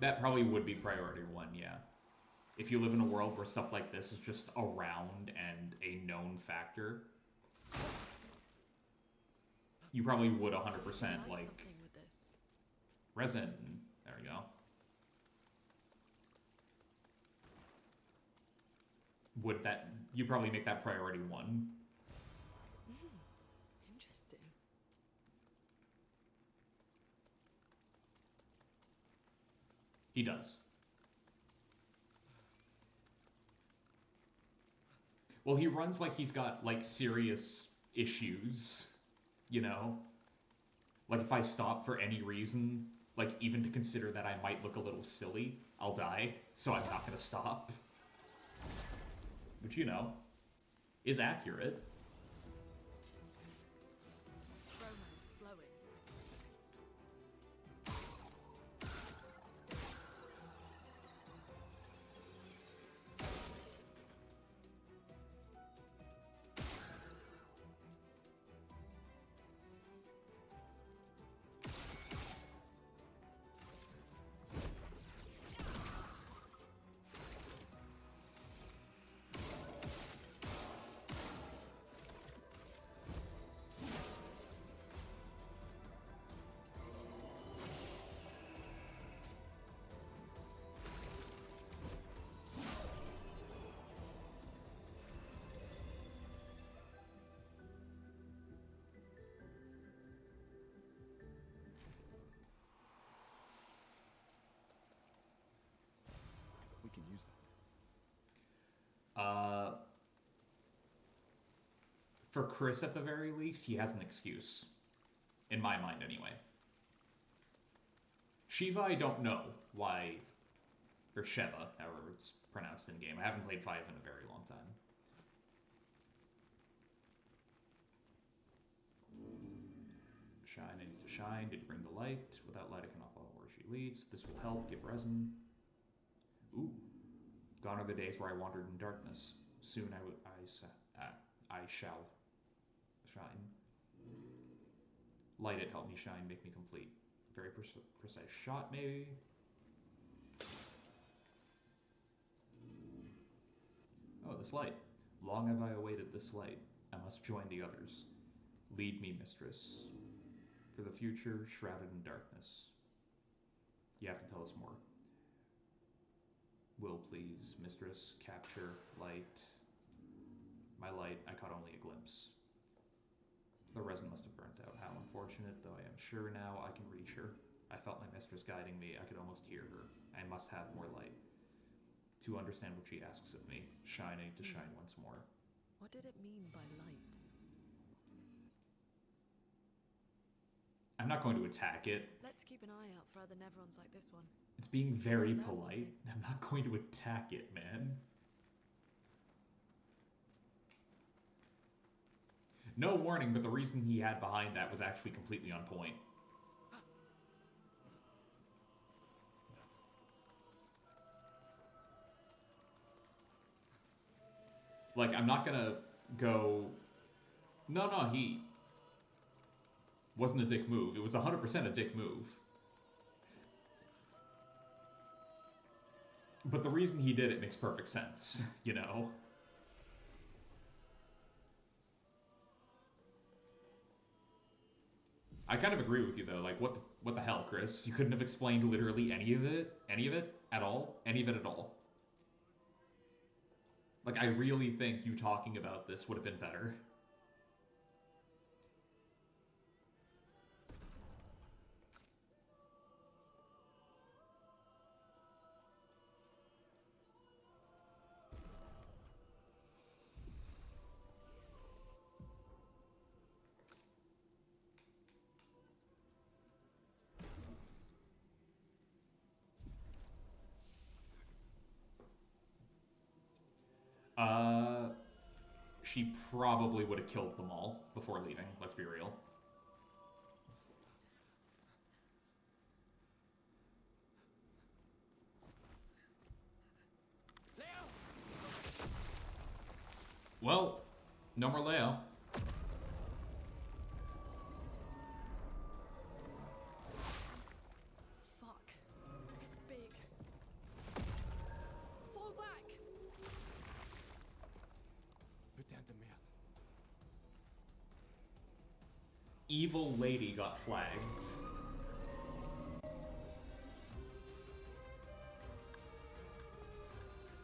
That probably would be priority one, yeah. If you live in a world where stuff like this is just around and a known factor, you probably would 100% like Something with this. resin. There we go. Would that, you probably make that priority one. Interesting. He does. Well, he runs like he's got, like, serious issues, you know? Like, if I stop for any reason, like, even to consider that I might look a little silly, I'll die, so I'm not gonna stop. Which, you know, is accurate. Romance flowing. We can use that. For Chris, at the very least, he has an excuse. In my mind, anyway. Shiva, I don't know why, or Sheva, however it's pronounced in game. I haven't played 5 in a very long time. Shine, I need to shine. Did you bring the light? Without light, I cannot follow where she leads. This will help. Give resin. Ooh. Gone are the days where I wandered in darkness. Soon I shall shine. Light it, help me shine, make me complete. Very precise shot, maybe? Oh, this light. Long have I awaited this light. I must join the others. Lead me, mistress. For the future, shrouded in darkness. You have to tell us more. Will, please, mistress, capture, light. My light, I caught only a glimpse. The resin must have burnt out. How unfortunate, though I am sure now I can reach her. I felt my mistress guiding me. I could almost hear her. I must have more light. To understand what she asks of me, shining to shine once more. What did it mean by light? I'm not going to attack it. Let's keep an eye out for other Neverons like this one. It's being very Might learn polite. something. I'm not going to attack it, man. No warning, but the reason he had behind that was actually completely on point. Like, I'm not gonna go... No, he... wasn't a dick move. It was 100% a dick move. But the reason he did it makes perfect sense, you know? I kind of agree with you, though. Like, what the hell, Chris? You couldn't have explained literally any of it at all? Any of it at all? Like, I really think you talking about this would have been better. She probably would have killed them all before leaving, let's be real. Leo! Well, no more Leo. Fuck. It's big. Fall back! Putain de merde. Evil lady got flagged.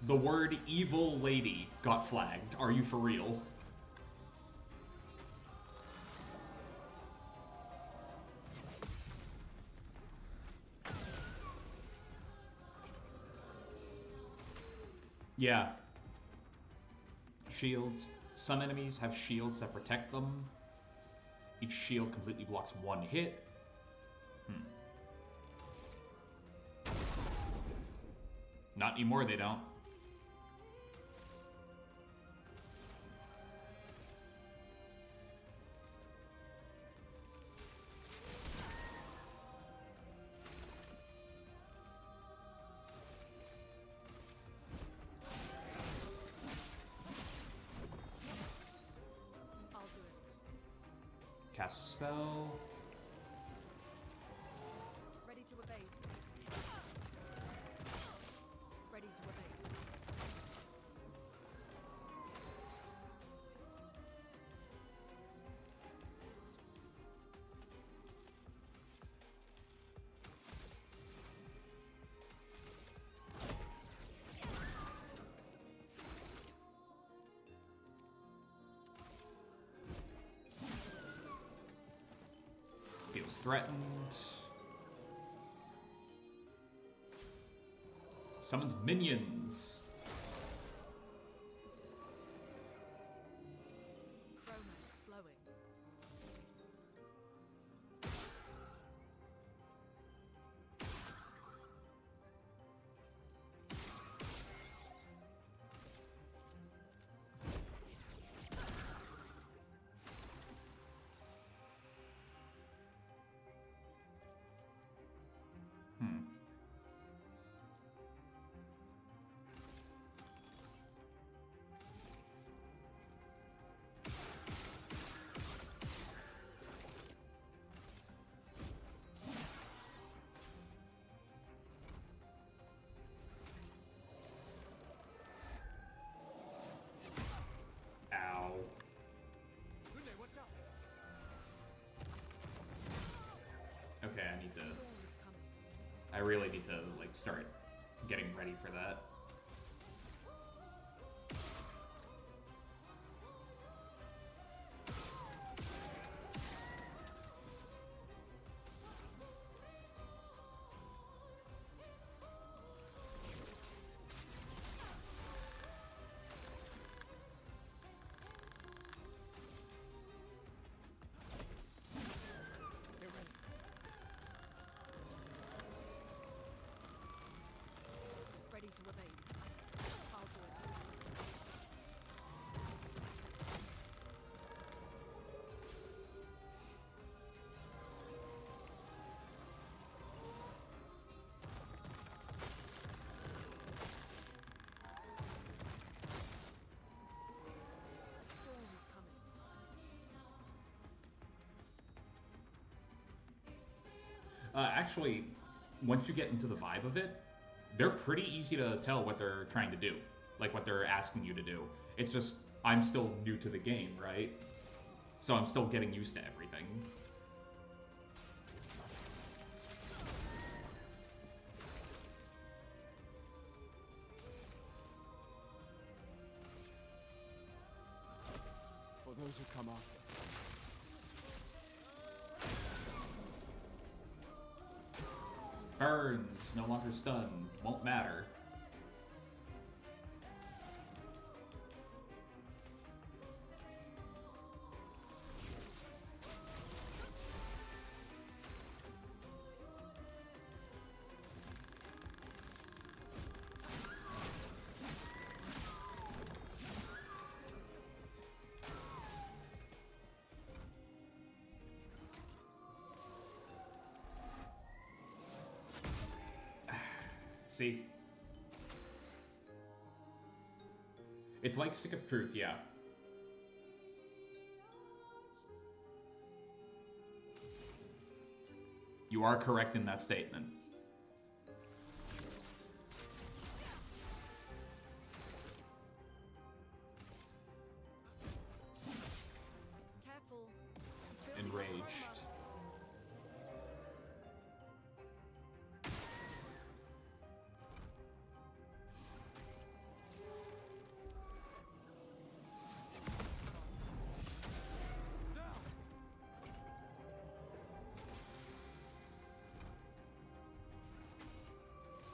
The word evil lady got flagged. Are you for real? Yeah. Shields. Some enemies have shields that protect them. Each shield completely blocks one hit. Not anymore, they don't. I'll do it. Cast a spell. Ready to evade. Ready to evade. Feels threatened. Summons minions. Romance flowing. Ow. Lune, watch out! Okay, I need to... Storm is coming. I really need to, like, start getting ready for that. evade. I'll do it. A storm is coming. Actually, once you get into the vibe of it, they're pretty easy to tell what they're trying to do, like what they're asking you to do. It's just, I'm still new to the game, right? So I'm still getting used to everything. For those who come after. Burns, no longer stunned, won't matter. See? It's like Stick of Truth, yeah. You are correct in that statement. Careful. Enraged.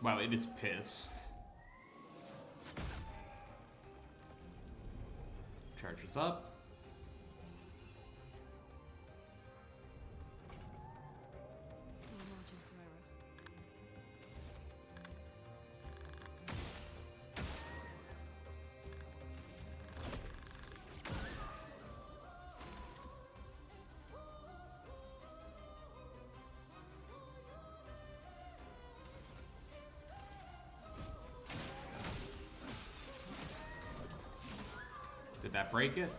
Wow, it is pissed. Charges up. No margin for error. Did that break it?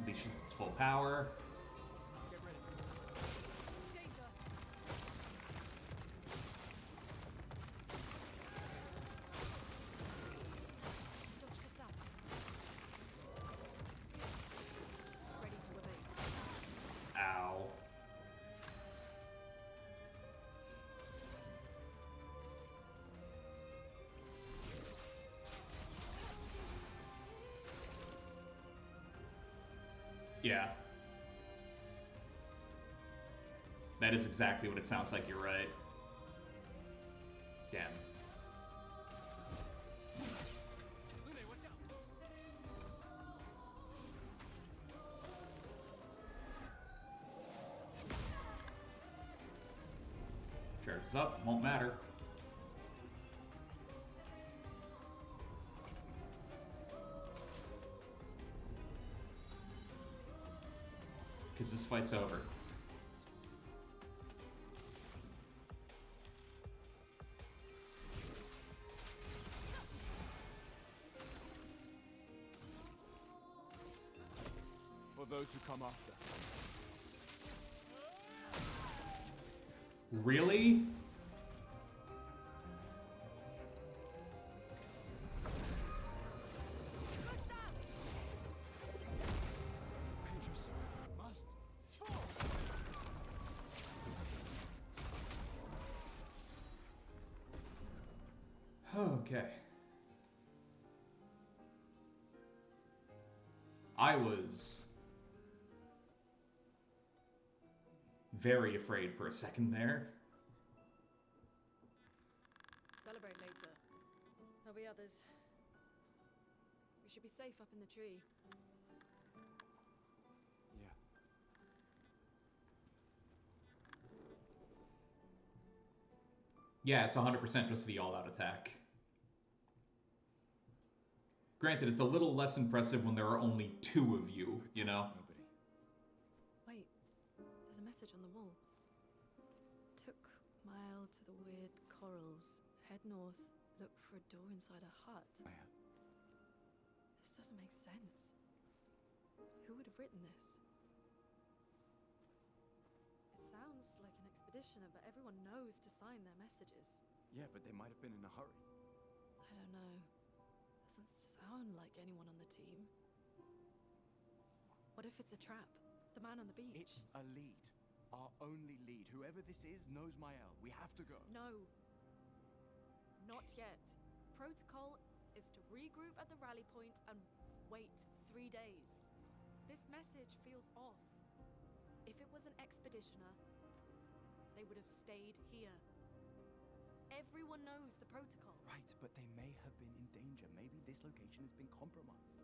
Unleashes its full power. Ow. Yeah. That is exactly what it sounds like, you're right. Damn. Charges up, won't matter. Because this fight's over. For those who come after. Really? Okay. I was very afraid for a second there. Celebrate later. There'll be others. We should be safe up in the tree. Yeah. Yeah, it's 100% just the all-out attack. Granted, it's a little less impressive when there are only 2 of you, you know? Nobody. Wait, there's a message on the wall. Took Mile to the weird corals. Head north, look for a door inside a hut. Maya. This doesn't make sense. Who would have written this? It sounds like an expeditioner, but everyone knows to sign their messages. Yeah, but they might have been in a hurry. I don't know. Doesn't sound like anyone on the team. What if it's a trap? The man on the beach? It's a lead. Our only lead. Whoever this is knows Mael. We have to go. No. Not yet. Protocol is to regroup at the rally point and wait 3 days. This message feels off. If it was an expeditioner, they would have stayed here. Everyone knows the protocol. Right, but they may have been in danger. Maybe this location has been compromised.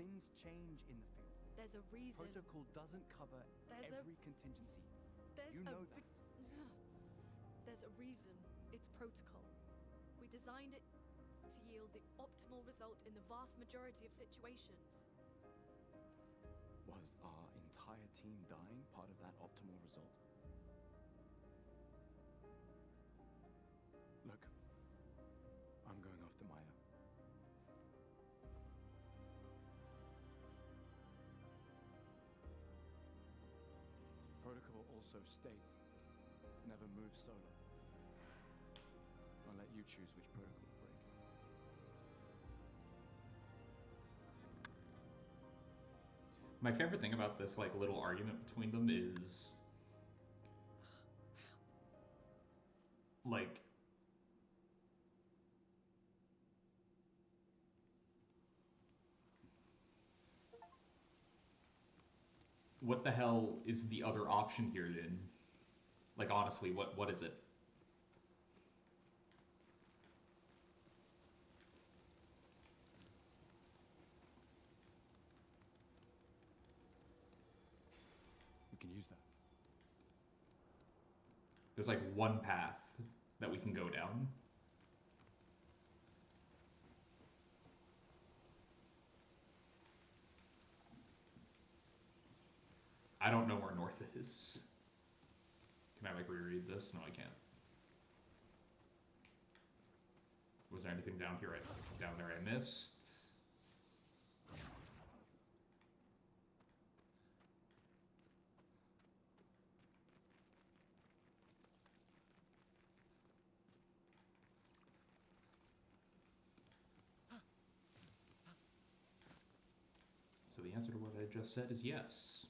Things change in the field. There's a reason. Protocol doesn't cover every contingency. You know that. There's a reason it's protocol. We designed it to yield the optimal result in the vast majority of situations. Was our entire team dying part of that optimal result? Look, I'm going after Maya. Protocol also states, never move solo. I'll let you choose which protocol to break. My favorite thing about this like little argument between them is like what the hell is the other option here then? Like honestly, what is it? We can use that. There's like one path that we can go down. I don't know where north is. Can I like reread this? No, I can't. Was there anything down here? Down there I missed? So the answer to what I just said is yes.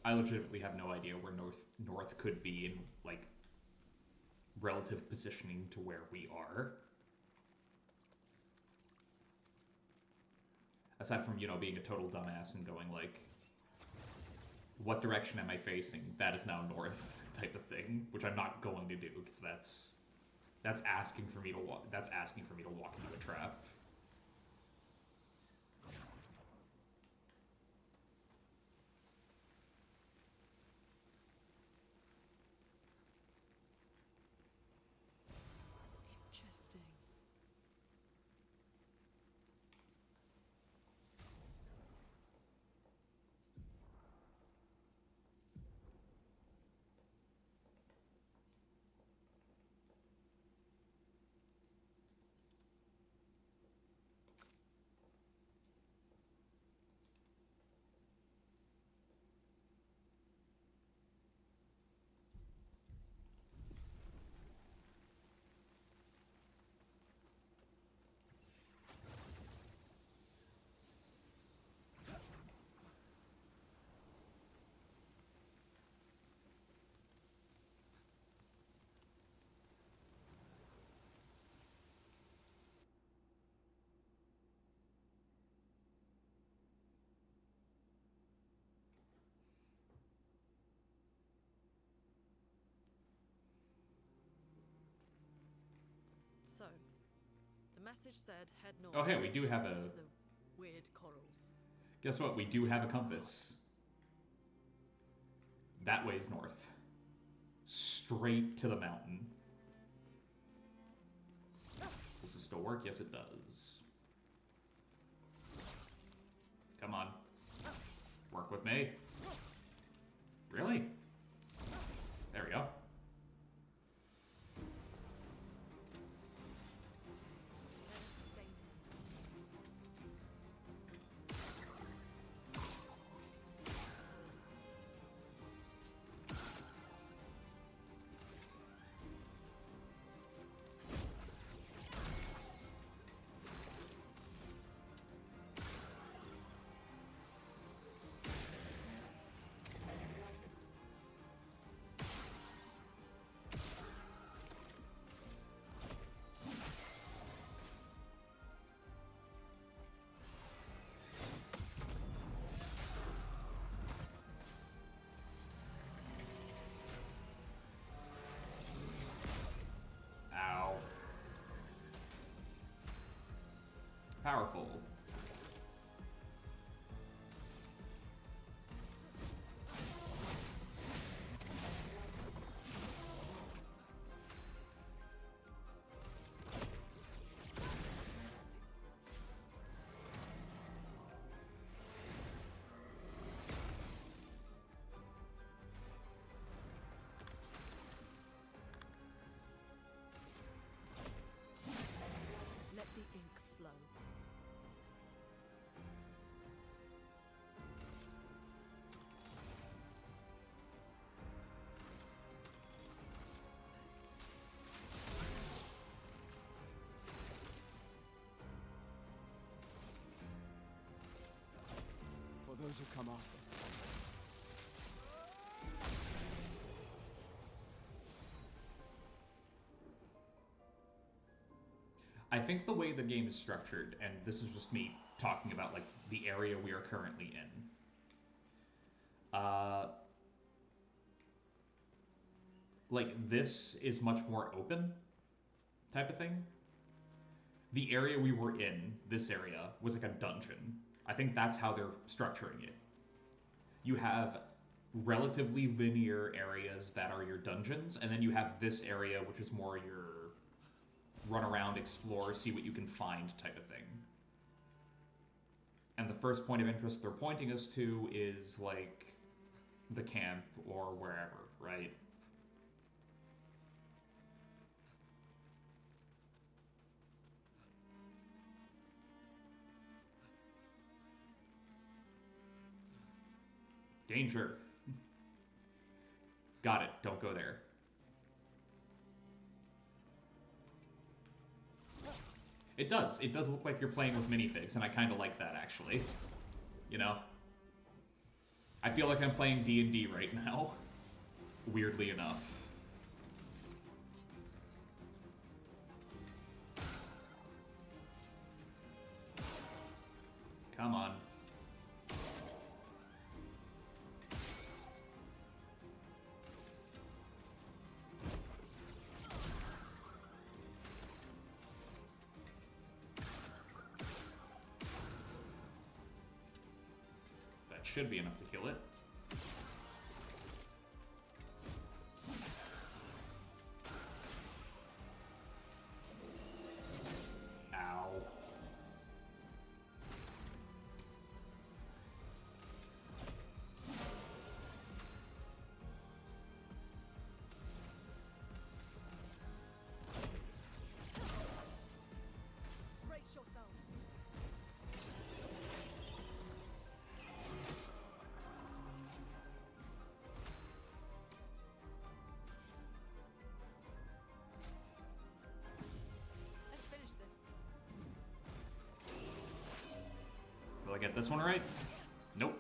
I legitimately have no idea where north could be in like relative positioning to where we are. Aside from, you know, being a total dumbass and going like, what direction am I facing? That is now north type of thing, which I'm not going to do because that's asking for me to walk. That's asking for me to walk into a trap. Interesting. So, the message said head north. Oh, hey, we do have a... To the weird corals. Guess what? We do have a compass. That way's north. Straight to the mountain. Does this still work? Yes, it does. Come on. Work with me. Really? There we go. Powerful. Let the ink flow. For those who come after. I think the way the game is structured, and this is just me talking about like the area we are currently in, like this is much more open type of thing. The area we were in, this area, was like a dungeon. I think that's how they're structuring it. You have relatively linear areas that are your dungeons, and then you have this area which is more your run around, explore, see what you can find type of thing. And the first point of interest they're pointing us to is like the camp or wherever, right? Danger. Got it. Don't go there. It does. It does look like you're playing with minifigs, and I kind of like that, actually. You know? I feel like I'm playing D&D right now. Weirdly enough. Come on. Should be enough to kill it. Ow. Brace yourselves. Let's finish this. Will I get this one right? Nope.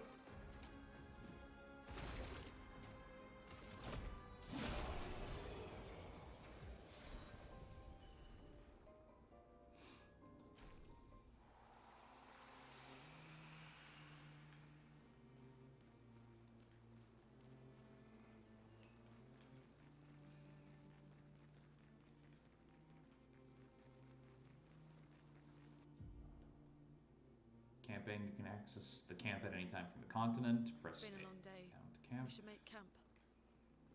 camping. You can access the camp at any time from the continent. Press It's been a A long day. down to camp. We should make camp.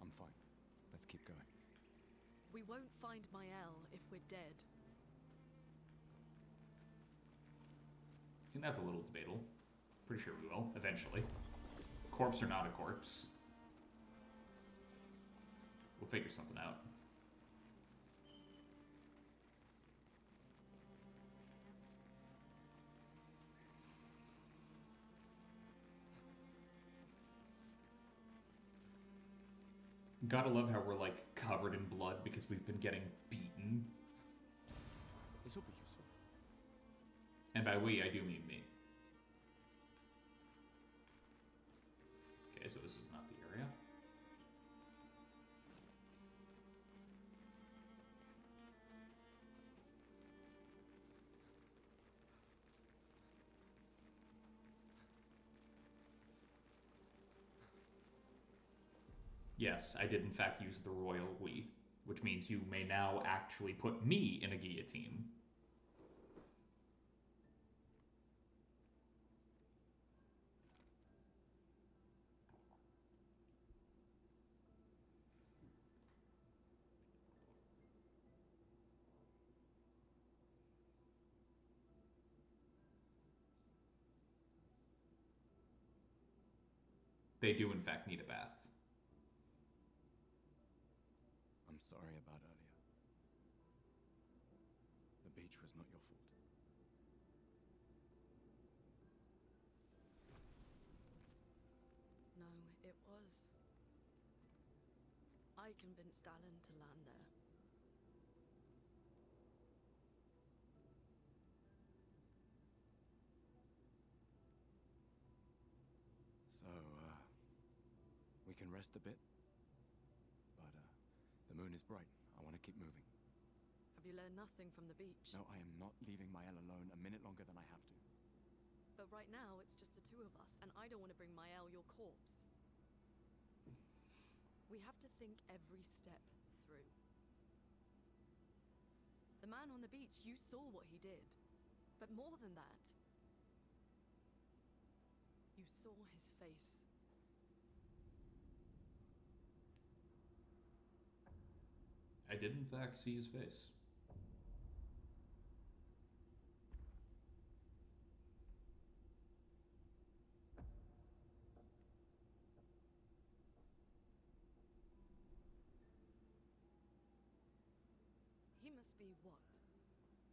I'm fine. Let's keep going. We won't find Mael if we're dead. And that's a little debatable. Pretty sure we will, eventually. Corpse or not a corpse. We'll figure something out. Gotta love how we're like covered in blood because we've been getting beaten. This will be useful. And by we, I do mean me. Okay, so this is not the area. Yes, I did in fact use the royal we, which means you may now actually put me in a guillotine. They do in fact need a bath. I'm sorry about earlier. The beach was not your fault. No, it was. I convinced Alan to land there. So, we can rest a bit. But, the moon is bright. I want to keep moving. Have you learned nothing from the beach? No, I am not leaving Mael alone a minute longer than I have to. But right now, it's just the two of us, and I don't want to bring Mael your corpse. We have to think every step through. The man on the beach, you saw what he did. But more than that, you saw his face. I did in fact see his face. He must be what?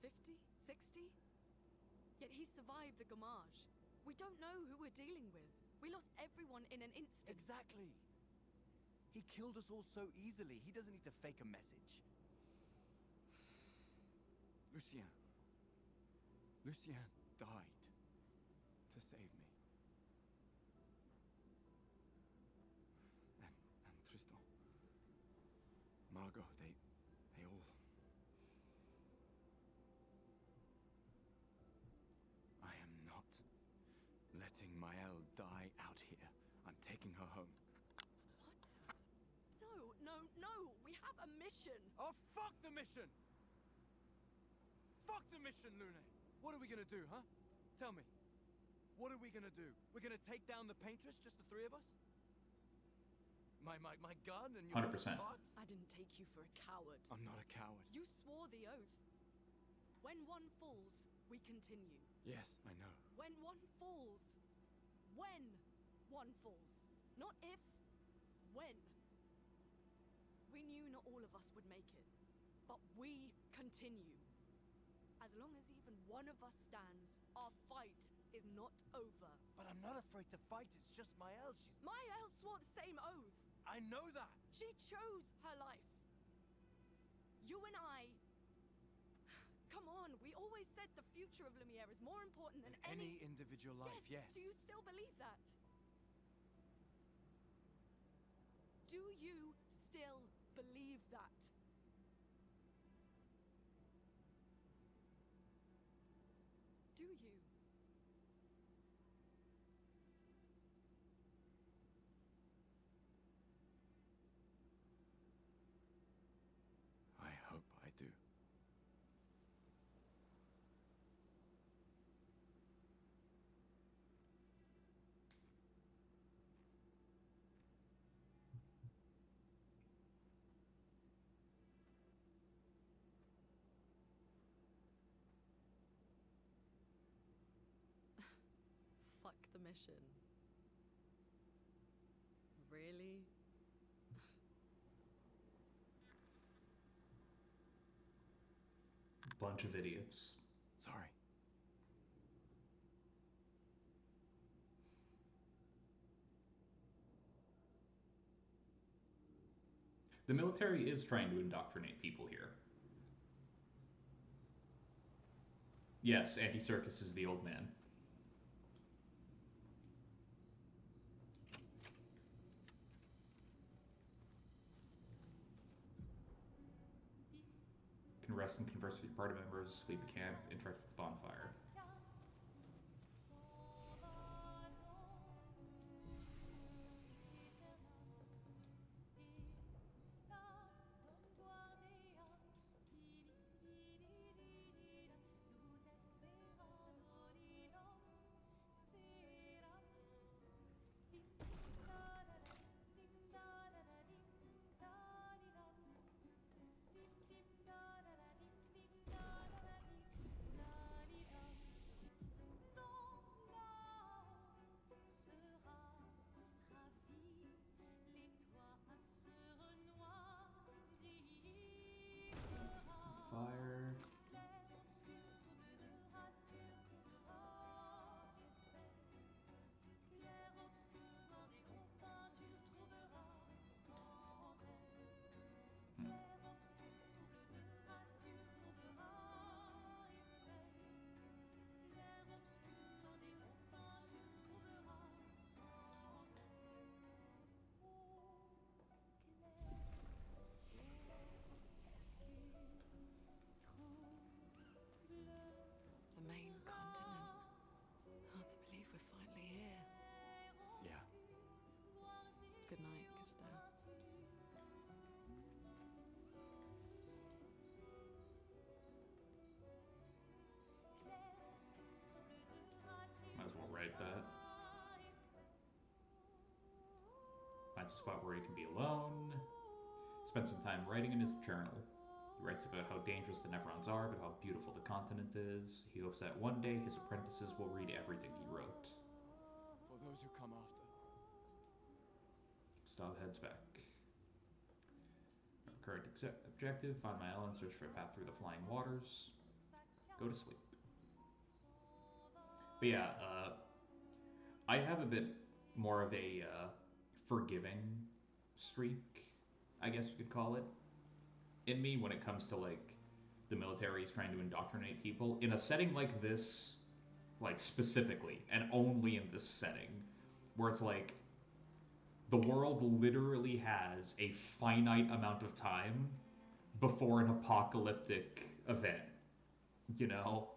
50? 60? Yet he survived the Gamage. We don't know who we're dealing with. We lost everyone in an instant. Exactly. He killed us all so easily. He doesn't need to fake a message. Lucien. Lucien died to save me. And Tristan. Margot, they all... I am not letting Mael die out here. I'm taking her home. No, we have a mission. Oh, fuck the mission! Fuck the mission, Lune! What are we gonna do, huh? Tell me. What are we gonna do? We're gonna take down the paintress, just the three of us? My gun and your 100%. thoughts? I didn't take you for a coward. I'm not a coward. You swore the oath. When one falls, we continue. Yes, I know. When one falls. When one falls. Not if. When. We knew not all of us would make it. But we continue. As long as even one of us stands, our fight is not over. But I'm not afraid to fight. It's just Mael. Mael swore the same oath. I know that. She chose her life. You and I... Come on, we always said the future of Lumiere is more important than any individual life, yes. Do you still believe that? Do you still believe that? Do you? I hope I do. fuck the mission. Really? Bunch of idiots. Sorry. The military is trying to indoctrinate people here. Yes, Andy Serkis is the old man. Can rest and converse with your party members, leave the camp, interact with the bonfire. Fire. The main continent. Hard to believe we're finally here. Yeah. Good night, Gustav. Might as well write that. Finds a spot where he can be alone. Spends some time writing in his journal. He writes about how dangerous the Nevrons are, but how beautiful the continent is. He hopes that one day his apprentices will read everything he wrote. For those who come after. Gustav heads back. Our current objective, find Mael and search for a path through the flying waters. Go to sleep. But yeah, I have a bit more of a forgiving streak, I guess you could call it, in me when it comes to, like, the military is trying to indoctrinate people. In a setting like this, like, specifically, and only in this setting, where it's like, the world literally has a finite amount of time before an apocalyptic event, you know?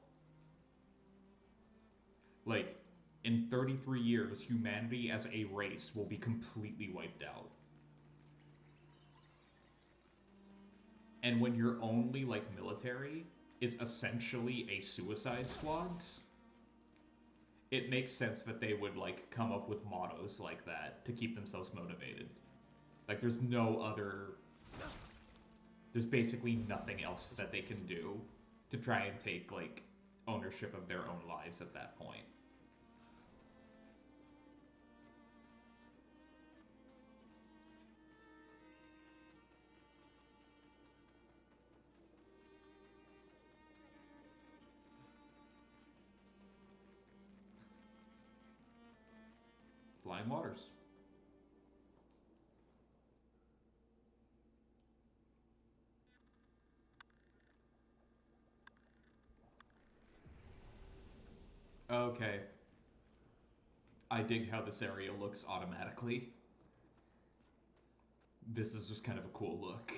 Like, in 33 years, humanity as a race will be completely wiped out. And when your only, like, military is essentially a suicide squad, it makes sense that they would, like, come up with mottos like that to keep themselves motivated. Like, there's no other... There's basically nothing else that they can do to try and take, like, ownership of their own lives at that point. Flying waters. Okay. I dig how this area looks automatically. This is just kind of a cool look.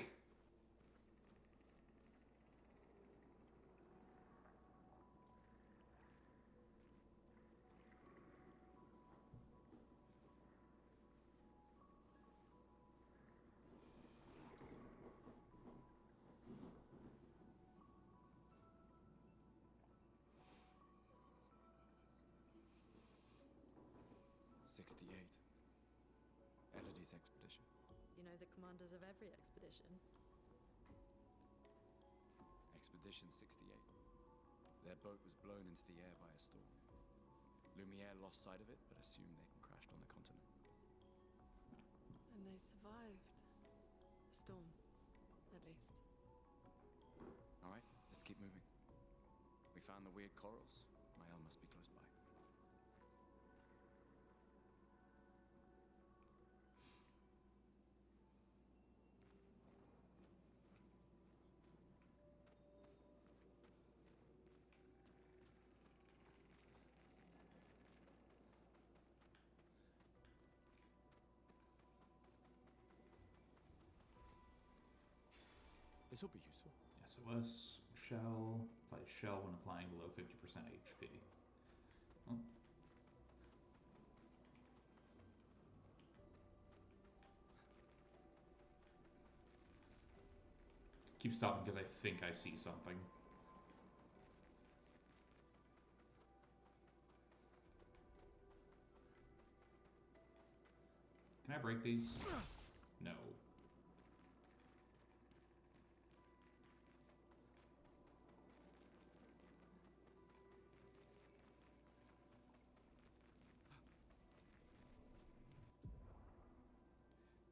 Elodie's expedition. You know the commanders of every expedition. Expedition 68. Their boat was blown into the air by a storm. Lumiere lost sight of it, but assume they can crashed on the continent. And they survived. A storm, at least. Alright, let's keep moving. We found the weird corals. Mael must be close by. This will be useful. SOS, shell, apply shell when applying below 50% HP. Oh. Keep stopping because I think I see something. Can I break these? No.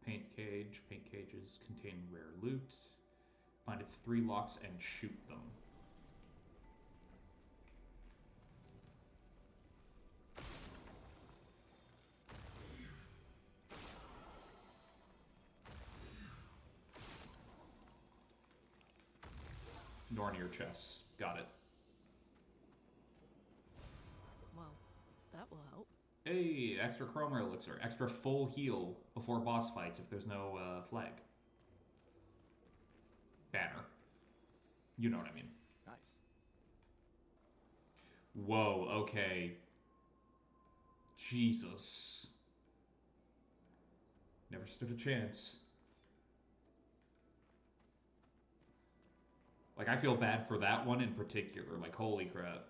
Paint cage. Paint cages contain rare loot. Find its 3 locks and shoot them. Nornir chests. Got it. Well, that will help. Hey, extra chroma elixir. Extra full heal before boss fights if there's no flag. Banner. You know what I mean. Nice. Whoa, okay. Jesus. Never stood a chance. Like, I feel bad for that one in particular. Like, holy crap.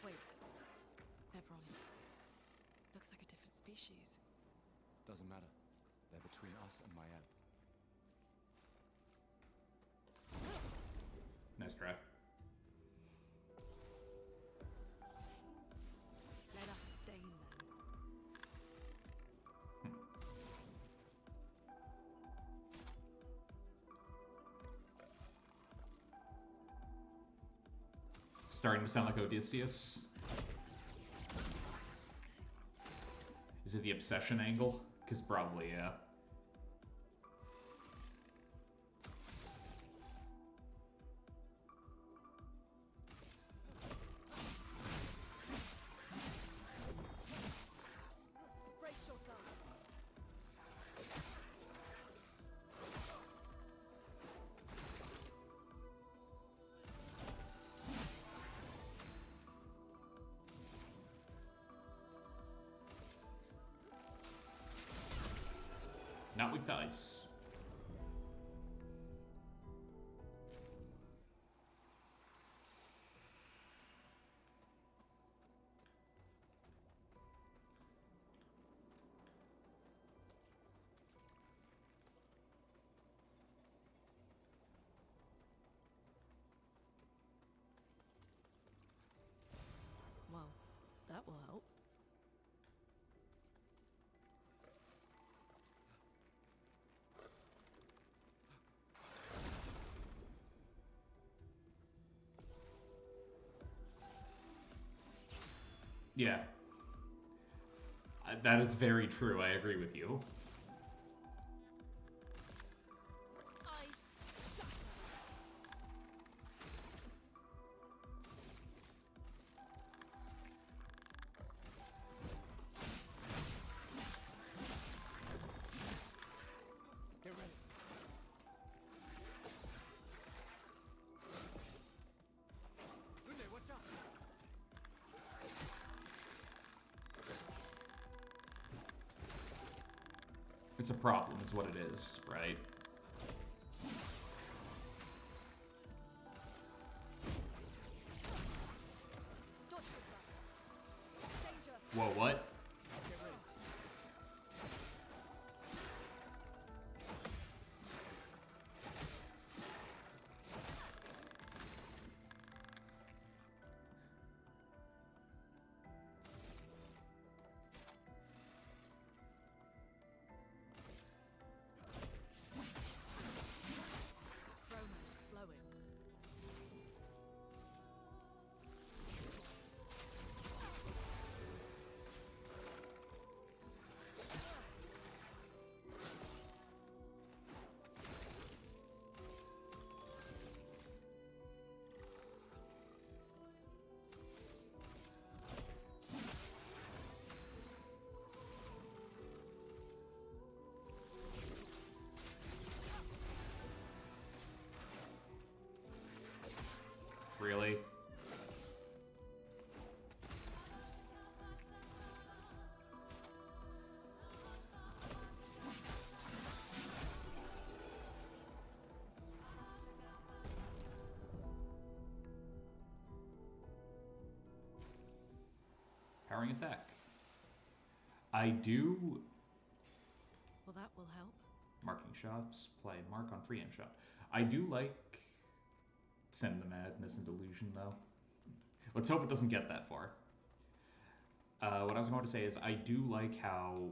Wait. Evron. Looks like a different species. Doesn't matter. They're between us and Mael. Nice try. Let us stain them. Starting to sound like Odysseus. Is it the obsession angle? Because probably, yeah. Brace yourselves. Not with dice. Well, that will help. Yeah. That is very true. I agree with you. Ice shatter. Get ready. Lune, watch out! It's a problem, is what it is, right? Dodge this one. Danger. Whoa, what? Get ready. Really? Powering attack. I do... Well, that will help. Marking shots. Play mark on free aim shot. I do like Send the Madness and Delusion, though. Let's hope it doesn't get that far. What I was going to say is I do like how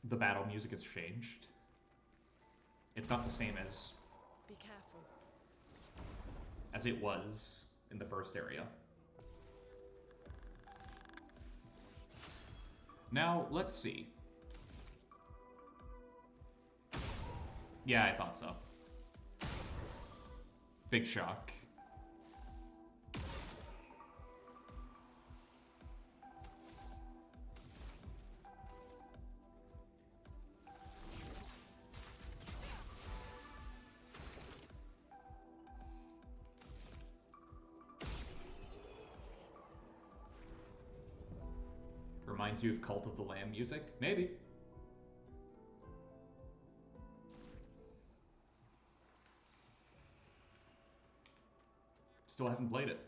the battle music has changed. It's not the same Be careful. as it was in the first area. Now, let's see. Yeah, I thought so. Big shock. Reminds you of Cult of the Lamb music? Maybe. Still haven't played it.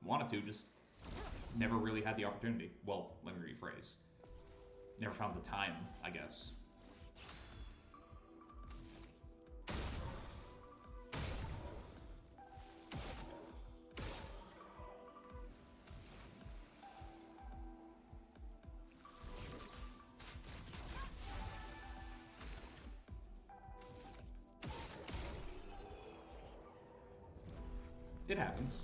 Wanted to, just never really had the opportunity. Well, let me rephrase. Never found the time, I guess. It happens.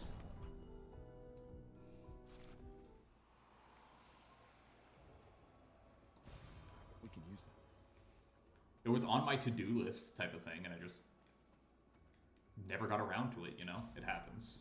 We can use that. It was on my to-do list type of thing, and I just never got around to it, you know? It happens.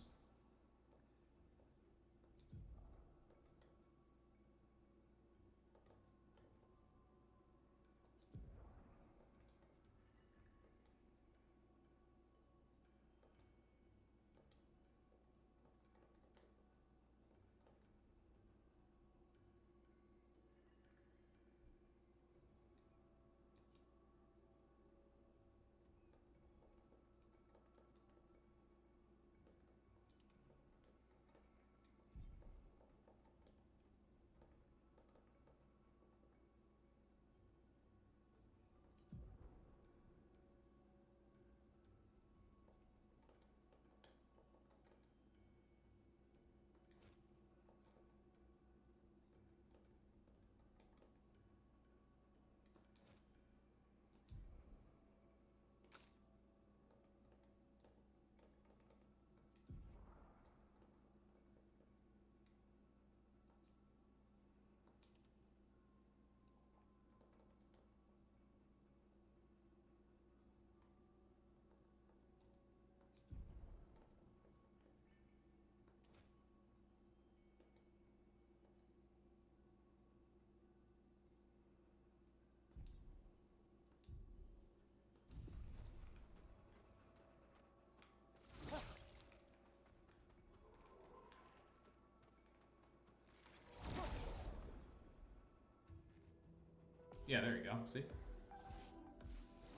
Yeah, there you go. See?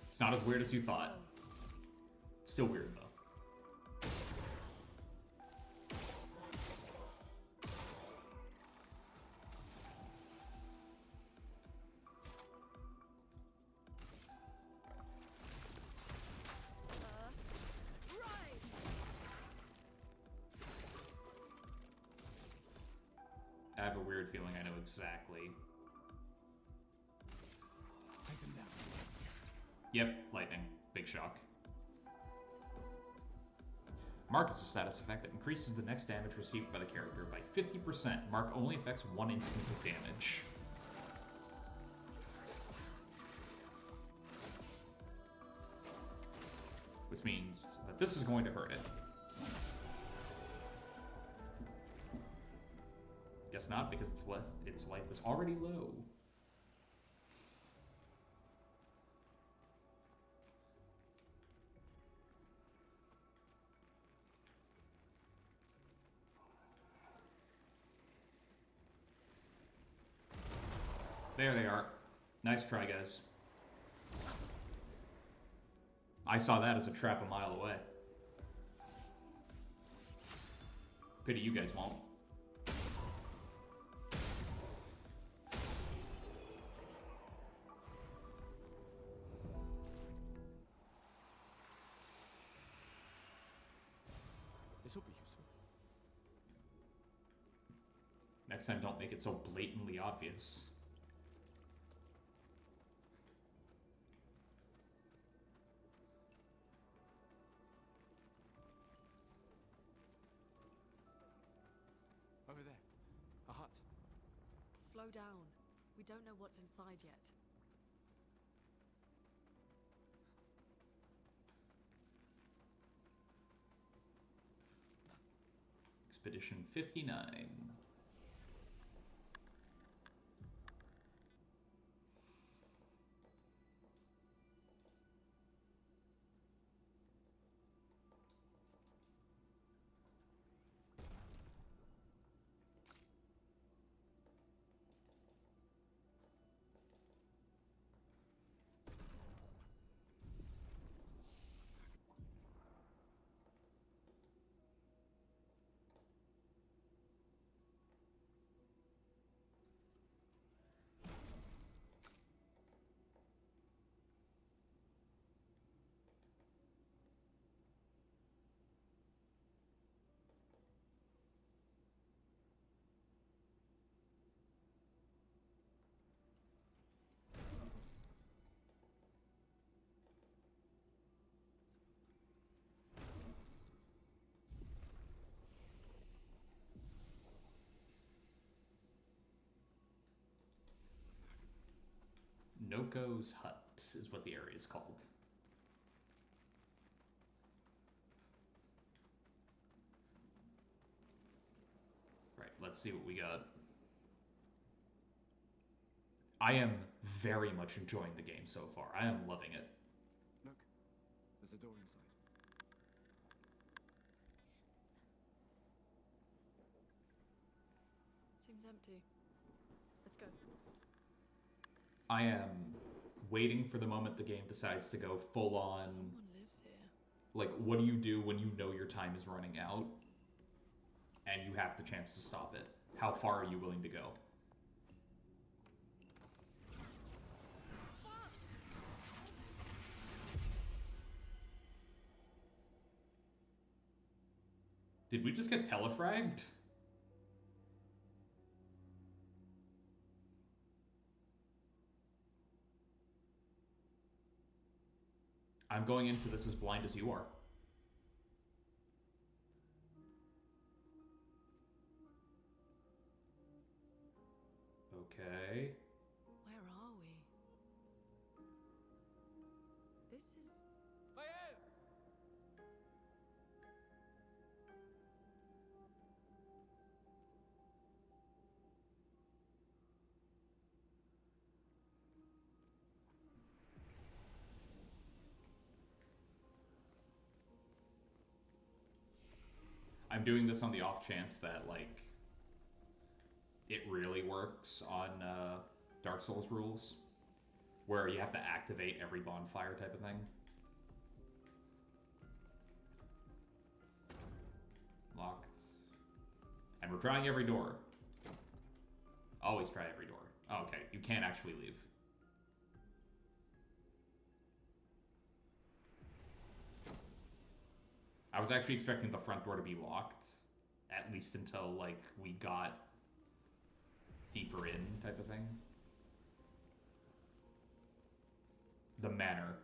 It's not as weird as you thought. Still weird, though. I have a weird feeling I know exactly. Take them down. Yep, lightning. Big shock. Mark is a status effect that increases the next damage received by the character by 50%. Mark only affects one instance of damage. Which means that this is going to hurt it. Guess not, because its life was already low. There they are. Nice try, guys. I saw that as a trap a mile away. Pity you guys won't. This will be useful. Next time, don't make it so blatantly obvious. Over there. A hut. Slow down. We don't know what's inside yet. Expedition 59. Noko's Hut is what the area is called. Right, let's see what we got. I am very much enjoying the game so far. I am loving it. Look, there's a door inside. Seems empty. Let's go. I am waiting for the moment the game decides to go full on. Someone lives here. Like, what do you do when you know your time is running out and you have the chance to stop it? How far are you willing to go? Did we just get telefragged? I'm going into this as blind as you are. Okay. Where are we? This is... I'm doing this on the off chance that, like, it really works on Dark Souls rules, where you have to activate every bonfire type of thing. Locked. And we're trying every door. Always try every door. Oh, okay, you can't actually leave. I was actually expecting the front door to be locked, at least until, like, we got deeper in type of thing. The manor.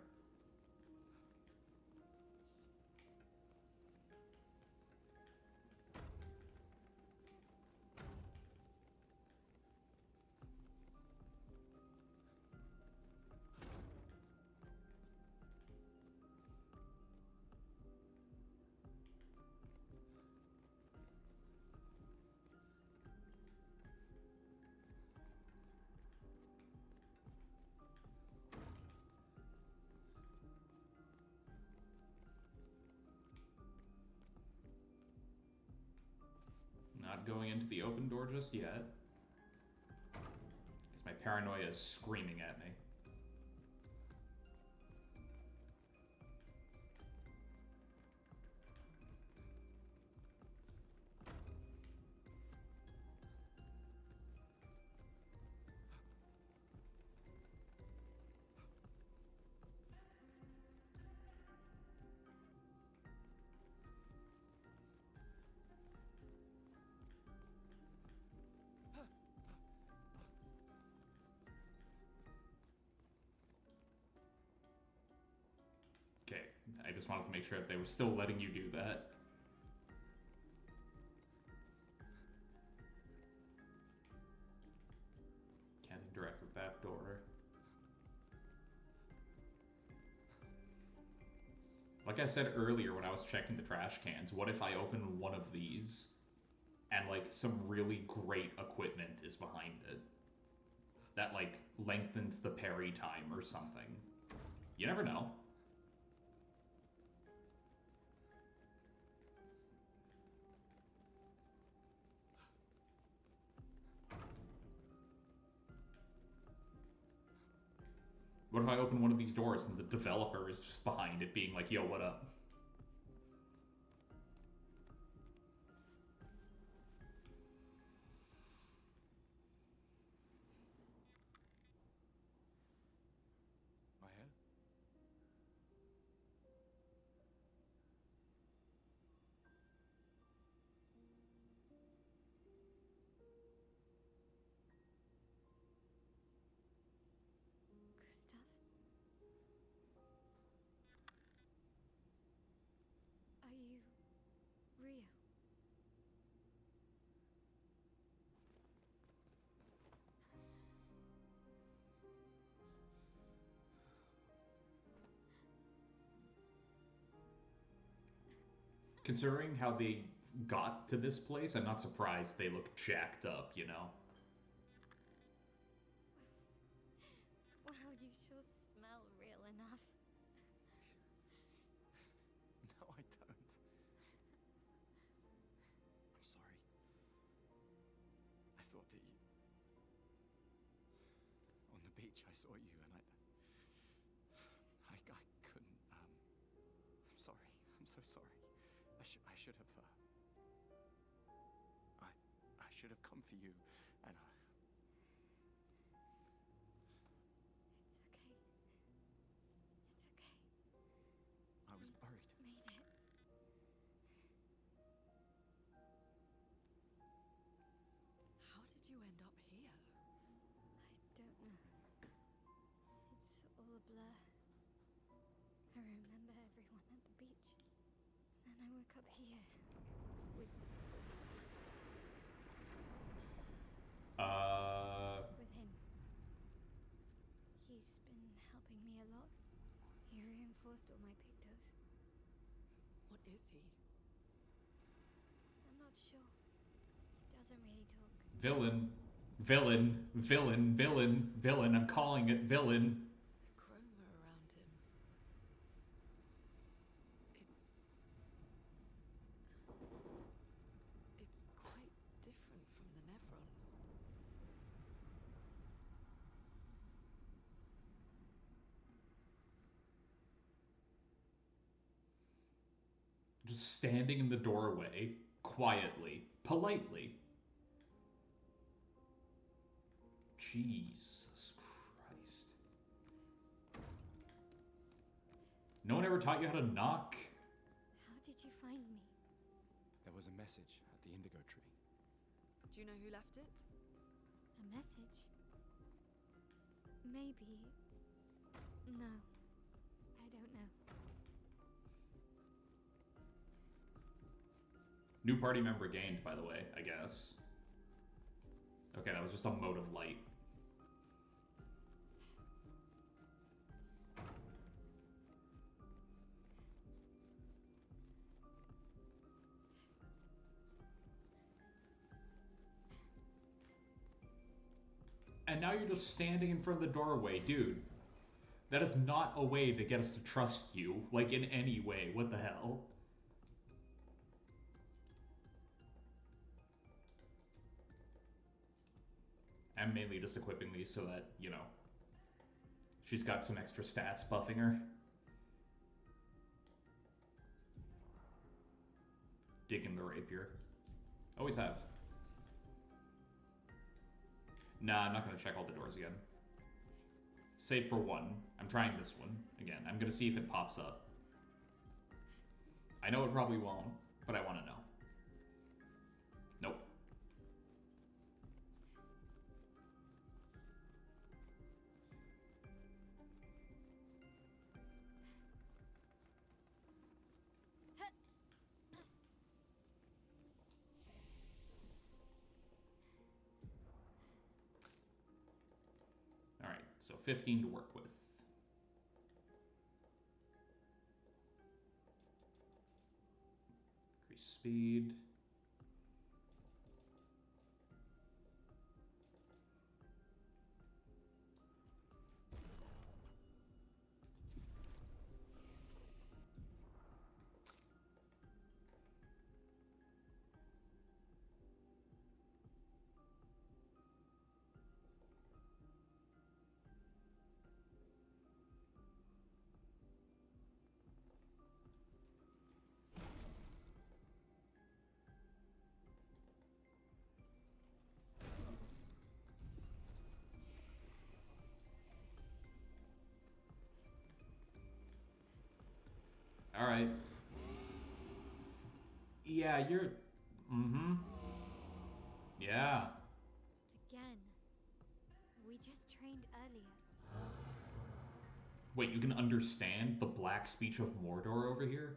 Not going into the open door just yet. Because My paranoia is screaming at me. Okay, I just wanted to make sure that they were still letting you do that. Can't interact with that door. Like I said earlier when I was checking the trash cans, what if I open one of these and like some really great equipment is behind it? That like lengthens the parry time or something. You never know. What if I open one of these doors and the developer is just behind it being like, yo, what up? Mael? Gustav? Are you real? Considering how they got to this place, I'm not surprised they look jacked up, you know? Wow, you sure smell real enough. No, I don't. I'm sorry. I thought that you... On the beach, I saw you and I couldn't, I'm sorry. I'm so sorry. I should have, I should have come for you, and It's okay. It's okay. I was worried. Made it. How did you end up here? I don't know. It's all a blur. I remember everyone at the beach. Then I woke up here. With him. He's been helping me a lot. He reinforced all my pictos. What is he? I'm not sure. He doesn't really talk. Villain. Villain. Villain. Villain. Villain. I'm calling it villain. The chroma around him. It's quite different from the Nevrons. Just standing in the doorway, quietly, politely. Jesus Christ. No one ever taught you how to knock? How did you find me? There was a message at the indigo tree. Do you know who left it? A message? Maybe. No. I don't know. New party member gained, by the way, I guess. Okay, that was just a mote of light. And now you're just standing in front of the doorway, dude. That is not a way to get us to trust you, like in any way. What the hell? I'm mainly just equipping these so that, you know, she's got some extra stats buffing her. Digging the rapier. Always have. Nah, I'm not going to check all the doors again. Save for one. I'm trying this one again. I'm going to see if it pops up. I know it probably won't, but I want to know. Nope. All right, so 15 to work with. Increase speed. All right. Yeah, you're... Mm-hmm. Yeah. Again. We just trained earlier. Wait, you can understand the black speech of Mordor over here?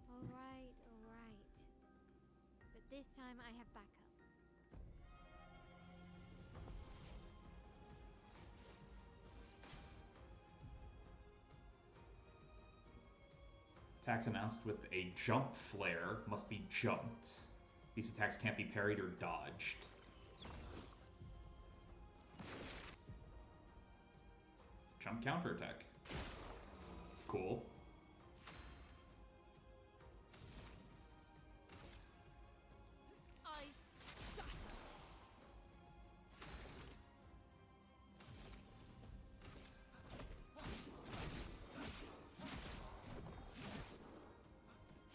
Alright. But this time I have backup. Attacks announced with a jump flare must be jumped. These attacks can't be parried or dodged. Jump counterattack. Cool. Ice shatter.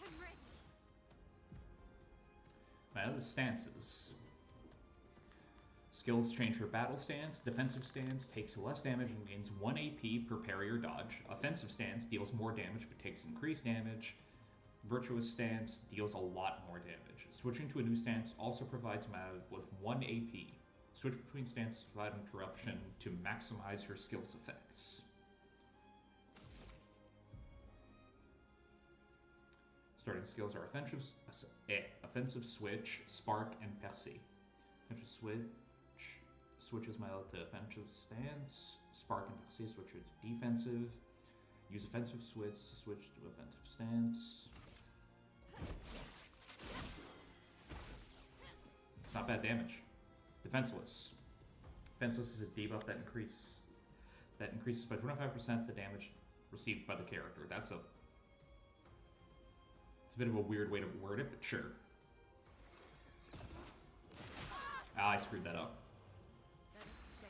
I'm ready. Now the stances. Skills change her battle stance. Defensive stance takes less damage and gains 1 AP per parry or dodge. Offensive stance deals more damage but takes increased damage. Virtuous stance deals a lot more damage. Switching to a new stance also provides mana with 1 AP. Switch between stances without interruption to maximize her skill's effects. Starting skills are offensive switch, spark, and percy. Offensive switch switches my to offensive stance. Spark and percy switch to defensive. Use offensive switch to switch to offensive stance. It's not bad damage. Defenseless. Defenseless is a debuff that increases by 25% the damage received by the character. It's a bit of a weird way to word it, but sure. Ah, I screwed that up. Let us slay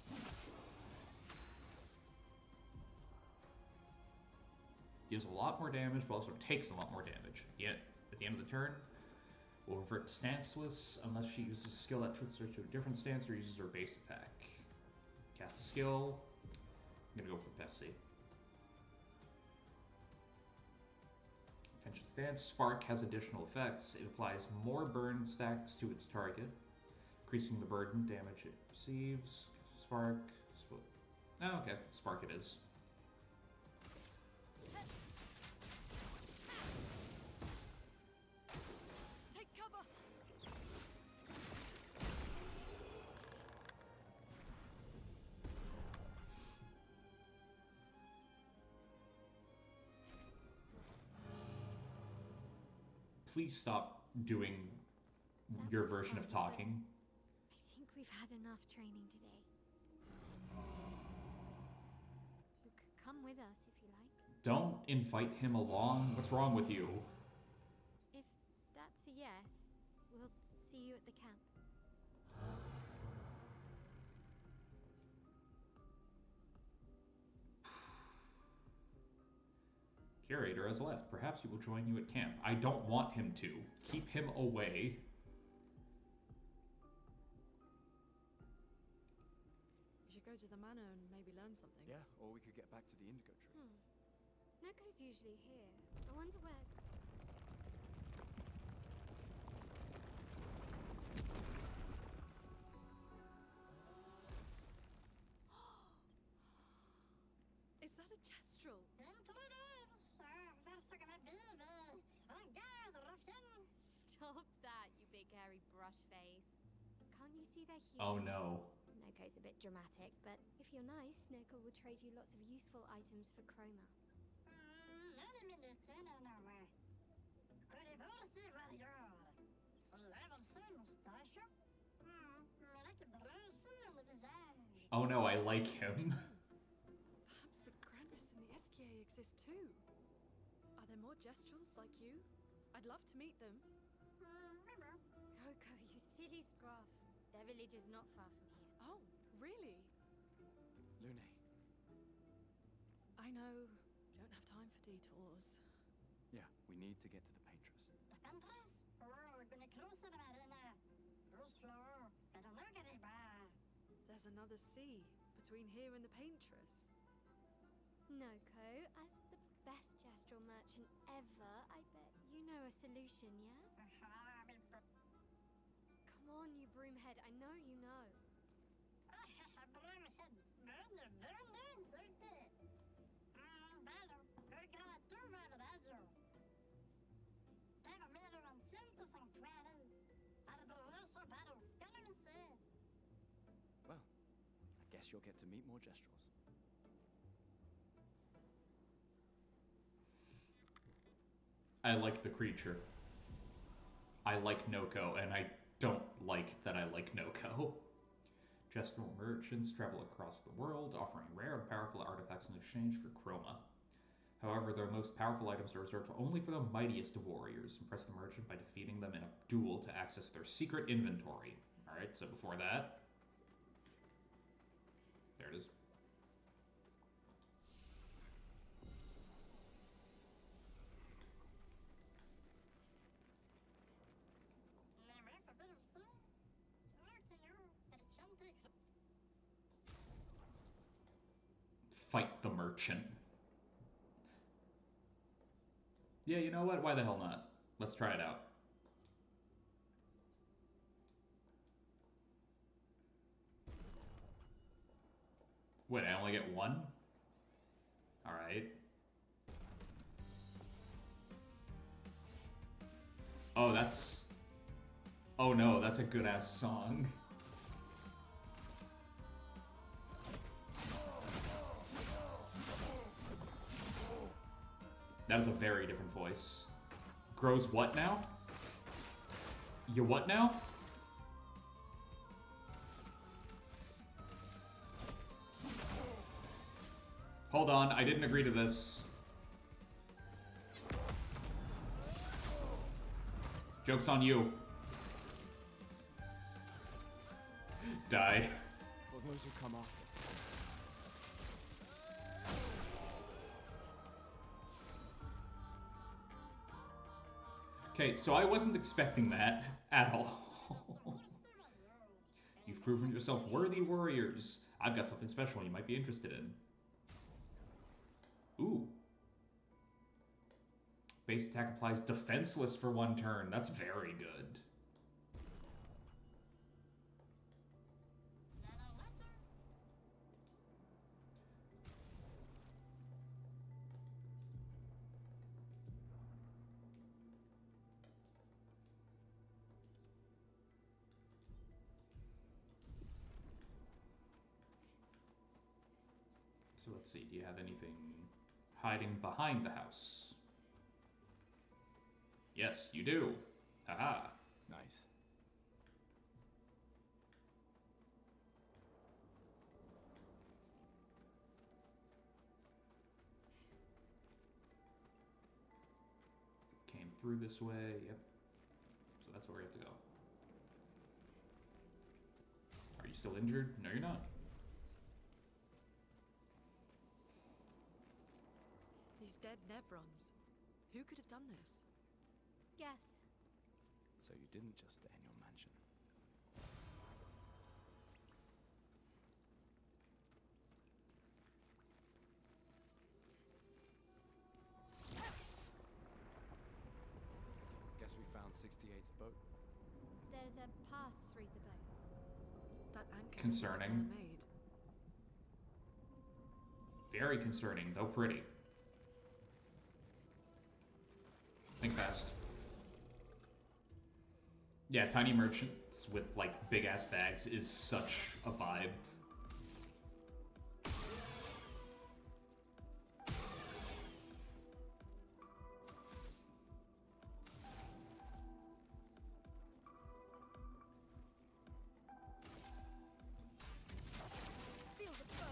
them. Deals a lot more damage, but also takes a lot more damage. Yet, at the end of the turn, will revert to stanceless unless she uses a skill that twists her to a different stance or uses her base attack. Cast a skill. I'm gonna go for Pepsi. Offensive stance. Spark has additional effects. It applies more burn stacks to its target, increasing the burden damage it receives. Spark. Oh, okay. Spark it is. Take cover. Please stop doing your version of talking. I think we've had enough training today. Look, come with us if you like. Don't invite him along. What's wrong with you? If that's a yes, we'll see you at the camp. Curator has left. Perhaps he will join you at camp. I don't want him to. Keep him away. We should go to the manor and maybe learn something. Yeah, or we could get back to the indigo tree. Noko's usually here. I wonder where... Is that a Jestrel? Stop that, you big hairy brush face. Can't you see they're human? Oh no. Noko's a bit dramatic, but if you're nice, Noko will trade you lots of useful items for chroma. Oh no, I like him. Perhaps the Grandis and the SKA exist too. Are there more Jestrels like you? I'd love to meet them. Noko, you silly scruff. Their village is not far from here. Oh, really? Lune, I know. Don't have time for detours. yeah, we need to get to the Paintress. There's another sea between here and the Paintress. Noko, as the best Jestrel merchant ever, I bet you know a solution, yeah? Come on, you broomhead, I know you know. Well, I guess you'll get to meet more Jestrels. I like the creature. I like Noko, and I don't like that I like Noko. Jestrel merchants travel across the world, offering rare and powerful artifacts in exchange for chroma. However, their most powerful items are reserved only for the mightiest of warriors. Impress the merchant by defeating them in a duel to access their secret inventory. Alright, so before that... There it is. Fight the merchant. Yeah, you know what? Why the hell not? Let's try it out. Wait, I only get one? Alright. Oh, that's... Oh no, that's a good-ass song. That is a very different voice. Grows what now? You what now? Hold on, I didn't agree to this. Joke's on you. Die. For those who come after. Okay, so I wasn't expecting that at all. You've proven yourself worthy warriors. I've got something special you might be interested in. Ooh. Base attack applies defenseless for 1 turn. That's very good. So let's see, do you have anything hiding behind the house? Yes, you do. Haha. Nice. through this way. Yep. So that's where we have to go. Are you still injured? No, you're not. These dead Nevrons. Who could have done this? Guess. So you didn't just stay in your mansion. Guess we found 68's boat. There's a path through the boat. That anchor Concerning. mermaid. Very concerning, though pretty. Think fast. Yeah, tiny merchants with like big ass bags is such a vibe. Feel the burn.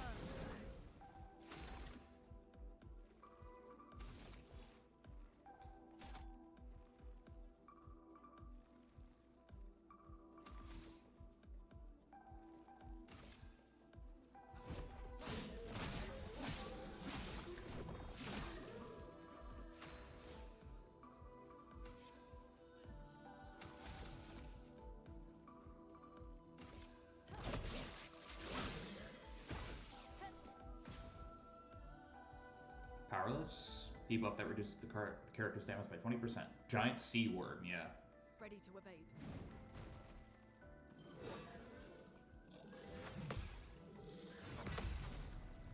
Powerless. Debuff that reduces the character's damage by 20%. Giant sea worm, yeah. Ready to evade.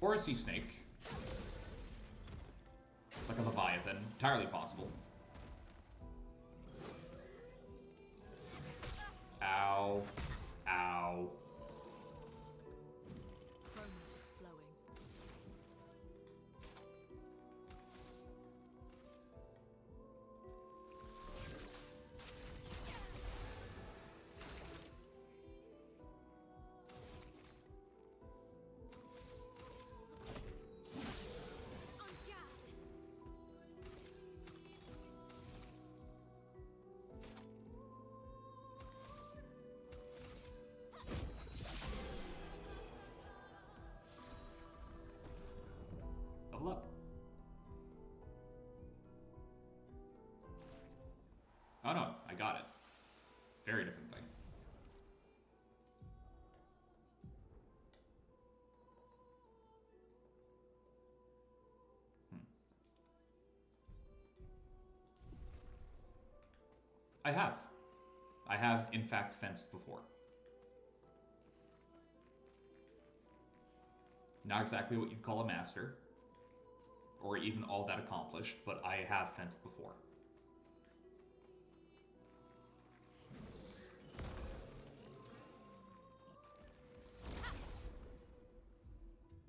Or a sea snake. Like a leviathan. Entirely possible. Ow. Ow. Chrome is flowing. Level up. Oh no, I got it. Very different thing. I have. I have, in fact, fenced before. Not exactly what you'd call a master, or even all that accomplished, but I have fenced before.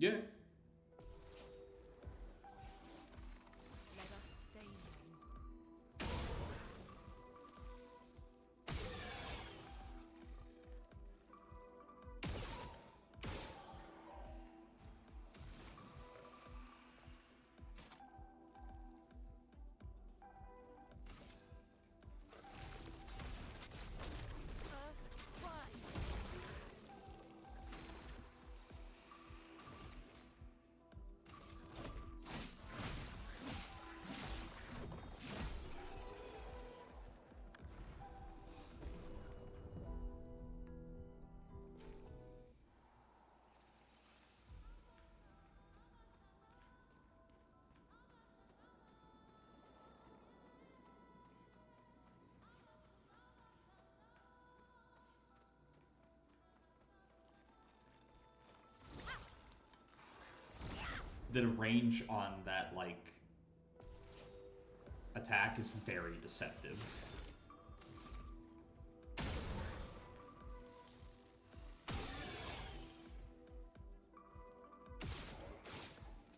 Yeah. Let us stay then. Rise. The range on that, like, attack is very deceptive.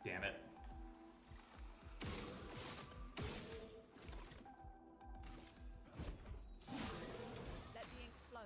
Damn it. Let the ink flow.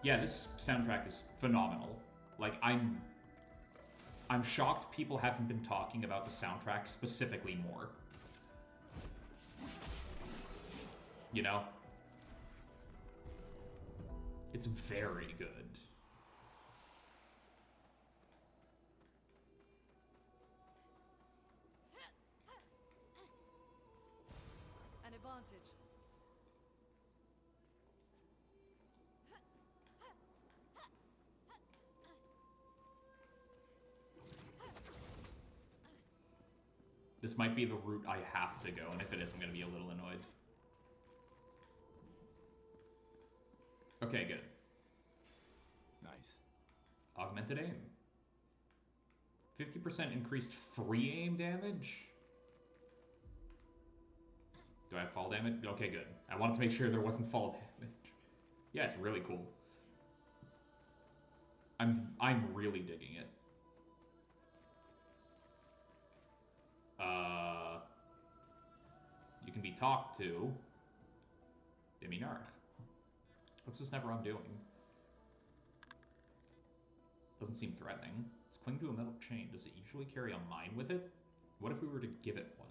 Yeah, this soundtrack is phenomenal. Like, I'm shocked people haven't been talking about the soundtrack specifically more. You know? It's very good. An advantage. This might be the route I have to go, and if it is, I'm going to be a little annoyed. Okay, good. Nice. Augmented aim. 50% increased free aim damage? Do I have fall damage? Okay, good. I wanted to make sure there wasn't fall damage. Yeah, it's really cool. I'm really digging it. You can be talked to. Deminarch. What's this never undoing? Doesn't seem threatening. It's cling to a metal chain. Does it usually carry a mine with it? What if we were to give it one?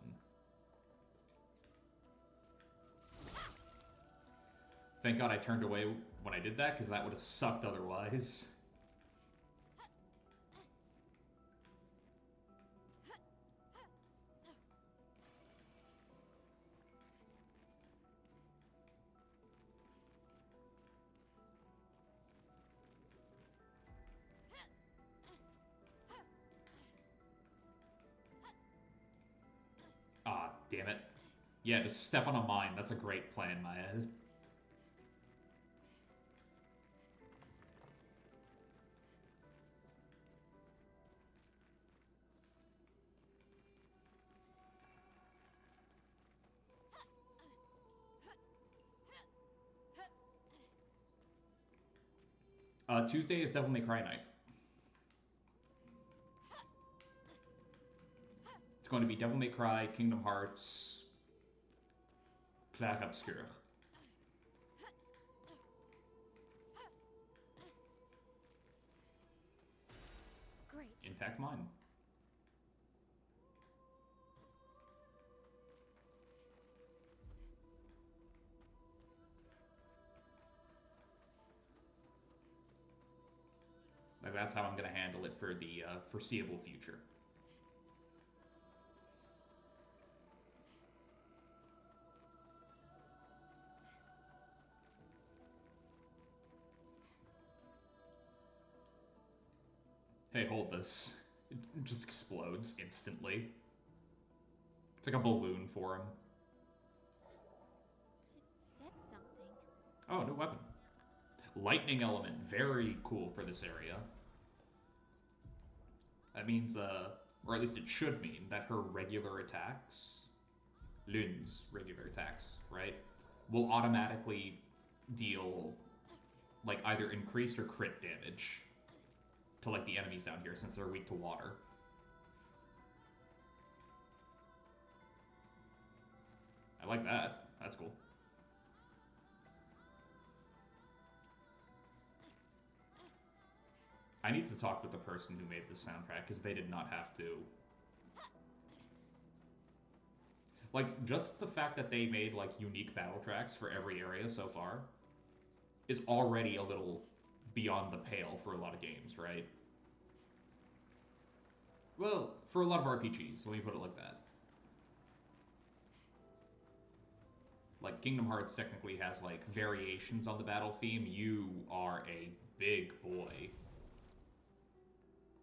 Thank God I turned away when I did that, because that would have sucked otherwise. Ah, damn it. Yeah, just step on a mine. That's a great plan, Maya. Tuesday is Devil May Cry night. It's going to be Devil May Cry, Kingdom Hearts, Clair, Obscur. Great. Intact mine. Like, that's how I'm going to handle it for the foreseeable future. Hey, hold this. It just explodes instantly. It's like a balloon for him. It said something. Oh, new weapon. Lightning element. Very cool for this area. That means, or at least it should mean, that her regular attacks, Lun's regular attacks, right, will automatically deal, like, either increased or crit damage to, like, the enemies down here, since they're weak to water. I like that. That's cool. I need to talk with the person who made this soundtrack, because they did not have to. Like, just the fact that they made, like, unique battle tracks for every area so far is already a little beyond the pale for a lot of games, right? Well, for a lot of RPGs, let me put it like that. Like, Kingdom Hearts technically has, like, variations on the battle theme. You are a big boy.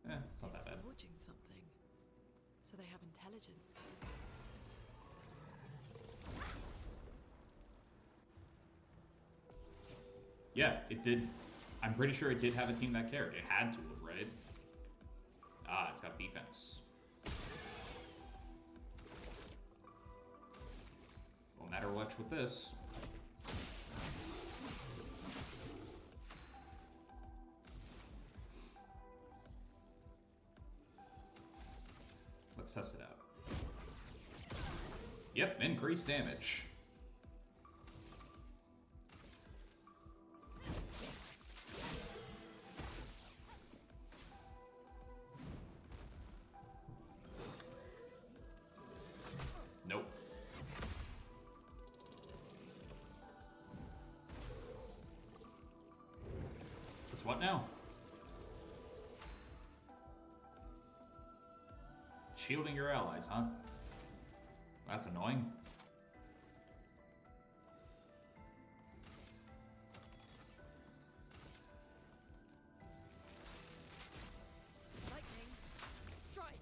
It's not that bad. Forging something, so they have intelligence. Yeah, it did. I'm pretty sure it did have a team that cared. It had to have, right? Ah, it's got defense. Won't matter much with this. Let's test it out. Yep, increased damage. what now? Shielding your allies, huh? That's annoying. Lightning, strike.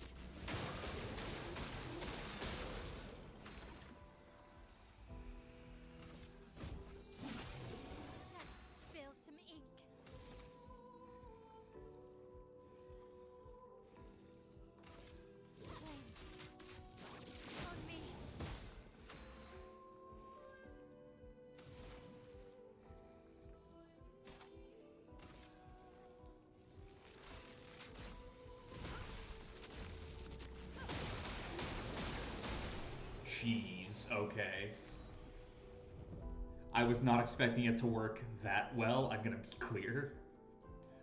Let's spill some ink. Flames. On me. Jeez, okay. I was not expecting it to work that well, I'm gonna be clear.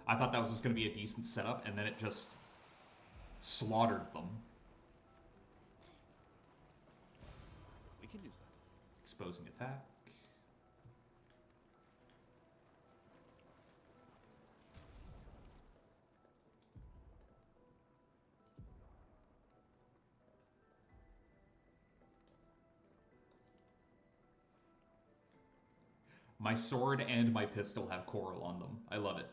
I thought that was just gonna be a decent setup, and then it just slaughtered them. We can use that. Exposing attack. My sword and my pistol have coral on them. I love it.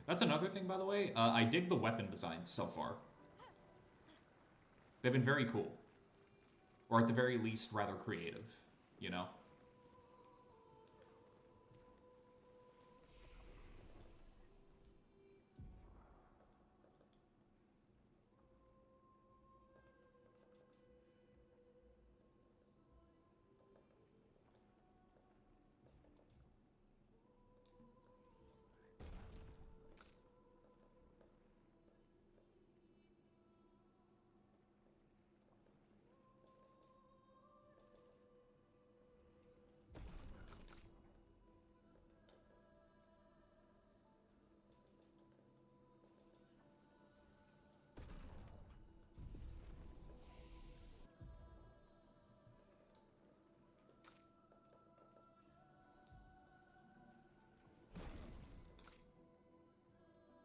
That's another thing, by the way. I dig the weapon designs so far. They've been very cool. Or at the very least, rather creative, you know?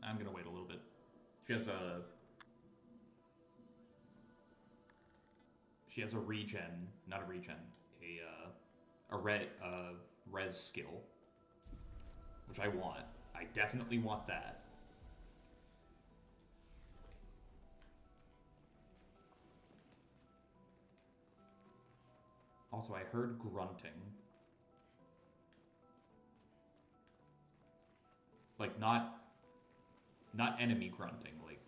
I'm gonna wait a little bit. She has a regen, not a regen, a res skill, which I want. I definitely want that. Also, I heard grunting. Like, not enemy grunting, like...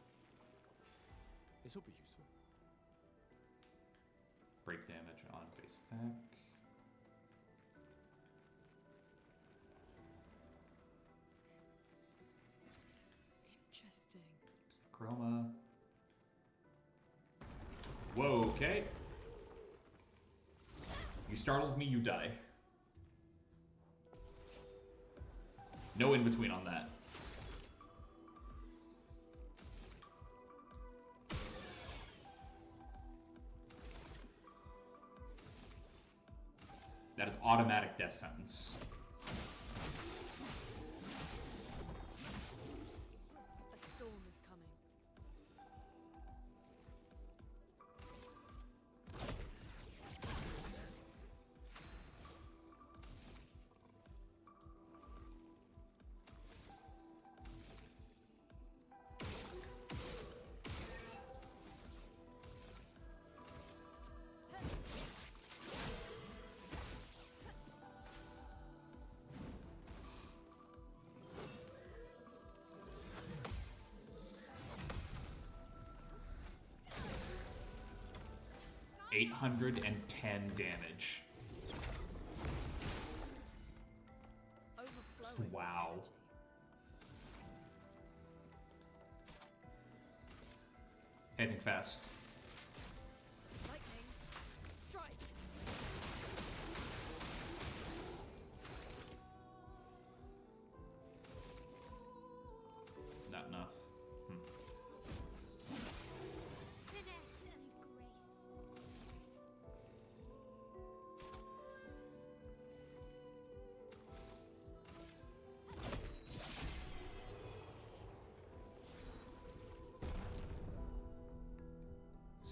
This will be useful. Break damage on base attack. Interesting. Chroma. Whoa, okay. You startled me, you die. No in between on that. That is automatic death sentence. A storm is coming. $810 damage. Overflowing Wow. energy. Hitting fast. Lightning, strike. Not enough. Finesse and grace.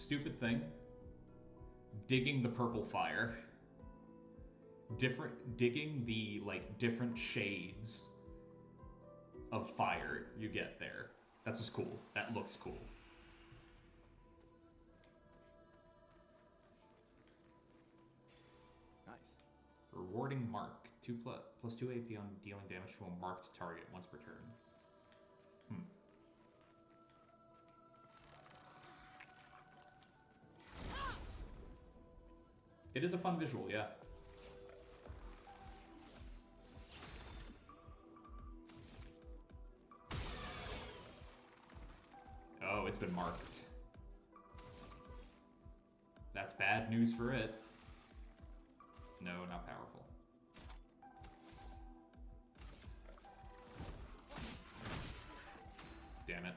stupid thing. Digging the purple fire. Digging the, like, different shades of fire you get there. That's just cool. That looks cool. Nice. Rewarding mark. Plus 2 AP on dealing damage to a marked target once per turn. It is a fun visual, yeah. Oh, it's been marked. That's bad news for it. No, not powerful. Damn it.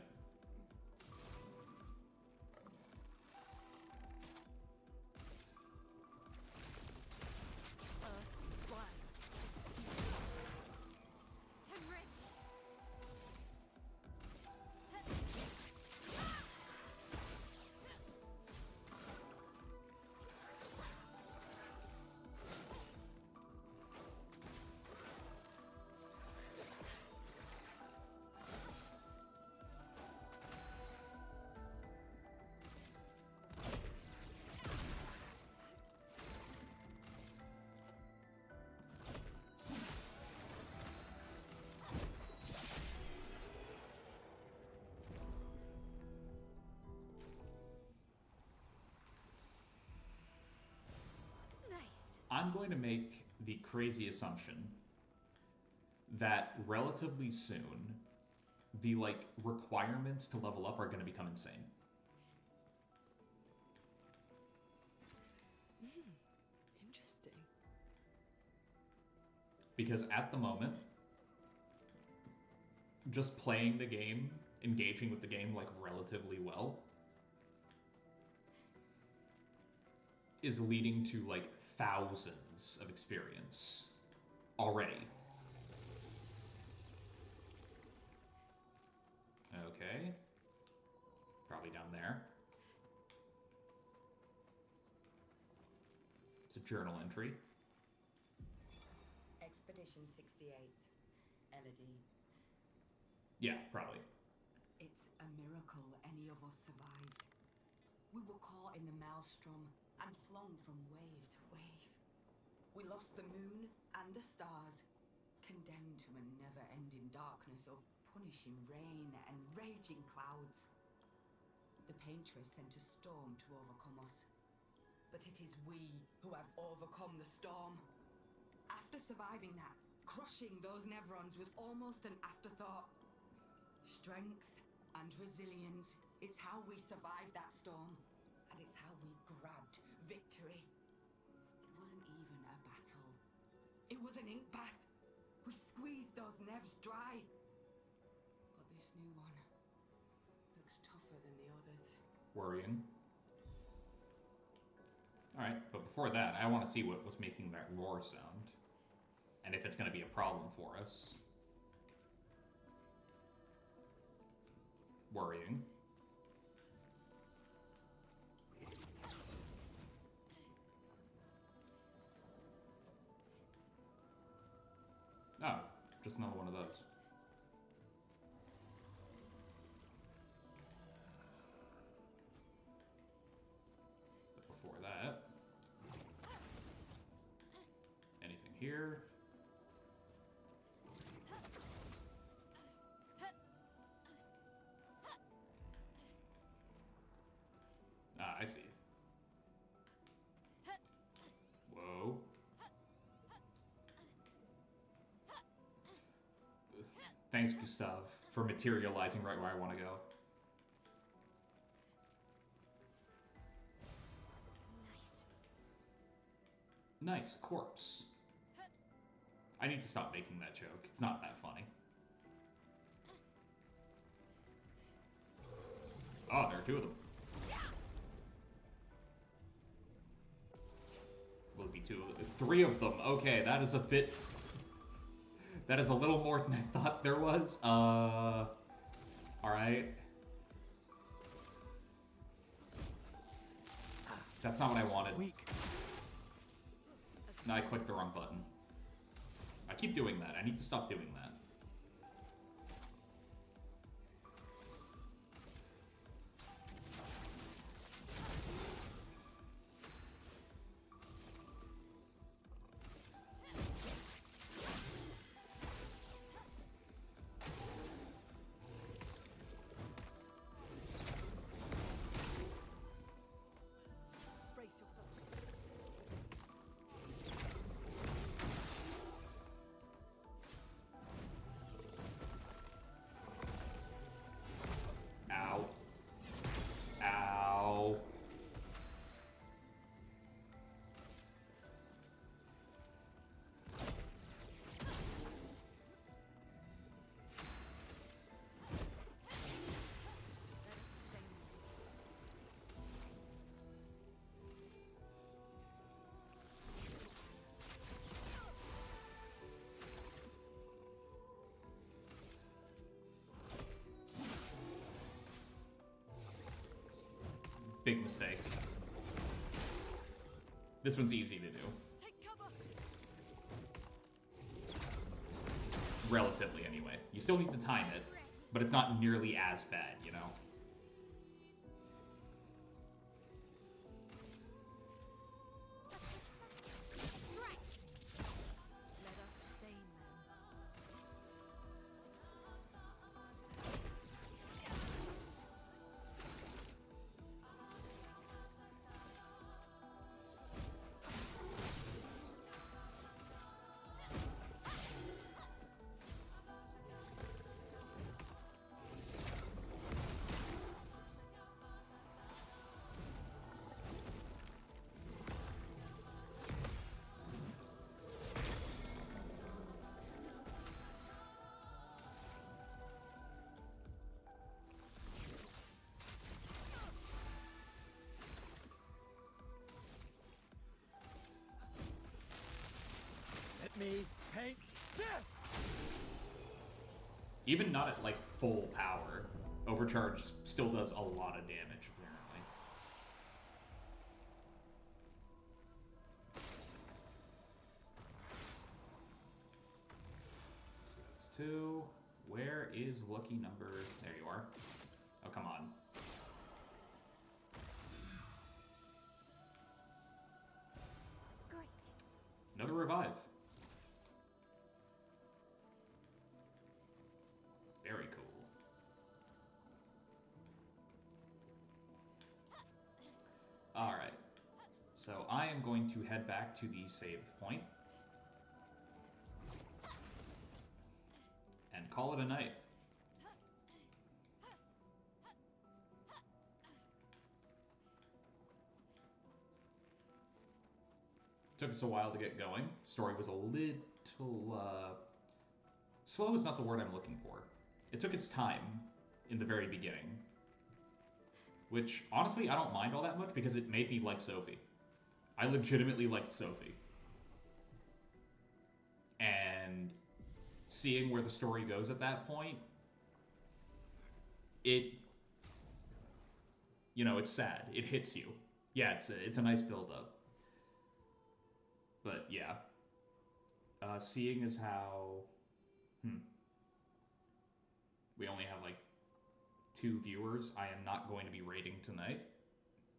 I'm going to make the crazy assumption that relatively soon, the, like, requirements to level up are going to become insane. Interesting. Because at the moment, just playing the game, engaging with the game, like, relatively well, is leading to, like, thousands of experience already. Okay. Probably down there. It's a journal entry. Expedition 68. Elodie. Yeah, probably. It's a miracle any of us survived. We were caught in the maelstrom and flung from wave to wave. We lost the moon and the stars, condemned to a never-ending darkness of punishing rain and raging clouds. The paintress sent a storm to overcome us, but it is we who have overcome the storm. After surviving that, crushing those Nevrons was almost an afterthought. Strength and resilience, it's how we survived that storm, and it's how we grabbed victory. It wasn't even a battle. It was an ink bath. We squeezed those Nevs dry. But this new one looks tougher than the others. Worrying. Alright, but before that, I want to see what was making that roar sound. And if it's going to be a problem for us. Worrying. Oh, just another one of those. But before that, anything here? Ah, I see. Whoa. Thanks, Gustav, for materializing right where I want to go. Nice, corpse. I need to stop making that joke. It's not that funny. Oh, there are two of them. Will it be two of them? Three of them. Okay, that is a bit... That is a little more than I thought there was. Alright. That's not what I wanted. No, I clicked the wrong button. I keep doing that. I need to stop doing that. Brace yourself. Ow. Ow. Big mistake. This one's easy to do. Take cover. Relatively, anyway. You still need to time it, but it's not nearly as bad, you know? Let us stain them. Let me paint death! Even not at, like, full power, Overcharge still does a lot of damage, apparently. So that's 2. Where is lucky number? There you are. Oh, come on. Great. Another revive. Very cool. Alright. So I am going to head back to the save point. And call it a night. Took us a while to get going. Story was a little, slow is not the word I'm looking for. It took its time in the very beginning. Which, honestly, I don't mind all that much because it made me like Sophie. I legitimately liked Sophie. And seeing where the story goes at that point, it, you know, it's sad. It hits you. Yeah, it's a nice build-up. But, yeah. Seeing as how... we only have, like, 2 viewers, I am not going to be rating tonight.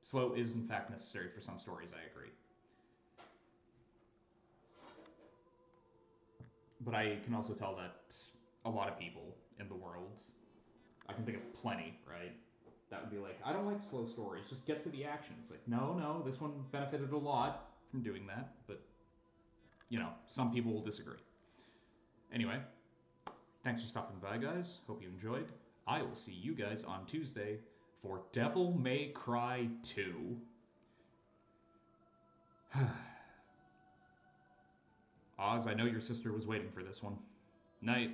Slow is, in fact, necessary for some stories, I agree. But I can also tell that a lot of people in the world, I can think of plenty, right? That would be like, I don't like slow stories, just get to the action. It's like, no, this one benefited a lot from doing that, but, you know, some people will disagree. Anyway, thanks for stopping by, guys. Hope you enjoyed. I will see you guys on Tuesday for Devil May Cry 2. Oz, I know your sister was waiting for this one. Night.